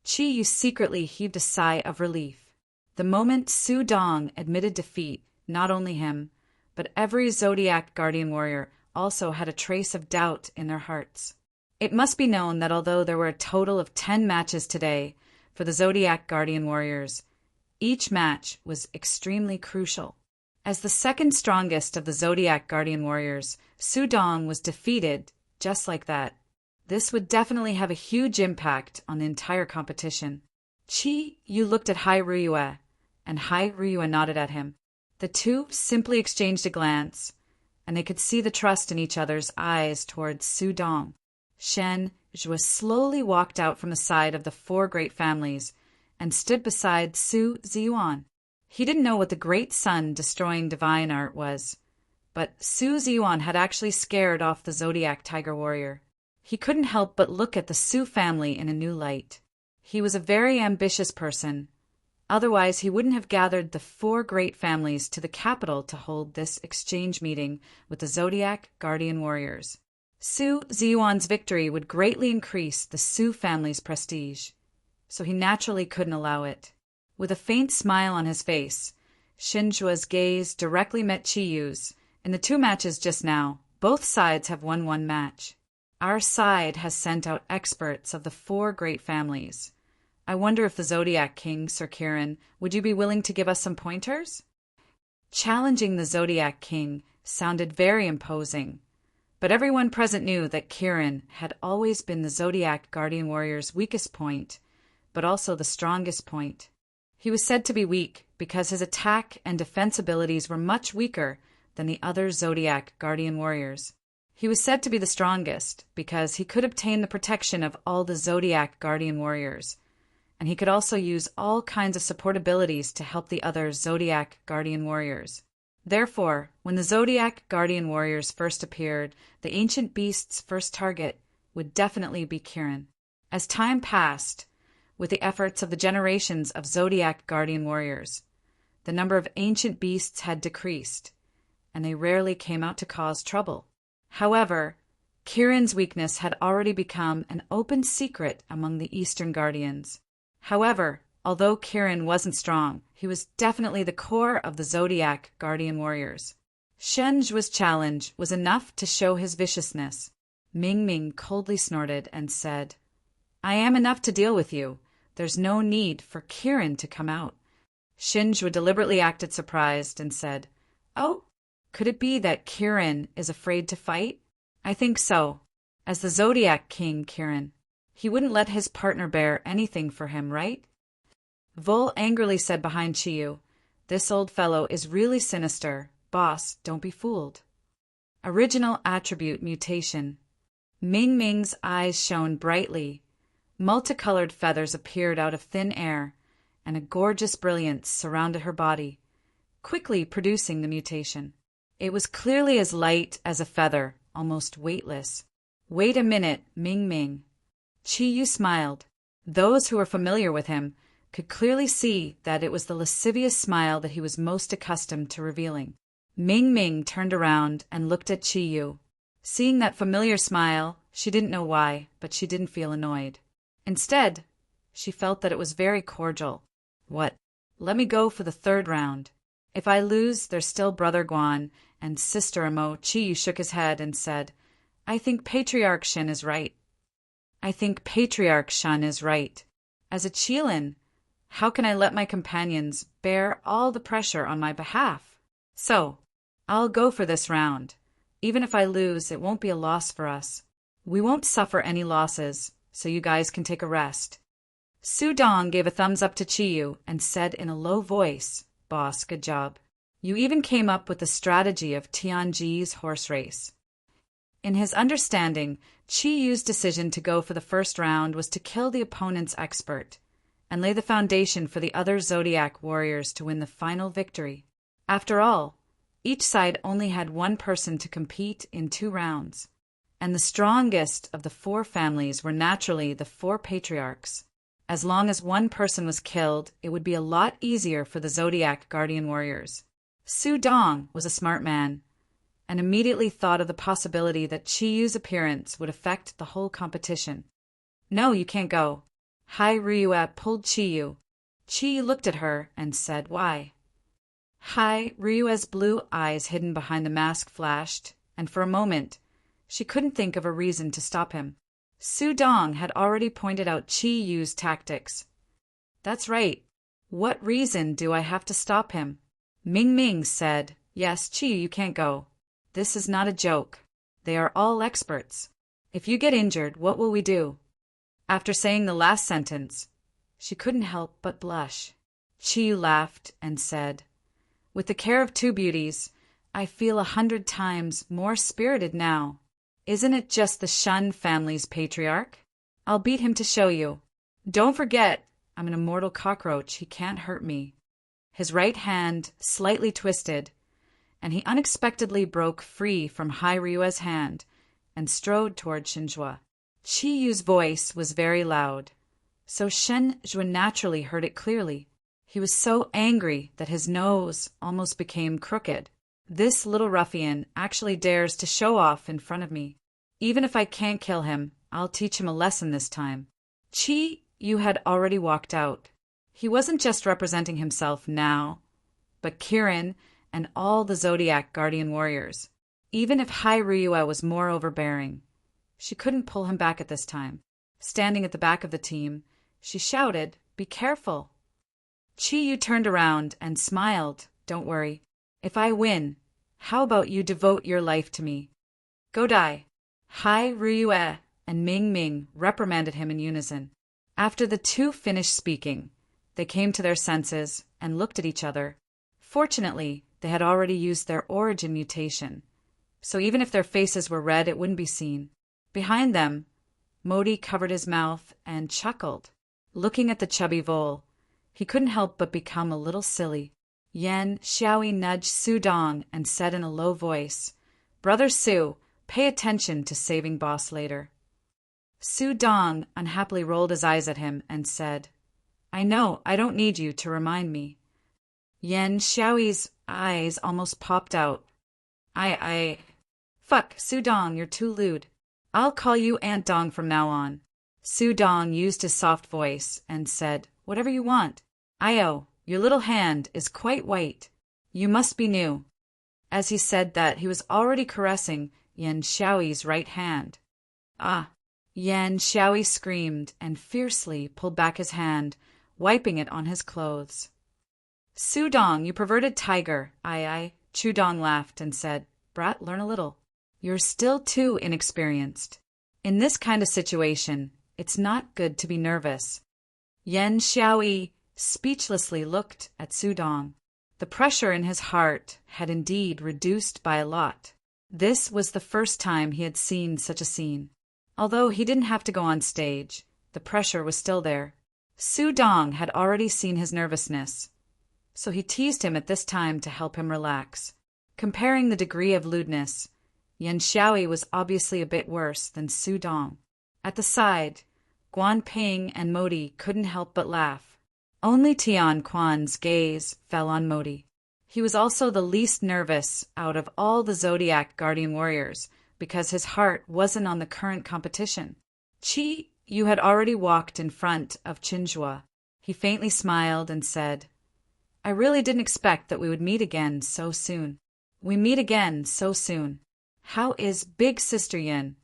Chi Yu secretly heaved a sigh of relief. The moment Su Dong admitted defeat, not only him, but every Zodiac guardian warrior also had a trace of doubt in their hearts. It must be known that although there were a total of 10 matches today for the Zodiac guardian warriors, each match was extremely crucial. As the second strongest of the Zodiac guardian warriors, Su Dong was defeated just like that. This would definitely have a huge impact on the entire competition. Chi Yu looked at Hai Ruyue, and Hai Ruyue nodded at him. The two simply exchanged a glance, and they could see the trust in each other's eyes towards Su Dong. Shen Zhuo slowly walked out from the side of the 4 great families and stood beside Su Ziyuan. He didn't know what the Great Sun destroying divine art was, but Su Ziyuan had actually scared off the Zodiac tiger warrior. He couldn't help but look at the Su family in a new light. He was a very ambitious person. Otherwise, he wouldn't have gathered the 4 great families to the capital to hold this exchange meeting with the Zodiac guardian warriors. Su Ziyuan's victory would greatly increase the Su family's prestige, so he naturally couldn't allow it. With a faint smile on his face, Shen Zhuo's gaze directly met Chi Yu's. In the 2 matches just now, both sides have won 1 match. Our side has sent out experts of the 4 great families. I wonder if the Zodiac King, Sir Kieran, would you be willing to give us some pointers? Challenging the Zodiac King sounded very imposing, but everyone present knew that Kieran had always been the Zodiac Guardian Warrior's weakest point, but also the strongest point. He was said to be weak because his attack and defense abilities were much weaker than the other Zodiac Guardian Warriors. He was said to be the strongest because he could obtain the protection of all the Zodiac Guardian Warriors, and he could also use all kinds of support abilities to help the other Zodiac Guardian Warriors. Therefore, when the Zodiac Guardian Warriors first appeared, the ancient beast's first target would definitely be Kieran. As time passed, with the efforts of the generations of Zodiac Guardian Warriors, the number of ancient beasts had decreased, and they rarely came out to cause trouble. However, Kieran's weakness had already become an open secret among the Eastern Guardians. However, although Kieran wasn't strong, he was definitely the core of the Zodiac Guardian Warriors. Shen Zhuo's challenge was enough to show his viciousness. Ming Ming coldly snorted and said, "I am enough to deal with you. There's no need for Kieran to come out." Shen Zhuo deliberately acted surprised and said, "Oh, could it be that Kieran is afraid to fight?" "I think so. As the Zodiac King, Kieran. He wouldn't let his partner bear anything for him, right?" Vol angrily said behind Chiyu, "This old fellow is really sinister. Boss, don't be fooled." Original attribute mutation. Ming Ming's eyes shone brightly. Multicolored feathers appeared out of thin air, and a gorgeous brilliance surrounded her body, quickly producing the mutation. It was clearly as light as a feather, almost weightless. "Wait a minute, Ming Ming." Chiyu smiled. Those who were familiar with him could clearly see that it was the lascivious smile that he was most accustomed to revealing. Ming Ming turned around and looked at Chiyu. Seeing that familiar smile, she didn't know why, but she didn't feel annoyed. Instead, she felt that it was very cordial. "What? Let me go for the third round. If I lose, there's still Brother Guan and Sister Amo." Chiyu shook his head and said, "I think Patriarch Shen is right." "I think Patriarch Shen is right. As a Qilin, how can I let my companions bear all the pressure on my behalf? So, I'll go for this round. Even if I lose, it won't be a loss for us. We won't suffer any losses, so you guys can take a rest." Su Dong gave a thumbs up to Chiyu and said in a low voice, "Boss, good job. You even came up with the strategy of Tianji's horse race." In his understanding, Chiyu's decision to go for the first round was to kill the opponent's expert and lay the foundation for the other Zodiac warriors to win the final victory. After all, each side only had one person to compete in 2 rounds, and the strongest of the 4 families were naturally the 4 patriarchs. As long as one person was killed, it would be a lot easier for the Zodiac Guardian Warriors. Su Dong was a smart man, and immediately thought of the possibility that Chiyu's appearance would affect the whole competition. "No, you can't go." Hai Ryue pulled Chiyu. Chiyu looked at her and said, "Why?" Hai Ryue's blue eyes hidden behind the mask flashed, and for a moment, she couldn't think of a reason to stop him. Su Dong had already pointed out Chiyu's tactics. "That's right. What reason do I have to stop him?" Ming Ming said, "Yes, Chiyu, you can't go. This is not a joke. They are all experts. If you get injured, what will we do?" After saying the last sentence, she couldn't help but blush. Chiyu laughed and said, "With the care of 2 beauties, I feel 100 times more spirited now. Isn't it just the Shun family's patriarch? I'll beat him to show you. Don't forget, I'm an immortal cockroach. He can't hurt me." His right hand slightly twisted, and he unexpectedly broke free from Hai Ryue's hand and strode toward Shinjua. Chiyu's voice was very loud, so Shen Zhuo naturally heard it clearly. He was so angry that his nose almost became crooked. "This little ruffian actually dares to show off in front of me. Even if I can't kill him, I'll teach him a lesson this time." Chiyu had already walked out. He wasn't just representing himself now, but Kieran and all the Zodiac Guardian Warriors. Even if Hai Ryue was more overbearing, she couldn't pull him back at this time. Standing at the back of the team, she shouted, "Be careful." Chi-Yu turned around and smiled. "Don't worry. If I win, how about you devote your life to me?" "Go die." Hai Ruyue and Ming Ming reprimanded him in unison. After the two finished speaking, they came to their senses and looked at each other. Fortunately, they had already used their origin mutation, so even if their faces were red, it wouldn't be seen. Behind them, Modi covered his mouth and chuckled. Looking at the chubby vole, he couldn't help but become a little silly. Yan Xiaoyi nudged Su Dong and said in a low voice, "Brother Su, pay attention to saving boss later." Su Dong unhappily rolled his eyes at him and said, "I know, I don't need you to remind me." Yan Xiaoyi's eyes almost popped out. Fuck, Su Dong, you're too lewd. I'll call you Aunt Dong from now on." Su Dong used his soft voice and said, "Whatever you want. Io, your little hand is quite white. You must be new." As he said that, he was already caressing Yan Xiaoyi's right hand. "Ah!" Yan Xiaoyi screamed and fiercely pulled back his hand, wiping it on his clothes. "Su Dong, you perverted tiger." Chu Dong laughed and said, "Brat, learn a little. You're still too inexperienced. In this kind of situation, it's not good to be nervous." Yan Xiaoyi speechlessly looked at Su Dong. The pressure in his heart had indeed reduced by a lot. This was the first time he had seen such a scene. Although he didn't have to go on stage, the pressure was still there. Su Dong had already seen his nervousness, so he teased him at this time to help him relax. Comparing the degree of lewdness, Yan Xiaoyi was obviously a bit worse than Su Dong. At the side, Guan Ping and Modi couldn't help but laugh. Only Tian Quan's gaze fell on Modi. He was also the least nervous out of all the Zodiac Guardian Warriors because his heart wasn't on the current competition. Chi-Yu had already walked in front of Chinjua. He faintly smiled and said, "I really didn't expect that we would meet again so soon." "We meet again so soon. How is Big Sister Yin?"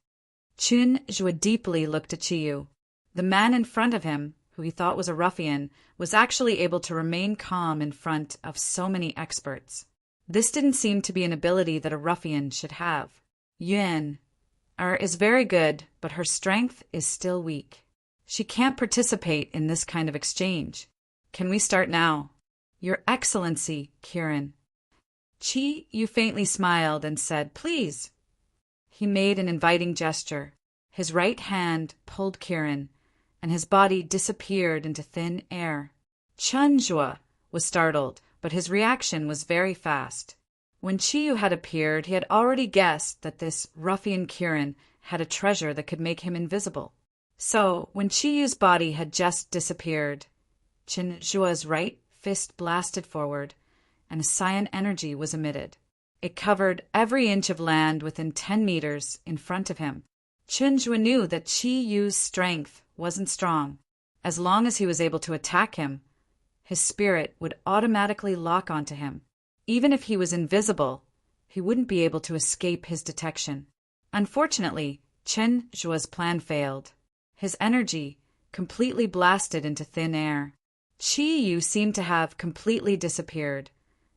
Chinjua deeply looked at Chi-Yu. The man in front of him, who he thought was a ruffian, was actually able to remain calm in front of so many experts. This didn't seem to be an ability that a ruffian should have. Yin is very good, but her strength is still weak. She can't participate in this kind of exchange. Can we start now? Your Excellency, Kirin. Chi-Yu faintly smiled and said, "Please." He made an inviting gesture. His right hand pulled Kirin, and his body disappeared into thin air. Chinjua was startled, but his reaction was very fast. When Chi-Yu had appeared, he had already guessed that this ruffian Kirin had a treasure that could make him invisible. So, when Chi-Yu's body had just disappeared, Chinjua's right fist blasted forward, and a cyan energy was emitted. It covered every inch of land within 10 meters in front of him. Chinjua knew that Chi-Yu's strength wasn't strong. As long as he was able to attack him, his spirit would automatically lock onto him. Even if he was invisible, he wouldn't be able to escape his detection. Unfortunately, Chinjua's plan failed. His energy completely blasted into thin air. Chi-Yu seemed to have completely disappeared.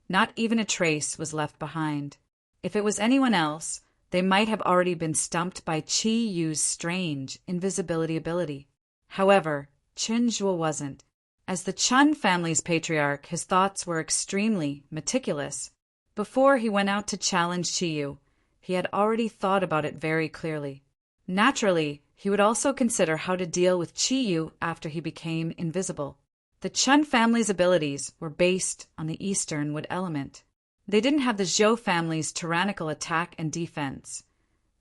Not even a trace was left behind. If it was anyone else, they might have already been stumped by Chi-Yu's strange invisibility ability. However, Chinjua wasn't. As the Chun family's patriarch, his thoughts were extremely meticulous. Before he went out to challenge Chi-Yu, he had already thought about it very clearly. Naturally, he would also consider how to deal with Chi-Yu after he became invisible. The Chun family's abilities were based on the Eastern wood element. They didn't have the Zhou family's tyrannical attack and defense,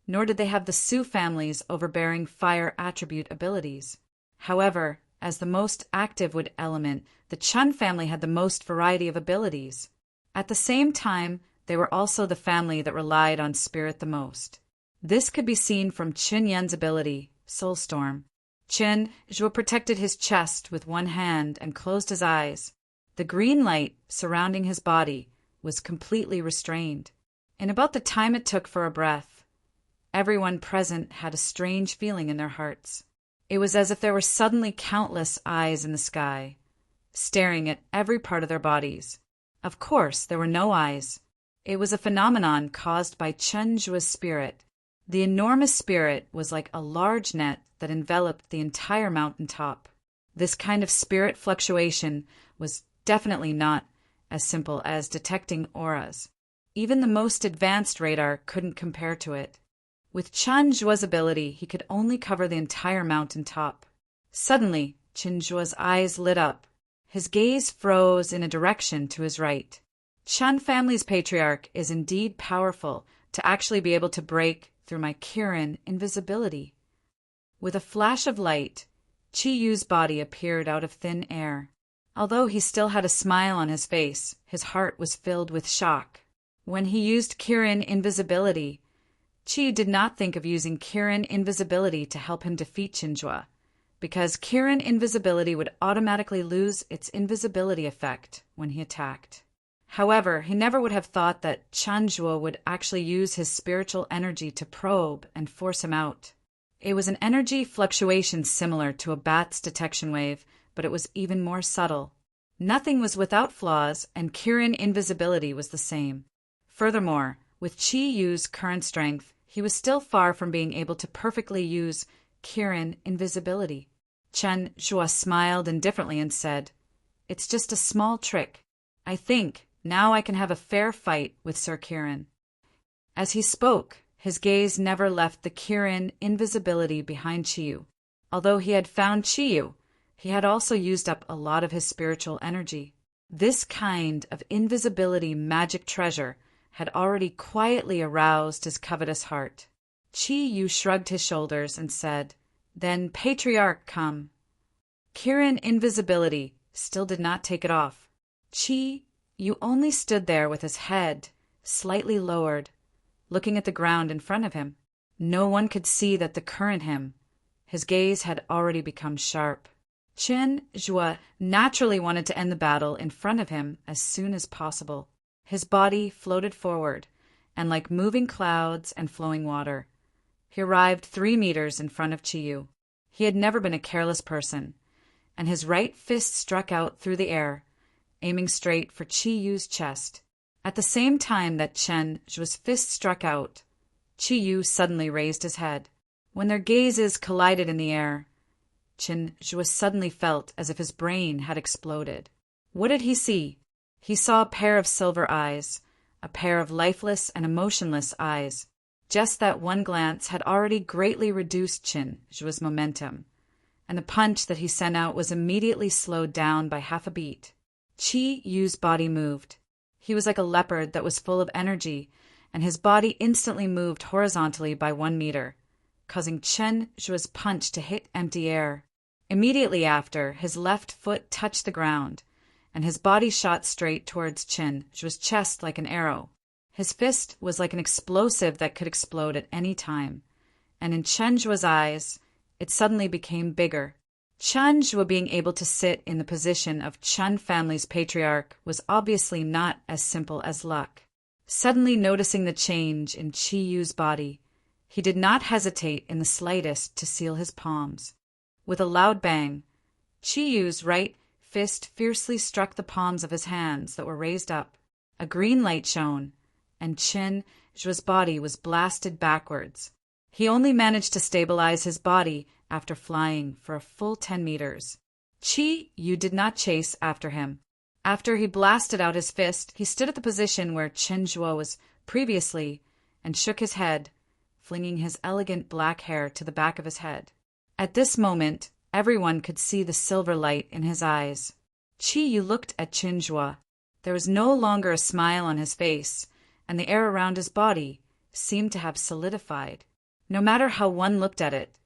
nor did they have the Su family's overbearing fire attribute abilities. However, as the most active wood element, the Chun family had the most variety of abilities. At the same time, they were also the family that relied on spirit the most. This could be seen from Qin Yan's ability, Soulstorm. Chinjua protected his chest with one hand and closed his eyes. The green light surrounding his body was completely restrained. In about the time it took for a breath, everyone present had a strange feeling in their hearts. It was as if there were suddenly countless eyes in the sky, staring at every part of their bodies. Of course, there were no eyes. It was a phenomenon caused by Chen Zhuo's spirit. The enormous spirit was like a large net that enveloped the entire mountain top. This kind of spirit fluctuation was definitely not as simple as detecting auras. Even the most advanced radar couldn't compare to it. With Chen Zhuo's ability, he could only cover the entire mountain top. Suddenly, Chen Zhuo's eyes lit up. His gaze froze in a direction to his right. Chen family's patriarch is indeed powerful to actually be able to break through my Kirin invisibility. With a flash of light, Qi Yu's body appeared out of thin air. Although he still had a smile on his face, his heart was filled with shock. When he used Kirin invisibility, Qi Yu did not think of using Kirin invisibility to help him defeat Qinzhua, because Kirin invisibility would automatically lose its invisibility effect when he attacked. However, he never would have thought that Qinzhua would actually use his spiritual energy to probe and force him out. It was an energy fluctuation similar to a bat's detection wave, but it was even more subtle. Nothing was without flaws, and Kirin invisibility was the same. Furthermore, with Qi Yu's current strength, he was still far from being able to perfectly use Kirin invisibility. Chen Zhuo smiled indifferently and said, "It's just a small trick. I think now I can have a fair fight with Sir Kirin." As he spoke, his gaze never left the Kirin invisibility behind Qi Yu. Although he had found Qi Yu, he had also used up a lot of his spiritual energy. This kind of invisibility magic treasure had already quietly aroused his covetous heart. Qi Yu shrugged his shoulders and said, "Then, Patriarch, come." Kirin invisibility still did not take it off. Qi Yu only stood there with his head slightly lowered, looking at the ground in front of him. No one could see that the current him. His gaze had already become sharp. Chen Zhuo naturally wanted to end the battle in front of him as soon as possible. His body floated forward, and like moving clouds and flowing water, he arrived 3 meters in front of Qi Yu. He had never been a careless person, and his right fist struck out through the air, aiming straight for Qi Yu's chest. At the same time that Chen Zhuo's fist struck out, Qi Yu suddenly raised his head. When their gazes collided in the air, Chen Zhuo suddenly felt as if his brain had exploded. What did he see? He saw a pair of silver eyes, a pair of lifeless and emotionless eyes. Just that one glance had already greatly reduced Chen Zhuo's momentum, and the punch that he sent out was immediately slowed down by half a beat. Qi Yu's body moved. He was like a leopard that was full of energy, and his body instantly moved horizontally by 1 meter, causing Chen Zhuo's punch to hit empty air. Immediately after, his left foot touched the ground, and his body shot straight towards Chen Zhuo's chest like an arrow. His fist was like an explosive that could explode at any time, and in Chen Zhuo's eyes, it suddenly became bigger. Chen Zhuo being able to sit in the position of Chen family's patriarch was obviously not as simple as luck. Suddenly noticing the change in Qi Yu's body, he did not hesitate in the slightest to seal his palms. With a loud bang, Qi Yu's right fist fiercely struck the palms of his hands that were raised up. A green light shone, and Chen Zhuo's body was blasted backwards. He only managed to stabilize his body after flying for a full 10 meters. Qi Yu did not chase after him. After he blasted out his fist, he stood at the position where Chen Zhuo was previously and shook his head, flinging his elegant black hair to the back of his head. At this moment, everyone could see the silver light in his eyes. Qi Yu looked at Chen Zhuo. There was no longer a smile on his face, and the air around his body seemed to have solidified. No matter how one looked at it,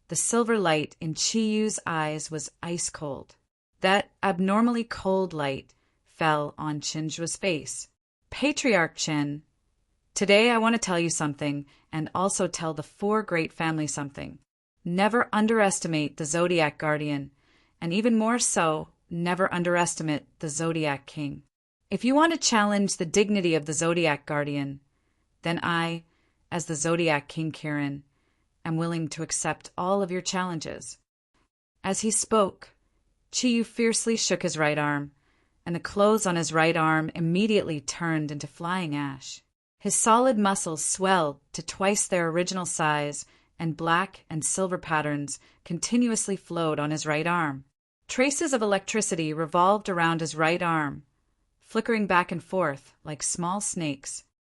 the silver light in Qi Yu's eyes was ice cold. That abnormally cold light fell on Chen Zhuo's face. "Patriarch Chen, today I want to tell you something, and also tell the 4 great family something. Never underestimate the Zodiac Guardian, and even more so, never underestimate the Zodiac King. If you want to challenge the dignity of the Zodiac Guardian, then I, as the Zodiac King Kirin, am willing to accept all of your challenges. As he spoke, Chiyu fiercely shook his right arm, and the clothes on his right arm immediately turned into flying ash. His solid muscles swelled to twice their original size, and black and silver patterns continuously flowed on his right arm. Traces of electricity revolved around his right arm, flickering back and forth like small snakes.